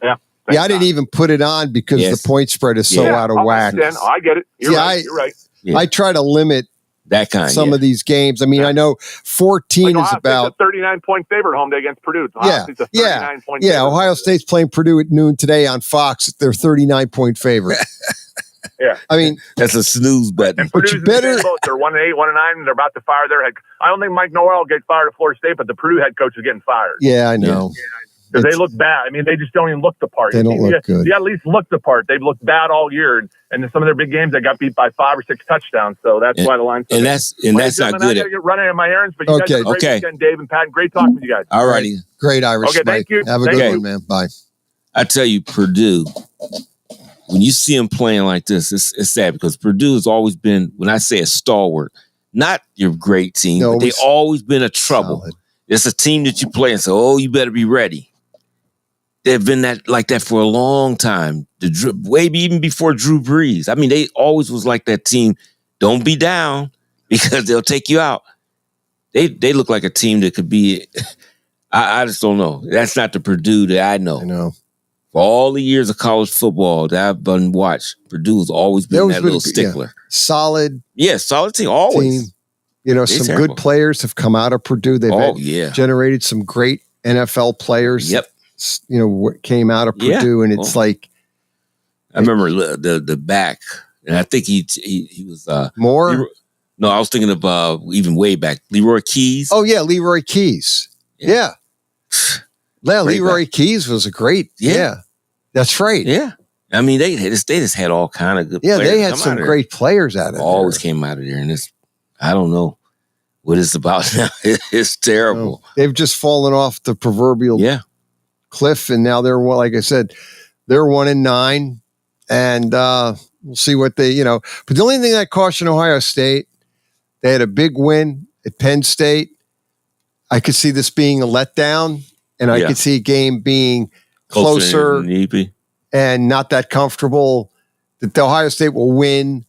Speaker 9: Yeah.
Speaker 24: Yeah, I didn't even put it on because
Speaker 1: Yes.
Speaker 24: the point spread is so out of whack.
Speaker 9: I get it. You're
Speaker 24: Yeah,
Speaker 9: right. You're right.
Speaker 24: I try to limit
Speaker 1: that kind
Speaker 24: some of these games. I mean, I know 14 is about.
Speaker 9: a 39-point favorite home day against Purdue.
Speaker 24: Yeah,
Speaker 9: It's a
Speaker 24: yeah,
Speaker 9: 39-point
Speaker 24: yeah.
Speaker 9: favorite.
Speaker 24: Ohio State's playing Purdue at noon today on Fox. They're 39-point favorite.
Speaker 9: Yeah.
Speaker 24: I mean,
Speaker 1: that's a snooze button.
Speaker 24: But you better.
Speaker 9: They're 1-8, 1-9, and they're about to fire their head. I don't think Mike Norwell will get fired at Florida State, but the Purdue head coach is getting fired.
Speaker 24: Yeah, I know.
Speaker 9: Because they look bad. I mean, they just don't even look the part.
Speaker 24: They don't look good.
Speaker 9: You at least look the part. They've looked bad all year, and in some of their big games, they got beat by 5 or 6 touchdowns. So that's why the line's.
Speaker 1: And that's not good.
Speaker 9: I got to get running on my errands, but you guys have a great weekend, Dave and Pat. Great talking with you guys.
Speaker 1: All righty.
Speaker 24: Great Irish.
Speaker 9: Okay, thank
Speaker 24: Mike.
Speaker 9: you.
Speaker 24: Have a
Speaker 9: Thank
Speaker 24: good
Speaker 9: you.
Speaker 24: one, man. Bye.
Speaker 1: I tell you, Purdue, when you see them playing like this, it's sad because Purdue has always been, when I say a stalwart, not your great team, but they've always been a trouble. It's a team that you play and say, oh, you better be ready. They've been like that for a long time. Maybe even before Drew Brees. I mean, they always was like that team. Don't be down because they'll take you out. They look like a team that could be. I just don't know. That's not the Purdue that I know.
Speaker 24: I know.
Speaker 1: For all the years of college football that I've been watched, Purdue has always been that little stickler.
Speaker 24: Solid.
Speaker 1: Yeah, solid team. Always.
Speaker 24: Team. You know,
Speaker 1: They're
Speaker 24: some
Speaker 1: terrible.
Speaker 24: good players have come out of Purdue. They've generated some great NFL players.
Speaker 1: Yep.
Speaker 24: You know, what came out of Purdue, and it's like
Speaker 1: I remember the back, and I think he was
Speaker 24: Moore.
Speaker 1: No, I was thinking of even way back, Leroy Keys.
Speaker 24: Oh yeah, Leroy Keys. Yeah, Leroy
Speaker 1: back.
Speaker 24: Keys was a great. Yeah, that's right.
Speaker 1: Yeah, I mean they just had all kind of good.
Speaker 24: Yeah,
Speaker 1: players
Speaker 24: they had
Speaker 1: come
Speaker 24: some
Speaker 1: out of
Speaker 24: great players out of
Speaker 1: there.
Speaker 24: there.
Speaker 1: Always came out of there, and I don't know what it's about now. It's terrible.
Speaker 24: They've just fallen off the proverbial cliff, and now they're like I said, they're 1-9, and we'll see what they But the only thing that cautioned Ohio State, they had a big win at Penn State. I could see this being a letdown, and I could see a game being closer and not that comfortable. That the Ohio State will win.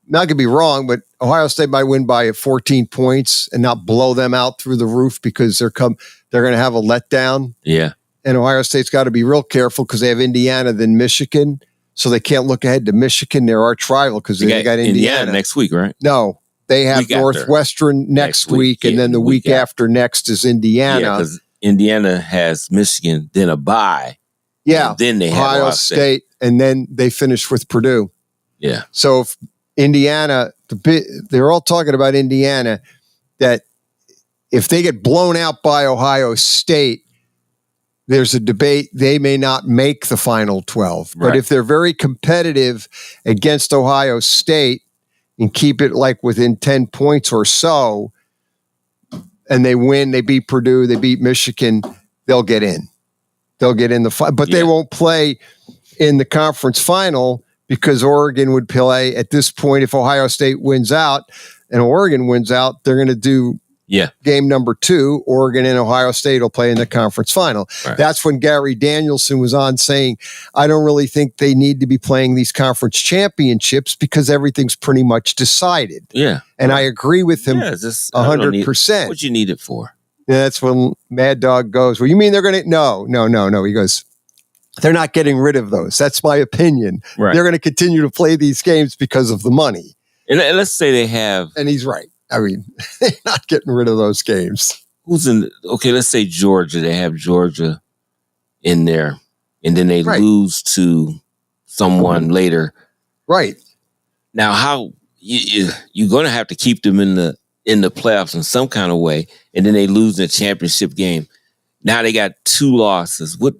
Speaker 24: Not going to be wrong, but Ohio State might win by 14 points and not blow them out through the roof because they're going to have a letdown.
Speaker 1: Yeah.
Speaker 24: And Ohio State's got to be real careful because they have Indiana, then Michigan. So they can't look ahead to Michigan. They're arch rival because they got Indiana
Speaker 1: next week, right?
Speaker 24: No, they have
Speaker 1: Week after.
Speaker 24: Northwestern next week, and then the week after next is Indiana.
Speaker 1: Yeah, because Indiana has Michigan, then a bye,
Speaker 24: Yeah.
Speaker 1: And then they had
Speaker 24: Ohio State, and then they finished with Purdue.
Speaker 1: Yeah.
Speaker 24: So if Indiana, they're all talking about Indiana, that if they get blown out by Ohio State, there's a debate. They may not make the final 12. But if they're very competitive against Ohio State and keep it like within 10 points or so, and they win, they beat Purdue, they beat Michigan, they'll get in. They'll get in the final. But they won't play in the conference final because Oregon would play at this point. If Ohio State wins out and Oregon wins out, they're going to do game number 2. Oregon and Ohio State will play in the conference final. Right. That's when Gary Danielson was on saying, I don't really think they need to be playing these conference championships because everything's pretty much decided.
Speaker 1: Yeah.
Speaker 24: And I agree with him 100%.
Speaker 1: What you need it for?
Speaker 24: Yeah, that's when Mad Dog goes, well, you mean they're going to, no. He goes, they're not getting rid of those. That's my opinion.
Speaker 1: Right.
Speaker 24: They're going to continue to play these games because of the money.
Speaker 1: And let's say they have.
Speaker 24: And he's right. I mean, they're not getting rid of those games.
Speaker 1: Who's in? Okay, let's say Georgia. They have Georgia in there, and then they lose to someone later.
Speaker 24: Right.
Speaker 1: Now, how you're going to have to keep them in the playoffs in some kind of way, and then they lose in the championship game. Now they got 2 losses. They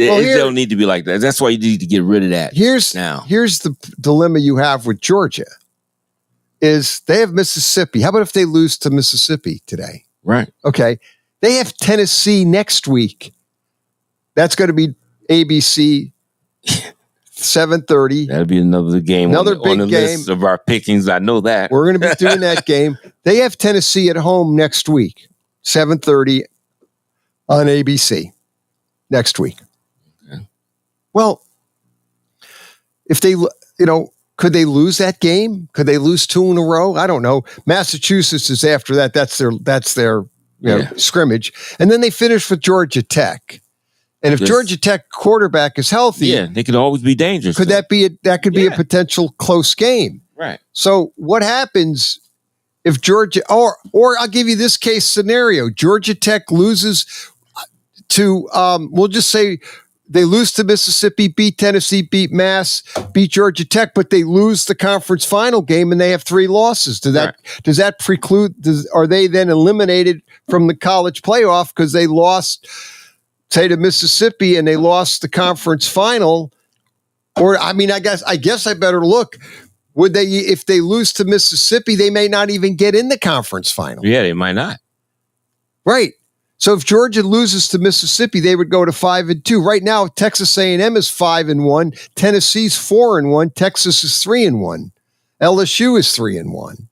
Speaker 1: don't need to be like that. That's why you need to get rid of that.
Speaker 24: Here's the dilemma you have with Georgia. Is they have Mississippi. How about if they lose to Mississippi today?
Speaker 1: Right.
Speaker 24: Okay. They have Tennessee next week. That's going to be ABC 7:30.
Speaker 1: That'll be another game.
Speaker 24: Another big
Speaker 1: on the
Speaker 24: game
Speaker 1: list of our pickings. I know that.
Speaker 24: We're going to be doing that game. They have Tennessee at home next week, 7:30 on ABC next week. Okay. Well, if they, could they lose that game? Could they lose 2 in a row? I don't know. Massachusetts is after that. That's their scrimmage. And then they finish with Georgia Tech. And if Georgia Tech quarterback is healthy,
Speaker 1: they could always be dangerous.
Speaker 24: Could that be a potential close game?
Speaker 1: Right.
Speaker 24: So what happens if Georgia or I'll give you this case scenario. Georgia Tech loses to we'll just say they lose to Mississippi, beat Tennessee, beat Mass, beat Georgia Tech, but they lose the conference final game and they have 3 losses. Does that preclude? Are they then eliminated from the college playoff because they lost, say, to Mississippi and they lost the conference final? Or I guess I better look. Would they, if they lose to Mississippi, they may not even get in the conference final?
Speaker 1: Yeah, they might not.
Speaker 24: Right. So if Georgia loses to Mississippi, they would go to 5-2. Right now, Texas A&M is 5-1, Tennessee's 4-1, Texas is 3-1, LSU is 3-1,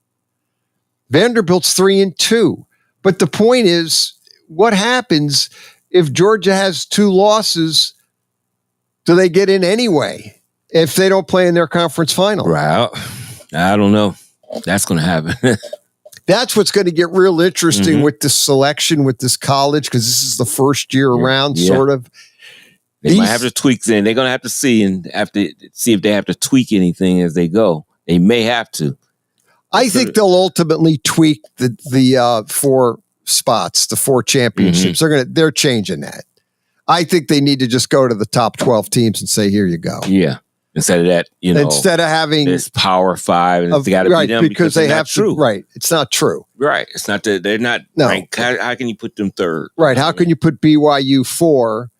Speaker 24: Vanderbilt's 3-2. But the point is, what happens if Georgia has 2 losses? Do they get in anyway if they don't play in their conference final?
Speaker 1: Right. I don't know. That's going to happen.
Speaker 24: That's what's going to get real interesting with this selection, with this college, because this is the first year around, sort of.
Speaker 1: They might have to tweak things. They're going to have to see if they have to tweak anything as they go. They may have to.
Speaker 24: I think they'll ultimately tweak the 4 spots, the 4 championships. They're changing that. I think they need to just go to the top 12 teams and say, here you go.
Speaker 1: Yeah. Instead of that,
Speaker 24: instead of having
Speaker 1: this Power 5 and they got to be them
Speaker 24: because they have to. Right. It's not true.
Speaker 1: Right. It's not that they're not ranked. How can you put them 3rd?
Speaker 24: Right. How can you put BYU 4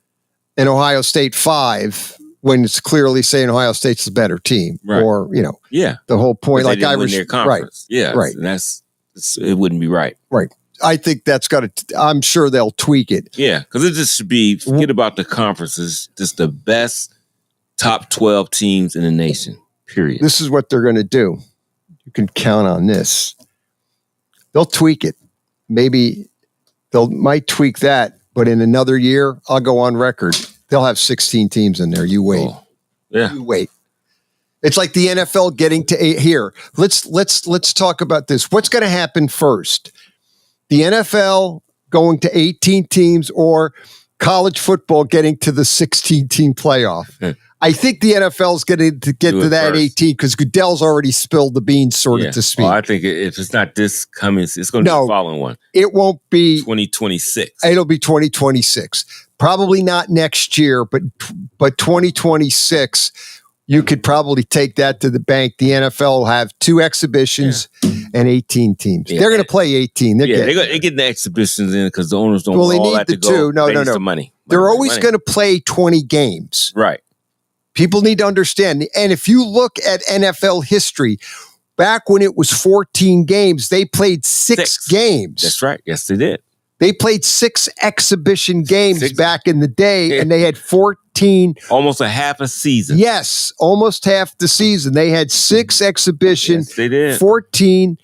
Speaker 24: and Ohio State 5 when it's clearly saying Ohio State's the better team?
Speaker 1: Right.
Speaker 24: Or, the whole point, like I was,
Speaker 1: their conference.
Speaker 24: Right.
Speaker 1: Yeah.
Speaker 24: Right.
Speaker 1: And it wouldn't be right.
Speaker 24: Right. I think that's got to, I'm sure they'll tweak it.
Speaker 1: Yeah. Because it just should be, forget about the conferences, just the best top 12 teams in the nation, period.
Speaker 24: This is what they're going to do. You can count on this. They'll tweak it. Maybe might tweak that, but in another year, I'll go on record. They'll have 16 teams in there. You wait.
Speaker 1: Oh, yeah.
Speaker 24: You wait. It's like the NFL getting to 8 here. Let's talk about this. What's going to happen first? The NFL going to 18 teams or college football getting to the 16-team playoff? I think the NFL is going to get to that first. 18 because Goodell's already spilled the beans, sort of to speak.
Speaker 1: Well, I think if it's not this coming, it's going to be the following one.
Speaker 24: It won't be
Speaker 1: 2026.
Speaker 24: It'll be 2026. Probably not next year, but 2026, you could probably take that to the bank. The NFL will have 2 exhibitions and 18 teams. They're going to play 18. They're
Speaker 1: getting the exhibitions in because the owners don't
Speaker 24: well,
Speaker 1: want
Speaker 24: they
Speaker 1: all
Speaker 24: need
Speaker 1: that
Speaker 24: the
Speaker 1: to go.
Speaker 24: two. No.
Speaker 1: Some money.
Speaker 24: They're always going to play 20 games.
Speaker 1: Right.
Speaker 24: People need to understand. And if you look at NFL history, back when it was 14 games, they played 6 games.
Speaker 1: That's right. Yes, they did.
Speaker 24: They played 6 exhibition games back in the day, and they had 14.
Speaker 1: Almost a half a season.
Speaker 24: Yes, almost half the season. They had 6 exhibitions.
Speaker 1: Yes, they did.
Speaker 24: 14.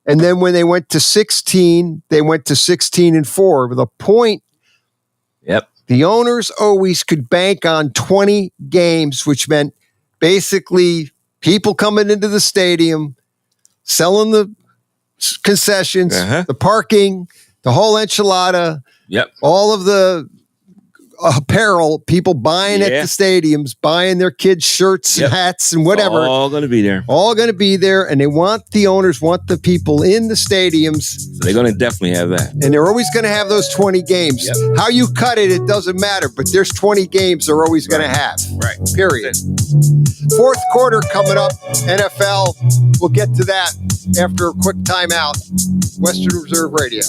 Speaker 24: And then when they went to 16, they went to 16-4. The point, the owners always could bank on 20 games, which meant basically people coming into the stadium, selling the concessions, the parking, the whole enchilada, all of the apparel, people buying at the stadiums, buying their kids' shirts and hats and whatever.
Speaker 1: All going to be there.
Speaker 24: All going to be there. And the owners want the people in the stadiums.
Speaker 1: So they're going to definitely have that.
Speaker 24: And they're always going to have those 20 games. How you cut it doesn't matter. But there's 20 games they're always going to have.
Speaker 1: Right.
Speaker 24: Period. Fourth quarter coming up. NFL. We'll get to that after a quick timeout. Western Reserve Radio.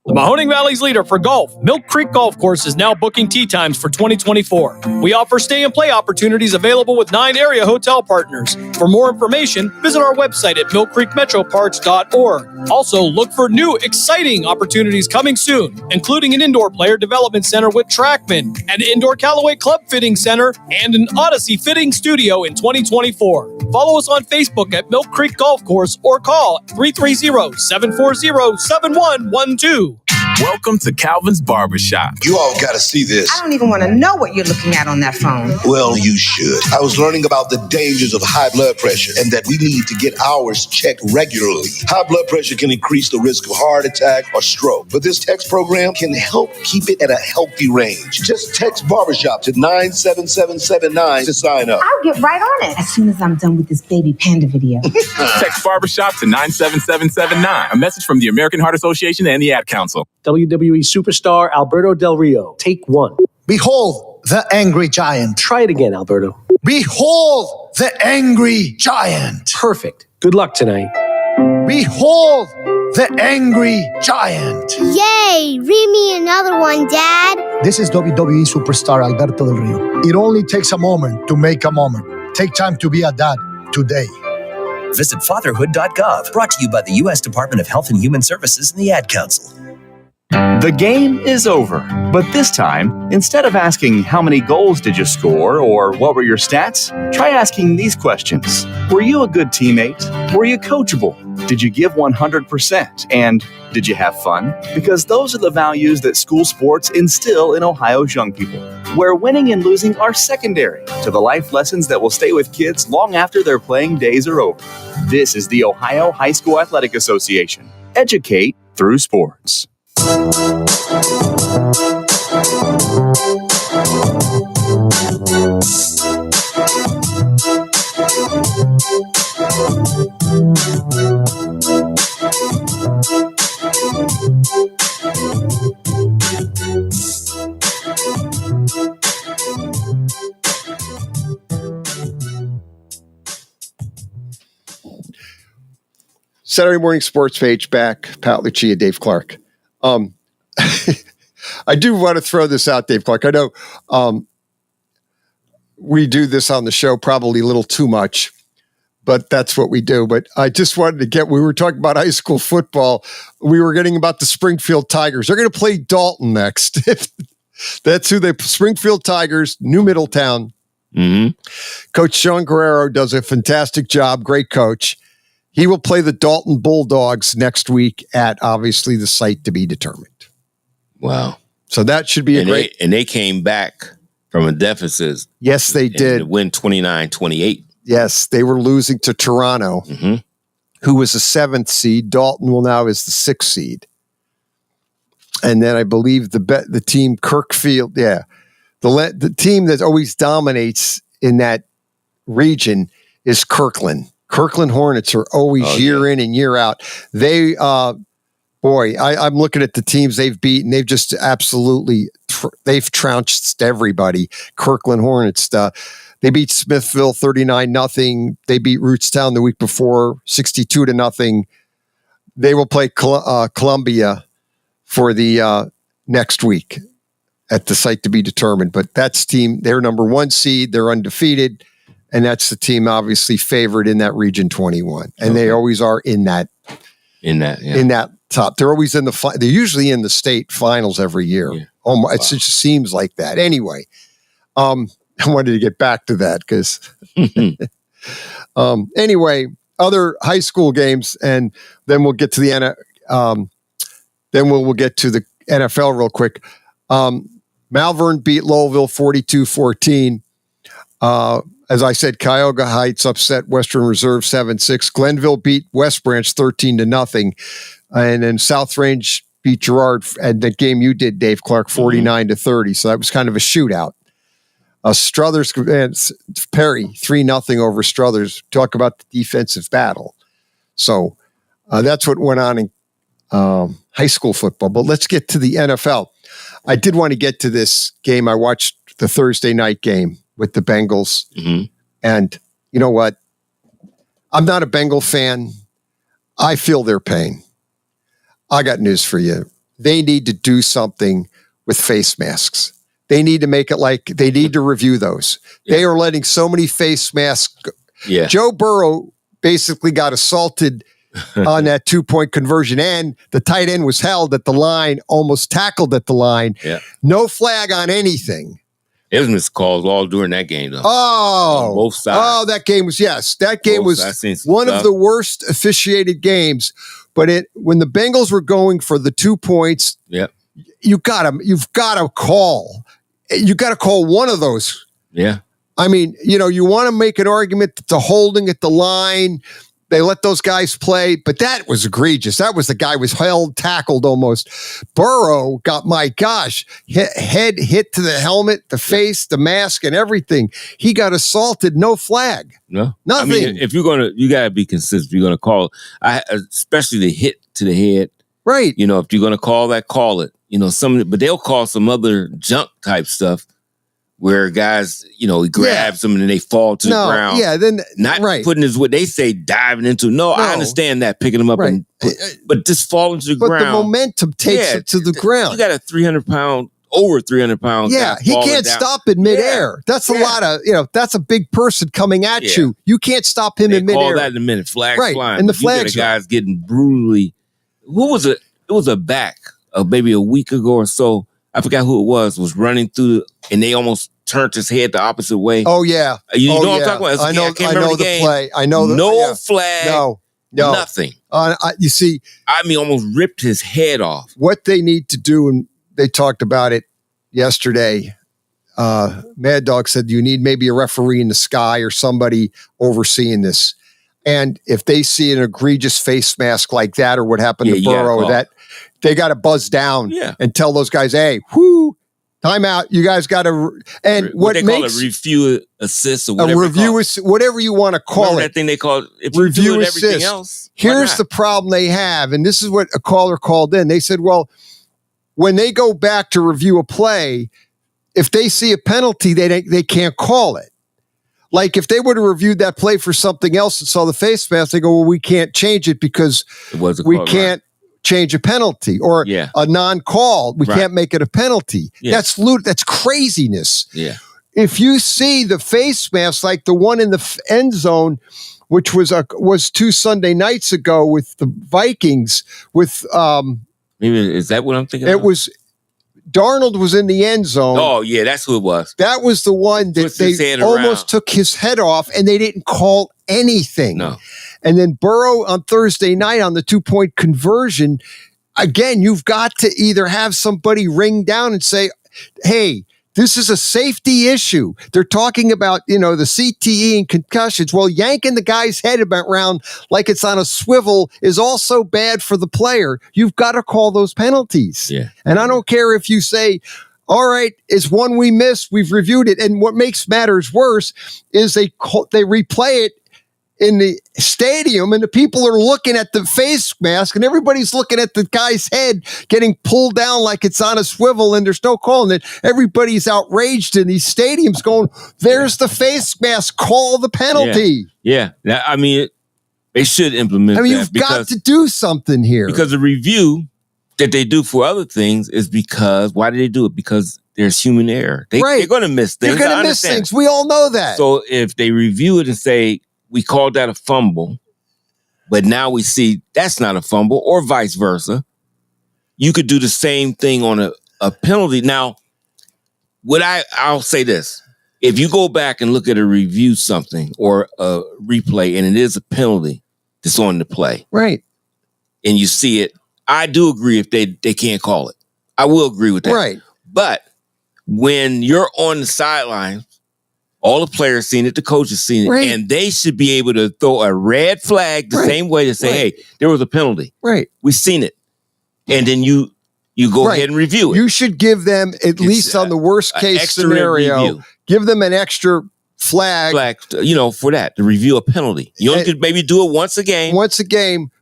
Speaker 2: The Mahoning Valley's leader for golf, Milk Creek Golf Course, is now booking tee times for 2024. We offer stay and play opportunities available with 9 area hotel partners. For more information, visit our website at millcreekmetroparks.org. Also, look for new, exciting opportunities coming soon, including an indoor player development center with Trackman, an indoor Callaway Club Fitting Center, and an Odyssey Fitting Studio in 2024. Follow us on Facebook at Milk Creek Golf Course or call 330-740-7112.
Speaker 12: Welcome to Calvin's Barbershop.
Speaker 13: You all got to see this.
Speaker 15: I don't even want to know what you're looking at on that phone.
Speaker 13: Well, you should. I was learning about the dangers of high blood pressure and that we need to get ours checked regularly. High blood pressure can increase the risk of heart attack or stroke, but this text program can help keep it at a healthy range. Just text Barbershop to 97779 to sign up.
Speaker 15: I'll get right on it as soon as I'm done with this baby panda video.
Speaker 12: Text Barbershop to 97779. A message from the American Heart Association and the Ad Council.
Speaker 16: WWE superstar Alberto Del Rio. Take 1.
Speaker 17: Behold the angry giant.
Speaker 16: Try it again, Alberto.
Speaker 17: Behold the angry giant.
Speaker 16: Perfect. Good luck tonight.
Speaker 17: Behold the angry giant.
Speaker 26: Yay! Read me another one, Dad.
Speaker 17: This is WWE superstar Alberto Del Rio. It only takes a moment to make a moment. Take time to be a dad today.
Speaker 27: Visit fatherhood.gov. Brought to you by the U.S. Department of Health and Human Services and the Ad Council.
Speaker 7: The game is over, but this time, instead of asking how many goals did you score or what were your stats, try asking these questions. Were you a good teammate? Were you coachable? Did you give 100%? And did you have fun? Because those are the values that school sports instill in Ohio's young people, where winning and losing are secondary to the life lessons that will stay with kids long after their playing days are over. This is the Ohio High School Athletic Association. Educate through sports.
Speaker 24: Saturday Morning Sports Page back. Pat Lucia, Dave Clark. I do want to throw this out, Dave Clark. I know we do this on the show probably a little too much, but that's what we do. But I just wanted to we were talking about high school football. We were getting about the Springfield Tigers. They're going to play Dalton next. That's who Springfield Tigers, New Middletown.
Speaker 1: Mm-hmm.
Speaker 24: Coach Sean Guerrero does a fantastic job. Great coach. He will play the Dalton Bulldogs next week at, obviously, the site to be determined.
Speaker 1: Wow.
Speaker 24: So that should be
Speaker 1: and they came back from a deficit.
Speaker 24: Yes, they did.
Speaker 1: To win 29-28.
Speaker 24: Yes, they were losing to Toronto, who was the 7th seed. Dalton now is the 6th seed. And then I believe the team Kirkfield, the team that always dominates in that region is Kirkland. Kirkland Hornets are always year in and year out. They, I'm looking at the teams they've beaten. They've just absolutely, they've trounced everybody. Kirkland Hornets, they beat Smithville 39-0. They beat Rootstown the week before 62-0. They will play Columbia for the next week at the site to be determined. But that's team, they're number 1 seed. They're undefeated. And that's the team obviously favored in that Region 21. And they always are in that top. They're always in they're usually in the state finals every year. Yeah. It just seems like that. Anyway, I wanted to get back to that because anyway, other high school games, and then we'll get to the we'll get to the NFL real quick. Malvern beat Lowellville 42-14. As I said, Cuyahoga Heights upset Western Reserve 7-6. Glenville beat West Branch 13-0. And then South Range beat Girard at the game you did, Dave Clark, 49-30. So that was kind of a shootout. Struthers and Perry 3-0 over Struthers. Talk about the defensive battle. So that's what went on in high school football. But let's get to the NFL. I did want to get to this game. I watched the Thursday night game with the Bengals. And you know what? I'm not a Bengal fan. I feel their pain. I got news for you. They need to do something with face masks. They need to make it like they need to review those. They are letting so many face masks go. Joe Burrow basically got assaulted on that 2-point conversion, and the tight end was held at the line, almost tackled at the line. No flag on anything.
Speaker 1: It was missed calls all during that game, though.
Speaker 24: Oh,
Speaker 1: on both sides.
Speaker 24: Oh, that game was one of the worst officiated games. But when the Bengals were going for the 2 points, you've got to call. You got to call one of those.
Speaker 1: Yeah.
Speaker 24: I mean, you want to make an argument that the holding at the line, they let those guys play, but that was egregious. That was the guy was held, tackled almost. Burrow got, my gosh, head hit to the helmet, the face, the mask, and everything. He got assaulted, no flag.
Speaker 1: No.
Speaker 24: Nothing.
Speaker 1: I mean, if you're going to, you got to be consistent. You're going to call it, especially the hit to the head.
Speaker 24: Right.
Speaker 1: If you're going to call that, call it. But they'll call some other junk type stuff where guys, he grabs them and then they fall to the ground.
Speaker 24: Yeah, then
Speaker 1: not putting what they say diving into. No, I understand that, picking them up but just falling to the ground.
Speaker 24: But the momentum takes it to the ground.
Speaker 1: You got a 300-pound, over 300-pound.
Speaker 24: Yeah, he can't stop in midair. That's a lot of, that's a big person coming at you. You can't stop him in midair.
Speaker 1: Call that in a minute. Flags flying.
Speaker 24: And the flags.
Speaker 1: You got guys getting brutally. Who was it? It was a back maybe a week ago or so. I forgot who it was running through, and they almost turned his head the opposite way.
Speaker 24: Oh, yeah.
Speaker 1: You know what I'm talking about?
Speaker 24: I know the play. I know
Speaker 1: no flag.
Speaker 24: No.
Speaker 1: Nothing.
Speaker 24: You see.
Speaker 1: I mean, almost ripped his head off.
Speaker 24: What they need to do, and they talked about it yesterday, Mad Dog said you need maybe a referee in the sky or somebody overseeing this. And if they see an egregious face mask like that or what happened to Burrow, that they got to buzz down and tell those guys, hey, time out. You guys got to. And what
Speaker 1: they
Speaker 24: makes
Speaker 1: call a review assist or whatever.
Speaker 24: A review whatever you want to call
Speaker 1: that thing they call it. If
Speaker 24: review
Speaker 1: assist.
Speaker 24: Everything else, here's the problem they have, and this is what a caller called in. They said, well, when they go back to review a play, if they see a penalty, they can't call it. Like if they would have reviewed that play for something else and saw the face mask, they go, well, we can't change it because we can't change a penalty or a non-call. We can't make it a penalty. That's that's craziness.
Speaker 1: Yeah.
Speaker 24: If you see the face mask like the one in the end zone, which was 2 Sunday nights ago with the Vikings with
Speaker 1: maybe is that what I'm thinking?
Speaker 24: It was Darnold was in the end zone.
Speaker 1: Oh, yeah, that's who it was.
Speaker 24: That was the one that they almost took his head off, and they didn't call anything.
Speaker 1: No.
Speaker 24: And then Burrow on Thursday night on the 2-point conversion, again, you've got to either have somebody ring down and say, hey, this is a safety issue. They're talking about, the CTE and concussions. Well, yanking the guy's head around like it's on a swivel is also bad for the player. You've got to call those penalties.
Speaker 1: Yeah.
Speaker 24: And I don't care if you say, all right, it's one we missed. We've reviewed it. And what makes matters worse is they replay it in the stadium, and the people are looking at the face mask, and everybody's looking at the guy's head getting pulled down like it's on a swivel, and there's no calling it. Everybody's outraged in these stadiums going, there's the face mask, call the penalty.
Speaker 1: Yeah. I mean, they should implement that.
Speaker 24: You've got to do something here.
Speaker 1: Because the review that they do for other things is because, why do they do it? Because there's human error. They're going to miss things.
Speaker 24: They're going to miss things. We all know that.
Speaker 1: So if they review it and say, we called that a fumble, but now we see that's not a fumble, or vice versa, you could do the same thing on a penalty. Now, I'll say this. If you go back and look at a review something or a replay and it is a penalty that's on the play.
Speaker 24: Right.
Speaker 1: And you see it, I do agree if they can't call it. I will agree with that.
Speaker 24: Right.
Speaker 1: But when you're on the sidelines, all the players seen it, the coaches seen it, and they should be able to throw a red flag the same way to say, hey, there was a penalty.
Speaker 24: Right.
Speaker 1: We've seen it. And then you go ahead and review it.
Speaker 24: You should give them, at least on the worst case scenario, give them an extra flag.
Speaker 1: For that, to review a penalty. You only could maybe do it once a game.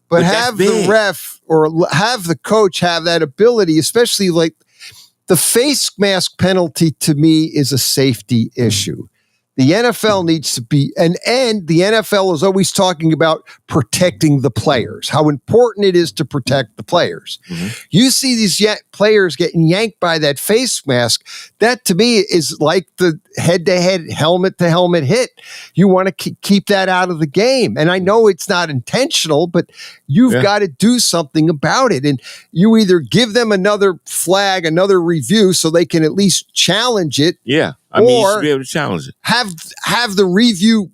Speaker 24: But have the ref or have the coach have that ability, especially like the face mask penalty to me is a safety issue. The NFL needs to be, and the NFL is always talking about protecting the players, how important it is to protect the players. Mm-hmm. You see these players getting yanked by that face mask. That to me is like the head-to-head, helmet-to-helmet hit. You want to keep that out of the game. And I know it's not intentional, but you've got to do something about it. And you either give them another flag, another review, so they can at least challenge it.
Speaker 1: Yeah. You should be able to challenge it.
Speaker 24: Have the review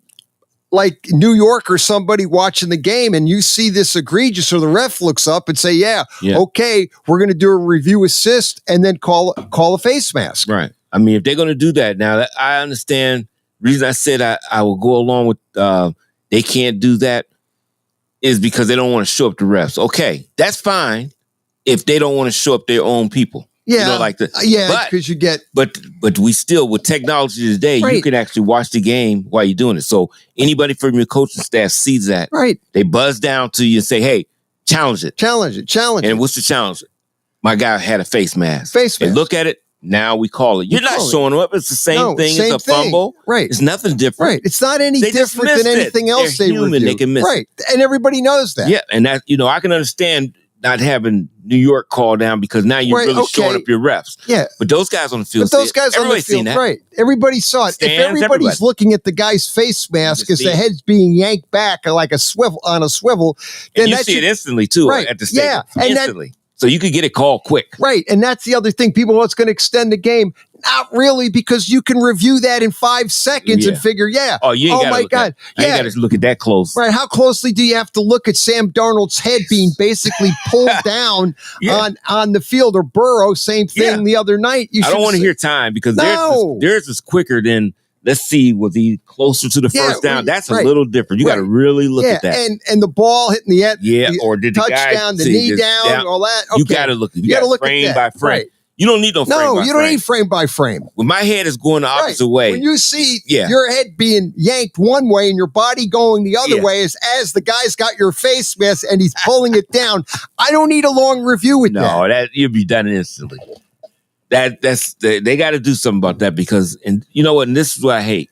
Speaker 24: like New York or somebody watching the game, and you see this egregious, or the ref looks up and say, okay, we're going to do a review assist and then call a face mask.
Speaker 1: Right. I mean, if they're going to do that now, I understand. The reason I said I will go along with they can't do that is because they don't want to show up the refs. Okay, that's fine if they don't want to show up their own people.
Speaker 24: Yeah, because you get.
Speaker 1: But we still, with technology today, you can actually watch the game while you're doing it. So anybody from your coaching staff sees that.
Speaker 24: Right.
Speaker 1: They buzz down to you and say, hey, challenge it. And what's the challenge? My guy had a face mask. And look at it. Now we call it. You're not showing up. It's the same thing as a fumble.
Speaker 24: Right.
Speaker 1: It's nothing different.
Speaker 24: Right. It's not any different than anything else they review.
Speaker 1: They can miss
Speaker 24: it. And everybody knows that.
Speaker 1: Yeah. And that, I can understand not having New York call down because now you're really showing up your refs.
Speaker 24: Yeah.
Speaker 1: But those guys on the field,
Speaker 24: everybody's
Speaker 1: seen that.
Speaker 24: Right. Everybody saw it. If everybody's looking at the guy's face mask as the head's being yanked back like a swivel on a swivel, then
Speaker 1: you see it instantly too at the stadium. Yeah. Instantly. So you could get it called quick.
Speaker 24: Right. And that's the other thing. People, it's going to extend the game. Not really, because you can review that in 5 seconds and figure, my God.
Speaker 1: I ain't got to look at that close.
Speaker 24: Right. How closely do you have to look at Sam Darnold's head being basically pulled down on the field, or Burrow, same thing the other night?
Speaker 1: I don't want to hear time because theirs is quicker than, let's see, was he closer to the first down? That's a little different. You got to really look at that.
Speaker 24: And the ball hitting the head,
Speaker 1: or did the
Speaker 24: touchdown,
Speaker 1: guy
Speaker 24: the knee down, all that. Okay.
Speaker 1: You got to look. You got to look frame at that. By frame. Right. You don't need no frame by frame.
Speaker 24: No, you don't need frame by frame.
Speaker 1: When my head is going the opposite way.
Speaker 24: When you see your head being yanked one way and your body going the other way, as the guy's got your face mask and he's pulling it down, I don't need a long review with that.
Speaker 1: No, that you'll be done instantly. They got to do something about that because, and you know what, and this is what I hate.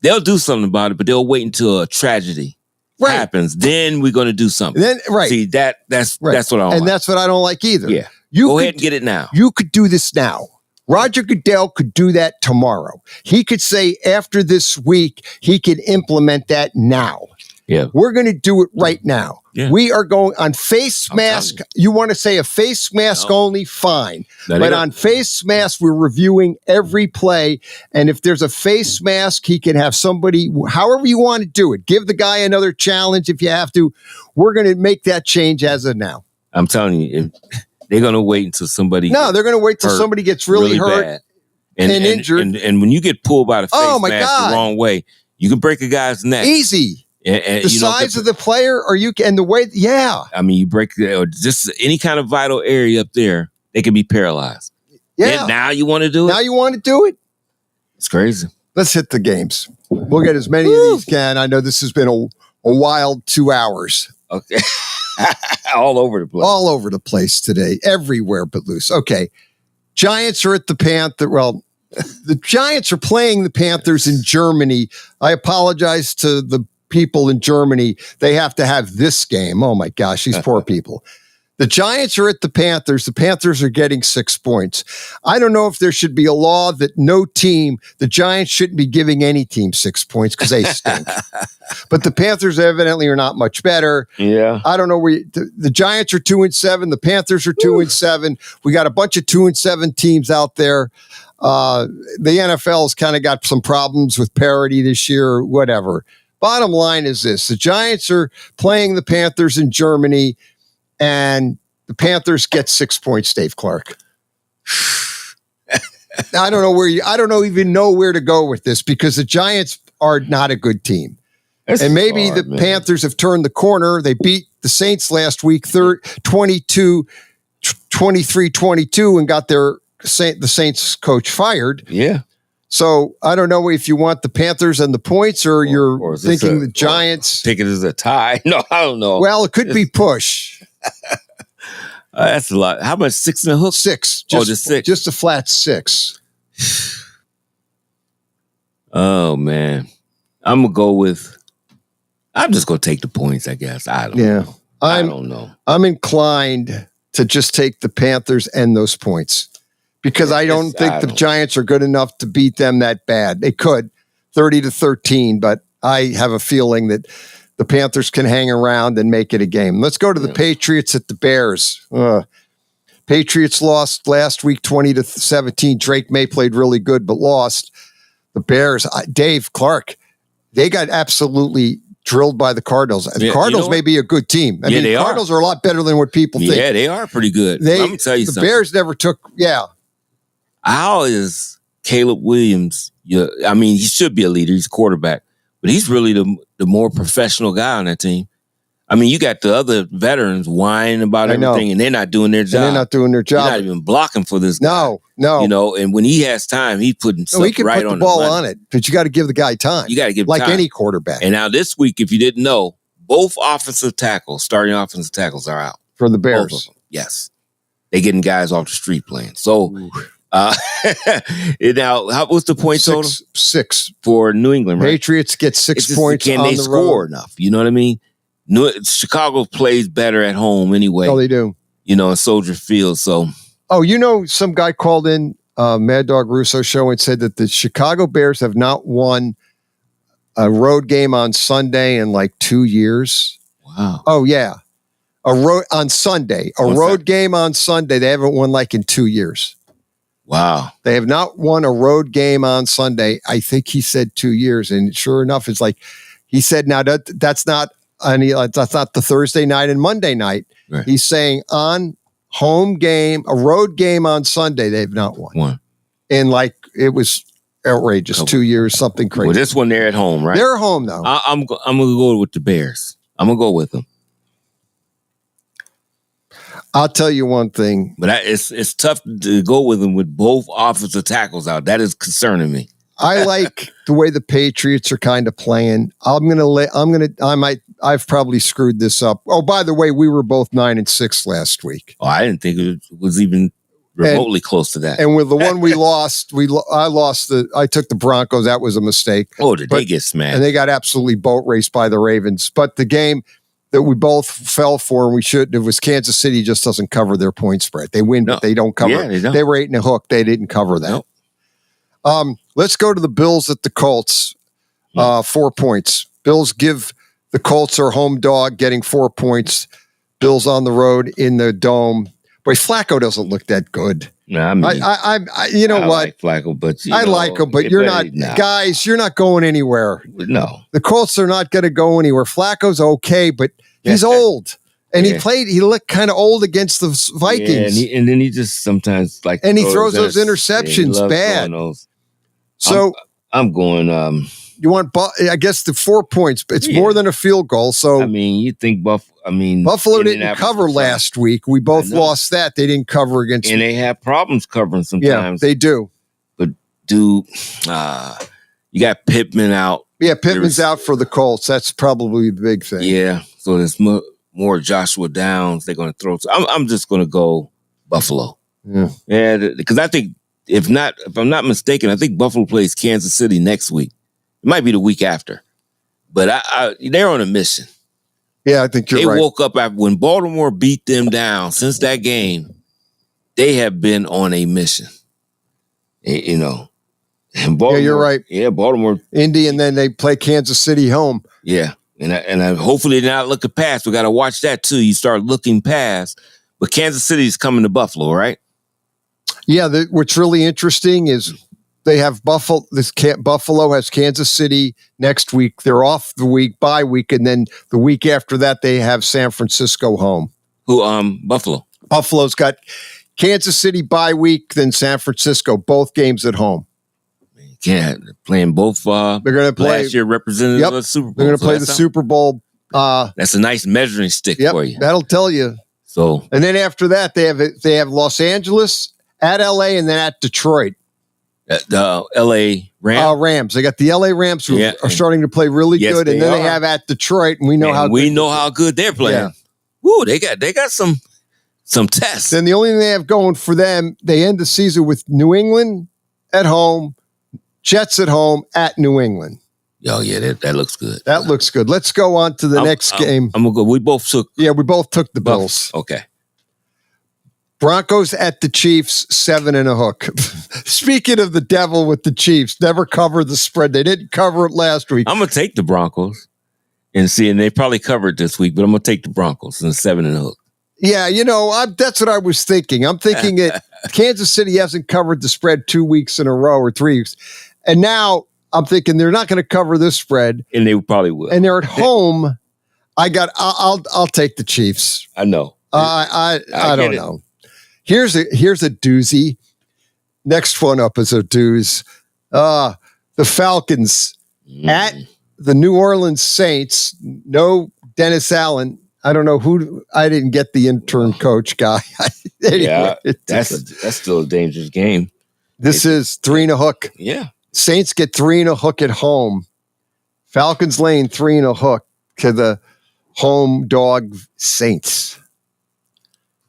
Speaker 1: They'll do something about it, but they'll wait until a tragedy happens. Then we're going to do something. See, that's what I don't like.
Speaker 24: And that's what I don't like either.
Speaker 1: Yeah. Go ahead and get it now.
Speaker 24: You could do this now. Roger Goodell could do that tomorrow. He could say after this week, he can implement that now.
Speaker 1: Yeah.
Speaker 24: We're going to do it right now. Yeah. We are going on face mask. You want to say a face mask only? Fine. But on face mask, we're reviewing every play. And if there's a face mask, he can have somebody, however you want to do it. Give the guy another challenge if you have to. We're going to make that change as of now.
Speaker 1: I'm telling you, they're going to wait until somebody
Speaker 24: they're going to wait till somebody gets really hurt and injured.
Speaker 1: And when you get pulled by the face mask the wrong way, you can break a guy's neck.
Speaker 24: Easy. And the size of the player, and the way, I
Speaker 1: mean, you break or just any kind of vital area up there, they can be paralyzed.
Speaker 24: Yeah.
Speaker 1: And now you want to do it?
Speaker 24: Now you want to do it?
Speaker 1: It's crazy.
Speaker 24: let's hit the games. We'll get as many of these can. I know this has been a wild 2 hours.
Speaker 1: Okay. All over the place.
Speaker 24: All over the place today. Everywhere but loose. Okay. Giants are at the Panther. Well, the Giants are playing the Panthers in Germany. I apologize to the people in Germany. They have to have this game. Oh my gosh, these poor people. The Giants are at the Panthers. The Panthers are getting 6 points. I don't know if there should be a law that no team, the Giants shouldn't be giving any team 6 points because they stink. But the Panthers evidently are not much better.
Speaker 1: Yeah.
Speaker 24: I don't know where the Giants are 2-7. The Panthers are 2-7. We got a bunch of 2-7 teams out there. The NFL's kind of got some problems with parity this year, whatever. Bottom line is this. The Giants are playing the Panthers in Germany, and the Panthers get 6 points, Dave Clark. I don't even know where to go with this because the Giants are not a good team. And maybe the Panthers have turned the corner. They beat the Saints last week, 23-22, and got the Saints coach fired.
Speaker 1: Yeah.
Speaker 24: So I don't know if you want the Panthers and the points or you're thinking the Giants.
Speaker 1: Take it as a tie. No, I don't know.
Speaker 24: Well, it could be push.
Speaker 1: That's a lot. How much? 6 and a hook?
Speaker 24: 6.
Speaker 1: Just 6.
Speaker 24: Just a flat 6.
Speaker 1: Oh, man. I'm just going to take the points, I guess. I don't know. I don't know.
Speaker 24: I'm inclined to just take the Panthers and those points because I don't think the Giants are good enough to beat them that bad. They could, 30-13, but I have a feeling that the Panthers can hang around and make it a game. Let's go to the Patriots at the Bears. Patriots lost last week 20-17. Drake May played really good, but lost. The Bears, Dave Clark, they got absolutely drilled by the Cardinals. The Cardinals may be a good team. I mean, the Cardinals are a lot better than what people think.
Speaker 1: Yeah, they are pretty good. I'm going to tell you something.
Speaker 24: The Bears never took,
Speaker 1: How is Caleb Williams? I mean, he should be a leader. He's a quarterback. But he's really the more professional guy on that team. I mean, you got the other veterans whining about everything, and they're not doing their job.
Speaker 24: They're not doing their job.
Speaker 1: They're not even blocking for this guy.
Speaker 24: No.
Speaker 1: You know, and when he has time, he's putting stuff
Speaker 24: he can
Speaker 1: right
Speaker 24: put
Speaker 1: on
Speaker 24: the ball
Speaker 1: money.
Speaker 24: on it, but you got to give the guy time.
Speaker 1: You got to give
Speaker 24: like
Speaker 1: time.
Speaker 24: any quarterback.
Speaker 1: And now this week, if you didn't know, both starting offensive tackles are out.
Speaker 24: For the Bears.
Speaker 1: Yes. They're getting guys off the street playing. So, now, what's the point total?
Speaker 24: 6
Speaker 1: for New England, right?
Speaker 24: Patriots get 6 points
Speaker 1: Can
Speaker 24: on
Speaker 1: they
Speaker 24: the
Speaker 1: score
Speaker 24: road.
Speaker 1: enough? You know what I mean? Chicago plays better at home anyway.
Speaker 24: Oh, they do.
Speaker 1: You know, in Soldier Field. So,
Speaker 24: some guy called in Mad Dog Russo show and said that the Chicago Bears have not won a road game on Sunday in like 2 years.
Speaker 1: Wow.
Speaker 24: Oh yeah, on Sunday, road game on Sunday. They haven't won like in 2 years.
Speaker 1: Wow.
Speaker 24: They have not won a road game on Sunday. I think he said 2 years, and sure enough, it's like he said. Now that's not the Thursday night and Monday night.
Speaker 1: Right.
Speaker 24: He's saying on home game, a road game on Sunday, they've not won. And like it was outrageous. 2 years, something crazy.
Speaker 1: Well, this one they're at home, right?
Speaker 24: They're home though.
Speaker 1: I'm gonna go with the Bears. I'm gonna go with them.
Speaker 24: I'll tell you one thing,
Speaker 1: but it's tough to go with them with both offensive tackles out. That is concerning me.
Speaker 24: I like the way the Patriots are kind of playing. I've probably screwed this up. Oh, by the way, we were both 9-6 last week.
Speaker 1: Oh, I didn't think it was even remotely close to that.
Speaker 24: And with the one we lost, I took the Broncos. That was a mistake.
Speaker 1: Oh, did they get smashed?
Speaker 24: And they got absolutely boat raced by the Ravens. But the game that we both fell for and we shouldn't have was Kansas City just doesn't cover their point spread. They win, but they don't cover.
Speaker 1: Yeah, they don't.
Speaker 24: They were 8 and a hook. They didn't cover that.
Speaker 1: Nope.
Speaker 24: Let's go to the Bills at the Colts. 4 points. Bills give the Colts their home dog, getting 4 points. Bills on the road in the dome. Boy, Flacco doesn't look that good.
Speaker 1: No, I mean,
Speaker 24: you know
Speaker 1: I
Speaker 24: what?
Speaker 1: like Flacco, but
Speaker 24: I like him, but you're not, guys. You're not going anywhere.
Speaker 1: No,
Speaker 24: the Colts are not going to go anywhere. Flacco's okay, but he's old, and he looked kind of old against the Vikings.
Speaker 1: Yeah, and then he just sometimes
Speaker 24: he throws those interceptions bad. So
Speaker 1: I'm going.
Speaker 24: You want, I guess, the 4 points, but it's more than a field goal. So
Speaker 1: I mean, you think
Speaker 24: Buffalo didn't cover last week. We both lost that. They didn't cover against,
Speaker 1: and they have problems covering sometimes.
Speaker 24: Yeah, they do.
Speaker 1: But you You got Pittman out.
Speaker 24: Yeah, Pittman's out for the Colts. That's probably the big thing.
Speaker 1: Yeah, so there's more Joshua Downs. They're going to throw. I'm just going to go Buffalo.
Speaker 24: Yeah,
Speaker 1: because I think if I'm not mistaken, I think Buffalo plays Kansas City next week. It might be the week after, but they're on a mission.
Speaker 24: Yeah, I think
Speaker 1: they
Speaker 24: right.
Speaker 1: woke up after when Baltimore beat them down. Since that game, they have been on a mission. You know, and Baltimore,
Speaker 24: yeah, you're right.
Speaker 1: Yeah, Baltimore,
Speaker 24: Indy, and then they play Kansas City home.
Speaker 1: Yeah, and hopefully they're not looking past. We got to watch that too. You start looking past, but Kansas City is coming to Buffalo, right?
Speaker 24: Yeah, what's really interesting is they have Buffalo. Buffalo has Kansas City next week. They're off the bye week, and then the week after that they have San Francisco home.
Speaker 1: Buffalo.
Speaker 24: Buffalo's got Kansas City bye week, then San Francisco. Both games at home.
Speaker 1: Yeah, playing both. They're
Speaker 24: going to play
Speaker 1: last year representatives of the Super Bowl.
Speaker 24: They're going to play the Super Bowl.
Speaker 1: That's a nice measuring stick for you.
Speaker 24: That'll tell you.
Speaker 1: So,
Speaker 24: and then after that they have Los Angeles at LA and then at Detroit.
Speaker 1: The LA Rams.
Speaker 24: Rams. They got the LA Rams who are starting to play really good, and then they have at Detroit, and we know how good
Speaker 1: they're playing.
Speaker 24: Yeah.
Speaker 1: Woo, they got some tests.
Speaker 24: Then the only thing they have going for them, they end the season with New England at home, Jets at home, at New England.
Speaker 1: Oh yeah, that looks good.
Speaker 24: That looks good. Let's go on to the next game.
Speaker 1: I'm gonna go. We both took.
Speaker 24: Yeah, we both took the Bills.
Speaker 1: Okay.
Speaker 24: Broncos at the Chiefs, 7.5. Speaking of the devil with the Chiefs, never covered the spread. They didn't cover it last week.
Speaker 1: I'm gonna take the Broncos and they probably covered this week, but I'm gonna take the Broncos and 7.5.
Speaker 24: Yeah, that's what I was thinking. I'm thinking that Kansas City hasn't covered the spread 2 weeks in a row or 3 weeks, and now I'm thinking they're not going to cover this spread,
Speaker 1: and they probably will.
Speaker 24: And they're at home. I'll take the Chiefs.
Speaker 1: I know.
Speaker 24: I don't know. Here's a doozy. Next one up is a doozy. The Falcons at the New Orleans Saints. No Dennis Allen. I don't know who. I didn't get the intern coach guy. Anyway,
Speaker 1: that's still a dangerous game.
Speaker 24: This is 3.5.
Speaker 1: Yeah.
Speaker 24: Saints get 3.5 at home. Falcons laying 3.5 to the home dog Saints.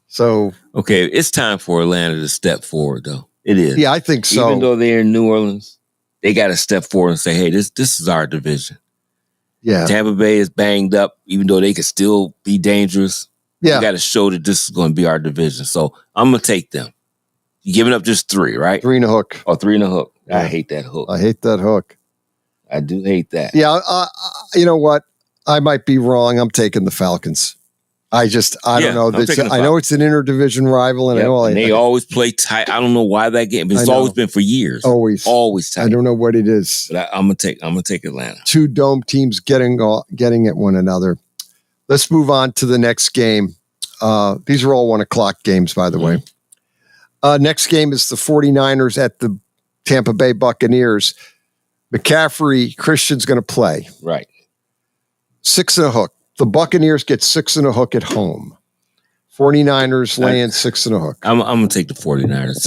Speaker 24: So
Speaker 1: okay, it's time for Atlanta to step forward, though. It is.
Speaker 24: Yeah, I think so.
Speaker 1: Even though they're in New Orleans, they got to step forward and say, "Hey, this is our division."
Speaker 24: Yeah,
Speaker 1: Tampa Bay is banged up, even though they could still be dangerous.
Speaker 24: Yeah,
Speaker 1: we got to show that this is going to be our division. So I'm gonna take them. You giving up just 3, right?
Speaker 24: 3.5.
Speaker 1: Oh, 3.5. Yeah. I hate that hook.
Speaker 24: I hate that hook.
Speaker 1: I do hate that.
Speaker 24: Yeah, you know what? I might be wrong. I'm taking the Falcons. I don't know. I know it's an interdivision rival, and I know
Speaker 1: they always play tight. I don't know why that game. It's always been for years. Always tight.
Speaker 24: I don't know what it is.
Speaker 1: But I'm gonna take Atlanta.
Speaker 24: 2 dome teams getting at one another. Let's move on to the next game. These are all 1:00 games, by the way. Next game is the 49ers at the Tampa Bay Buccaneers. McCaffrey, Christian's going to play.
Speaker 1: Right.
Speaker 24: 6.5. The Buccaneers get 6.5 at home. 49ers laying 6.5.
Speaker 1: I'm going to take the 49ers.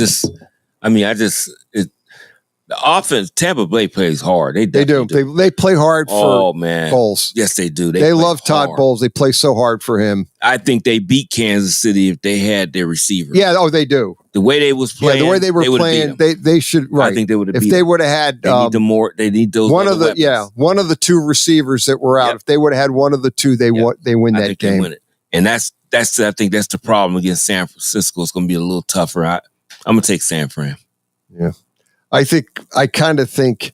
Speaker 1: The offense, Tampa Bay plays hard. They do.
Speaker 24: They play hard for Bowles.
Speaker 1: Yes, they do.
Speaker 24: They love Todd Bowles. They play so hard for him.
Speaker 1: I think they beat Kansas City if they had their receiver.
Speaker 24: Yeah, they do.
Speaker 1: The way they was playing,
Speaker 24: the way they were playing, they should. Right.
Speaker 1: I think they would have.
Speaker 24: If they would have had,
Speaker 1: they need those.
Speaker 24: One of the 2 receivers that were out. Yep. If they would have had one of the 2, they win that game. They win it.
Speaker 1: And that's I think that's the problem against San Francisco. It's going to be a little tougher. I'm going to take San Fran.
Speaker 24: Yeah. I kind of think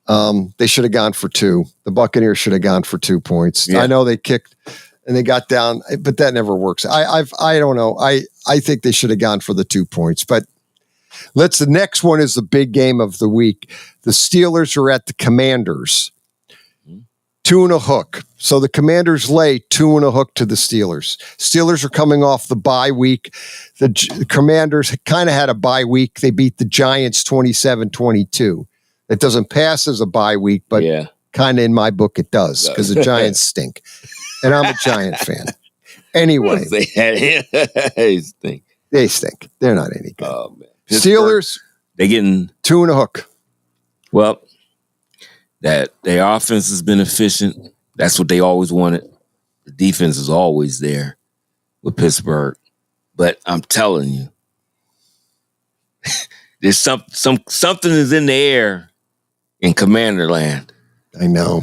Speaker 24: they should have gone for 2. The Buccaneers should have gone for 2 points. Yeah. I know they kicked and they got down, but that never works. I don't know. I think they should have gone for the 2 points. But the next one is the big game of the week. The Steelers are at the Commanders. 2.5. So the Commanders lay 2.5 to the Steelers. Steelers are coming off the bye week. The Commanders kind of had a bye week. They beat the Giants 27-22. It doesn't pass as a bye week, but kind of in my book it does because the Giants stink. And I'm a Giant fan. Anyway.
Speaker 1: They stink.
Speaker 24: They stink. They're not any good.
Speaker 1: Oh, man.
Speaker 24: Steelers,
Speaker 1: they're getting
Speaker 24: 2.5.
Speaker 1: Well, that their offense has been efficient. That's what they always wanted. The defense is always there with Pittsburgh. But I'm telling you, there's something is in the air in Commanderland.
Speaker 24: I know.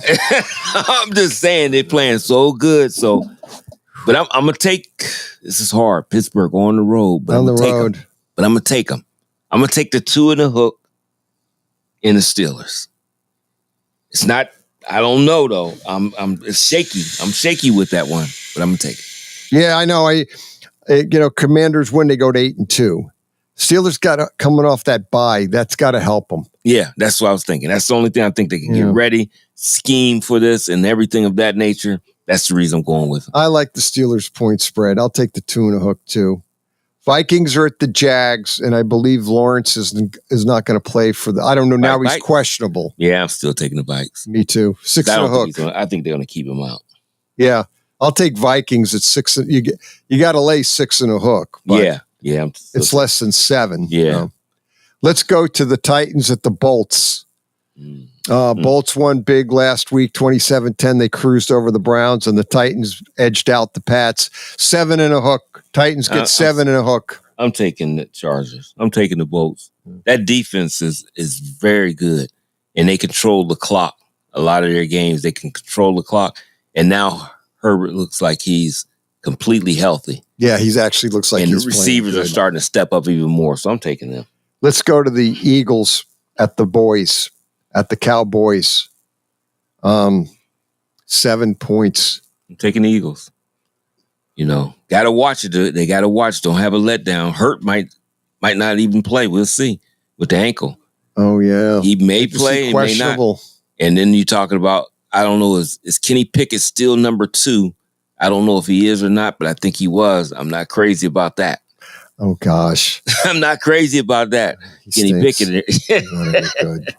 Speaker 1: I'm just saying they're playing so good. So, but I'm gonna take. This is hard. Pittsburgh on the road, but
Speaker 24: On
Speaker 1: I'm
Speaker 24: the
Speaker 1: gonna take
Speaker 24: road.
Speaker 1: them. But I'm gonna take them. I'm gonna take the 2 and a hook in the Steelers. It's not. I don't know though. It's shaky. I'm shaky with that one, but I'm gonna take it.
Speaker 24: Yeah, I know. Commanders win, they go to 8-2. Steelers coming off that bye. That's got to help them.
Speaker 1: Yeah, that's what I was thinking. That's the only thing I think they can get ready, scheme for this, and everything of that nature. That's the reason I'm going with them.
Speaker 24: I like the Steelers point spread. I'll take the 2 and a hook too. Vikings are at the Jags, and I believe Lawrence is not going to play for the. I don't know now. He's questionable.
Speaker 1: Yeah, I'm still taking the Vikes.
Speaker 24: Me too. 6 and a hook.
Speaker 1: I think they're going to keep him out.
Speaker 24: Yeah, I'll take Vikings at 6. You got to lay 6 and a hook.
Speaker 1: Yeah.
Speaker 24: It's less than 7.
Speaker 1: Yeah.
Speaker 24: Let's go to the Titans at the Bolts. Bolts won big last week, 27-10. They cruised over the Browns, and the Titans edged out the Pats. 7 and a hook. Titans get 7 and a hook.
Speaker 1: I'm taking the Chargers. I'm taking the Bolts. That defense is very good, and they control the clock. A lot of their games, they can control the clock. And now Herbert looks like he's completely healthy.
Speaker 24: Yeah, he's actually looks like
Speaker 1: and
Speaker 24: he's
Speaker 1: the receivers are starting to step up even more. So I'm taking them.
Speaker 24: Let's go to the Eagles at the Cowboys. 7 points.
Speaker 1: I'm taking the Eagles. Got to watch it. They got to watch. Don't have a letdown. Hurt might not even play. We'll see with the ankle.
Speaker 24: Oh yeah,
Speaker 1: he may play. He may not. And then you're talking about. I don't know. Is Kenny Pickett still number 2? I don't know if he is or not, but I think he was. I'm not crazy about that.
Speaker 24: Oh gosh,
Speaker 1: I'm not crazy about that. Kenny Pickett.
Speaker 24: Good.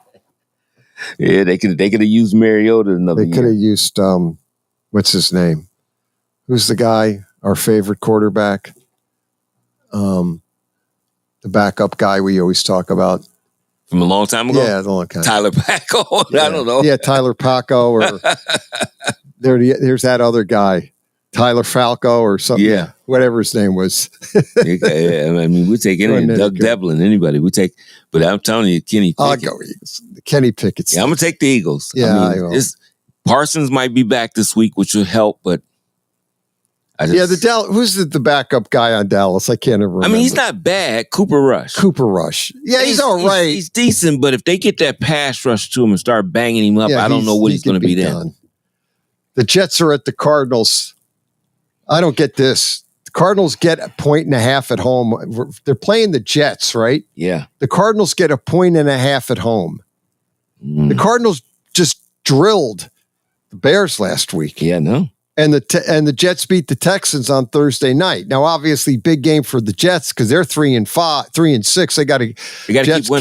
Speaker 1: Yeah, they could have used Mariota another year.
Speaker 24: They could have used what's his name? Who's the guy? Our favorite quarterback. The backup guy we always talk about.
Speaker 1: From a long time ago?
Speaker 24: Yeah, a long time.
Speaker 1: Tyler Paco?
Speaker 24: Yeah.
Speaker 1: I don't know.
Speaker 24: Yeah, Tyler Paco, or there's that other guy, Tyler Falco or something.
Speaker 1: Yeah.
Speaker 24: Whatever his name was.
Speaker 1: Yeah, I mean, we take any Doug Devlin, anybody. We take, but I'm telling you, Kenny Pickett.
Speaker 24: I'll go Eagles. Kenny Pickett.
Speaker 1: Yeah, I'm going to take the Eagles.
Speaker 24: Yeah,
Speaker 1: I mean, Parsons might be back this week, which will help, but
Speaker 24: who's the backup guy on Dallas? I can't remember.
Speaker 1: I mean, he's not bad. Cooper Rush.
Speaker 24: Yeah, he's all right.
Speaker 1: He's decent, but if they get that pass rush to him and start banging him up, I don't know what he's going to be then.
Speaker 24: The Jets are at the Cardinals. I don't get this. The Cardinals get 1.5 at home. They're playing the Jets, right?
Speaker 1: Yeah.
Speaker 24: The Cardinals get 1.5 at home. The Cardinals just drilled the Bears last week.
Speaker 1: Yeah, no.
Speaker 24: And the Jets beat the Texans on Thursday night. Now, obviously, big game for the Jets because they're 3-6. They got to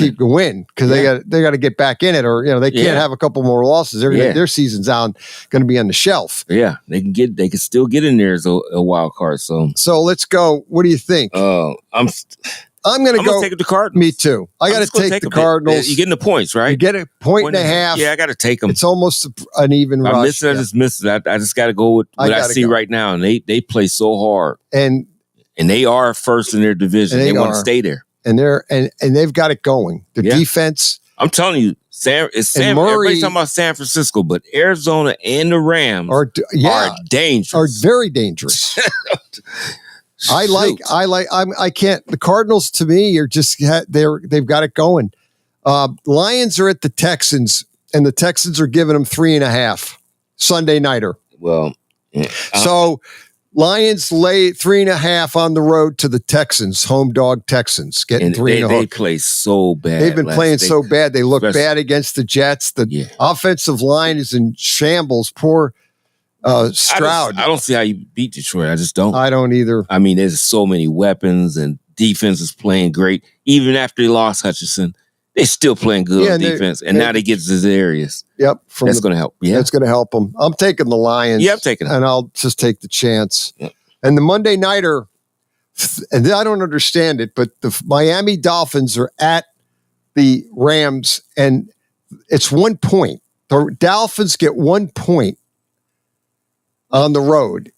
Speaker 24: keep win because they got to get back in it, or they can't have a couple more losses. Their season's going to be on the shelf.
Speaker 1: Yeah, they can still get in there as a wild card. So
Speaker 24: let's go. What do you think? I'm going to go
Speaker 1: take the Cardinals.
Speaker 24: Me too. I got to take the Cardinals.
Speaker 1: You're getting the points, right?
Speaker 24: You get a 1.5.
Speaker 1: Yeah, I got to take them.
Speaker 24: It's almost an even rush.
Speaker 1: I miss it. I just got to go with what I see right now, and they play so hard, and they are first in their division. They want to stay there,
Speaker 24: and they've got it going. The defense.
Speaker 1: I'm telling you, everybody's talking about San Francisco, but Arizona and the Rams are dangerous.
Speaker 24: Are very dangerous. I can't. The Cardinals to me are just they've got it going. Lions are at the Texans, and the Texans are giving them 3.5 Sunday nighter.
Speaker 1: Well,
Speaker 24: so Lions lay 3.5 on the road to the Texans, home dog Texans, getting 3.5.
Speaker 1: They play so bad.
Speaker 24: They've been playing so bad. They look bad against the Jets. The offensive line is in shambles. Poor Stroud.
Speaker 1: I don't see how you beat Detroit. I just don't.
Speaker 24: I don't either.
Speaker 1: I mean, there's so many weapons, and defense is playing great. Even after they lost Hutchinson, they're still playing good on defense. And now they get Zarius.
Speaker 24: Yep.
Speaker 1: That's going to help. Yeah.
Speaker 24: That's going to help them. I'm taking the Lions.
Speaker 1: Yeah, I'm taking them.
Speaker 24: And I'll just take the chance. Yep. And the Monday nighter, and I don't understand it, but the Miami Dolphins are at the Rams, and it's 1 point. The Dolphins get 1 point on the road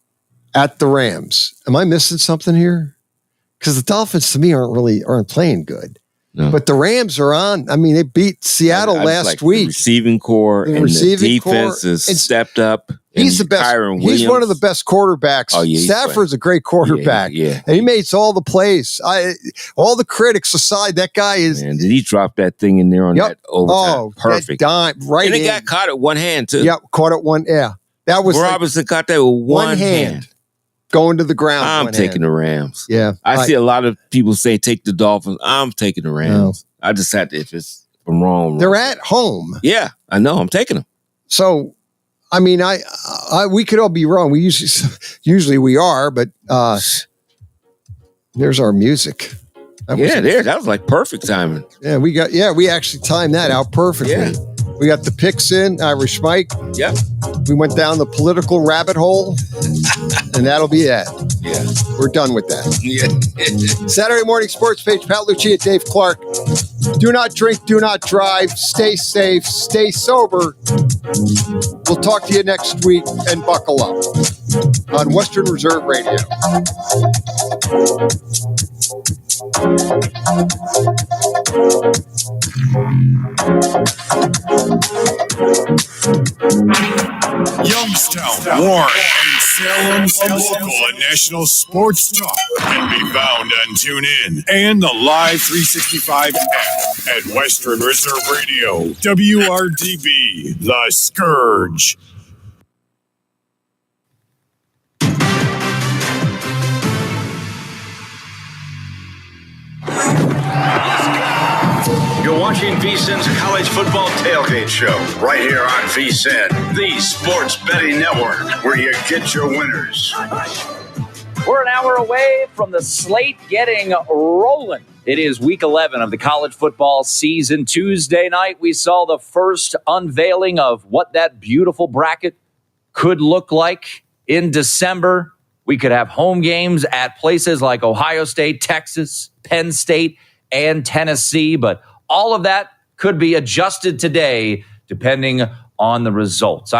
Speaker 24: at the Rams. Am I missing something here? Because the Dolphins, to me, aren't playing good. No. But the Rams are on. I mean, they beat Seattle last week.
Speaker 1: The receiving core and the defense has stepped up.
Speaker 24: He's the best. He's one of the best quarterbacks. Oh, yeah, Stafford's a great quarterback.
Speaker 1: Yeah.
Speaker 24: And he makes all the plays. All the critics aside, that guy is.
Speaker 1: Man, did he drop that thing in there on that overtime? Oh, perfect.
Speaker 24: That dime, right.
Speaker 1: And he got caught at one hand, too.
Speaker 24: Yep, caught at one. Yeah. That was
Speaker 1: Robinson caught that with one hand.
Speaker 24: Going to the ground.
Speaker 1: I'm taking the Rams.
Speaker 24: Yeah.
Speaker 1: I see a lot of people say take the Dolphins. I'm taking the Rams. No. I just had to, if I'm wrong.
Speaker 24: They're at home.
Speaker 1: Yeah, I know. I'm taking them.
Speaker 24: So, I mean, we could all be wrong. We usually we are, but there's our music.
Speaker 1: That was like perfect timing.
Speaker 24: Yeah, we actually timed that out perfectly. Yeah. We got the picks in, Irish Mike.
Speaker 1: Yep.
Speaker 24: We went down the political rabbit hole, and that'll be that.
Speaker 1: Yeah.
Speaker 24: We're done with that.
Speaker 1: Yeah.
Speaker 24: Saturday Morning Sports Page, Pat Lucia, Dave Clark. Do not drink, do not drive. Stay safe, stay sober. We'll talk to you next week, and buckle up on Western Reserve Radio.
Speaker 8: Youngstown, Warren, and Salem's local and national sports talk can be found on TuneIn and the Live 365 app at Western Reserve Radio, WRDB, The Scourge.
Speaker 5: You're watching VSiN's College Football Tailgate Show right here on VSiN, the sports betting network where you get your winners.
Speaker 6: We're an hour away from the slate getting rolling. It is week 11 of the college football season. Tuesday night, we saw the first unveiling of what that beautiful bracket could look like in December. We could have home games at places like Ohio State, Texas, Penn State, and Tennessee, but all of that could be adjusted today depending on the results.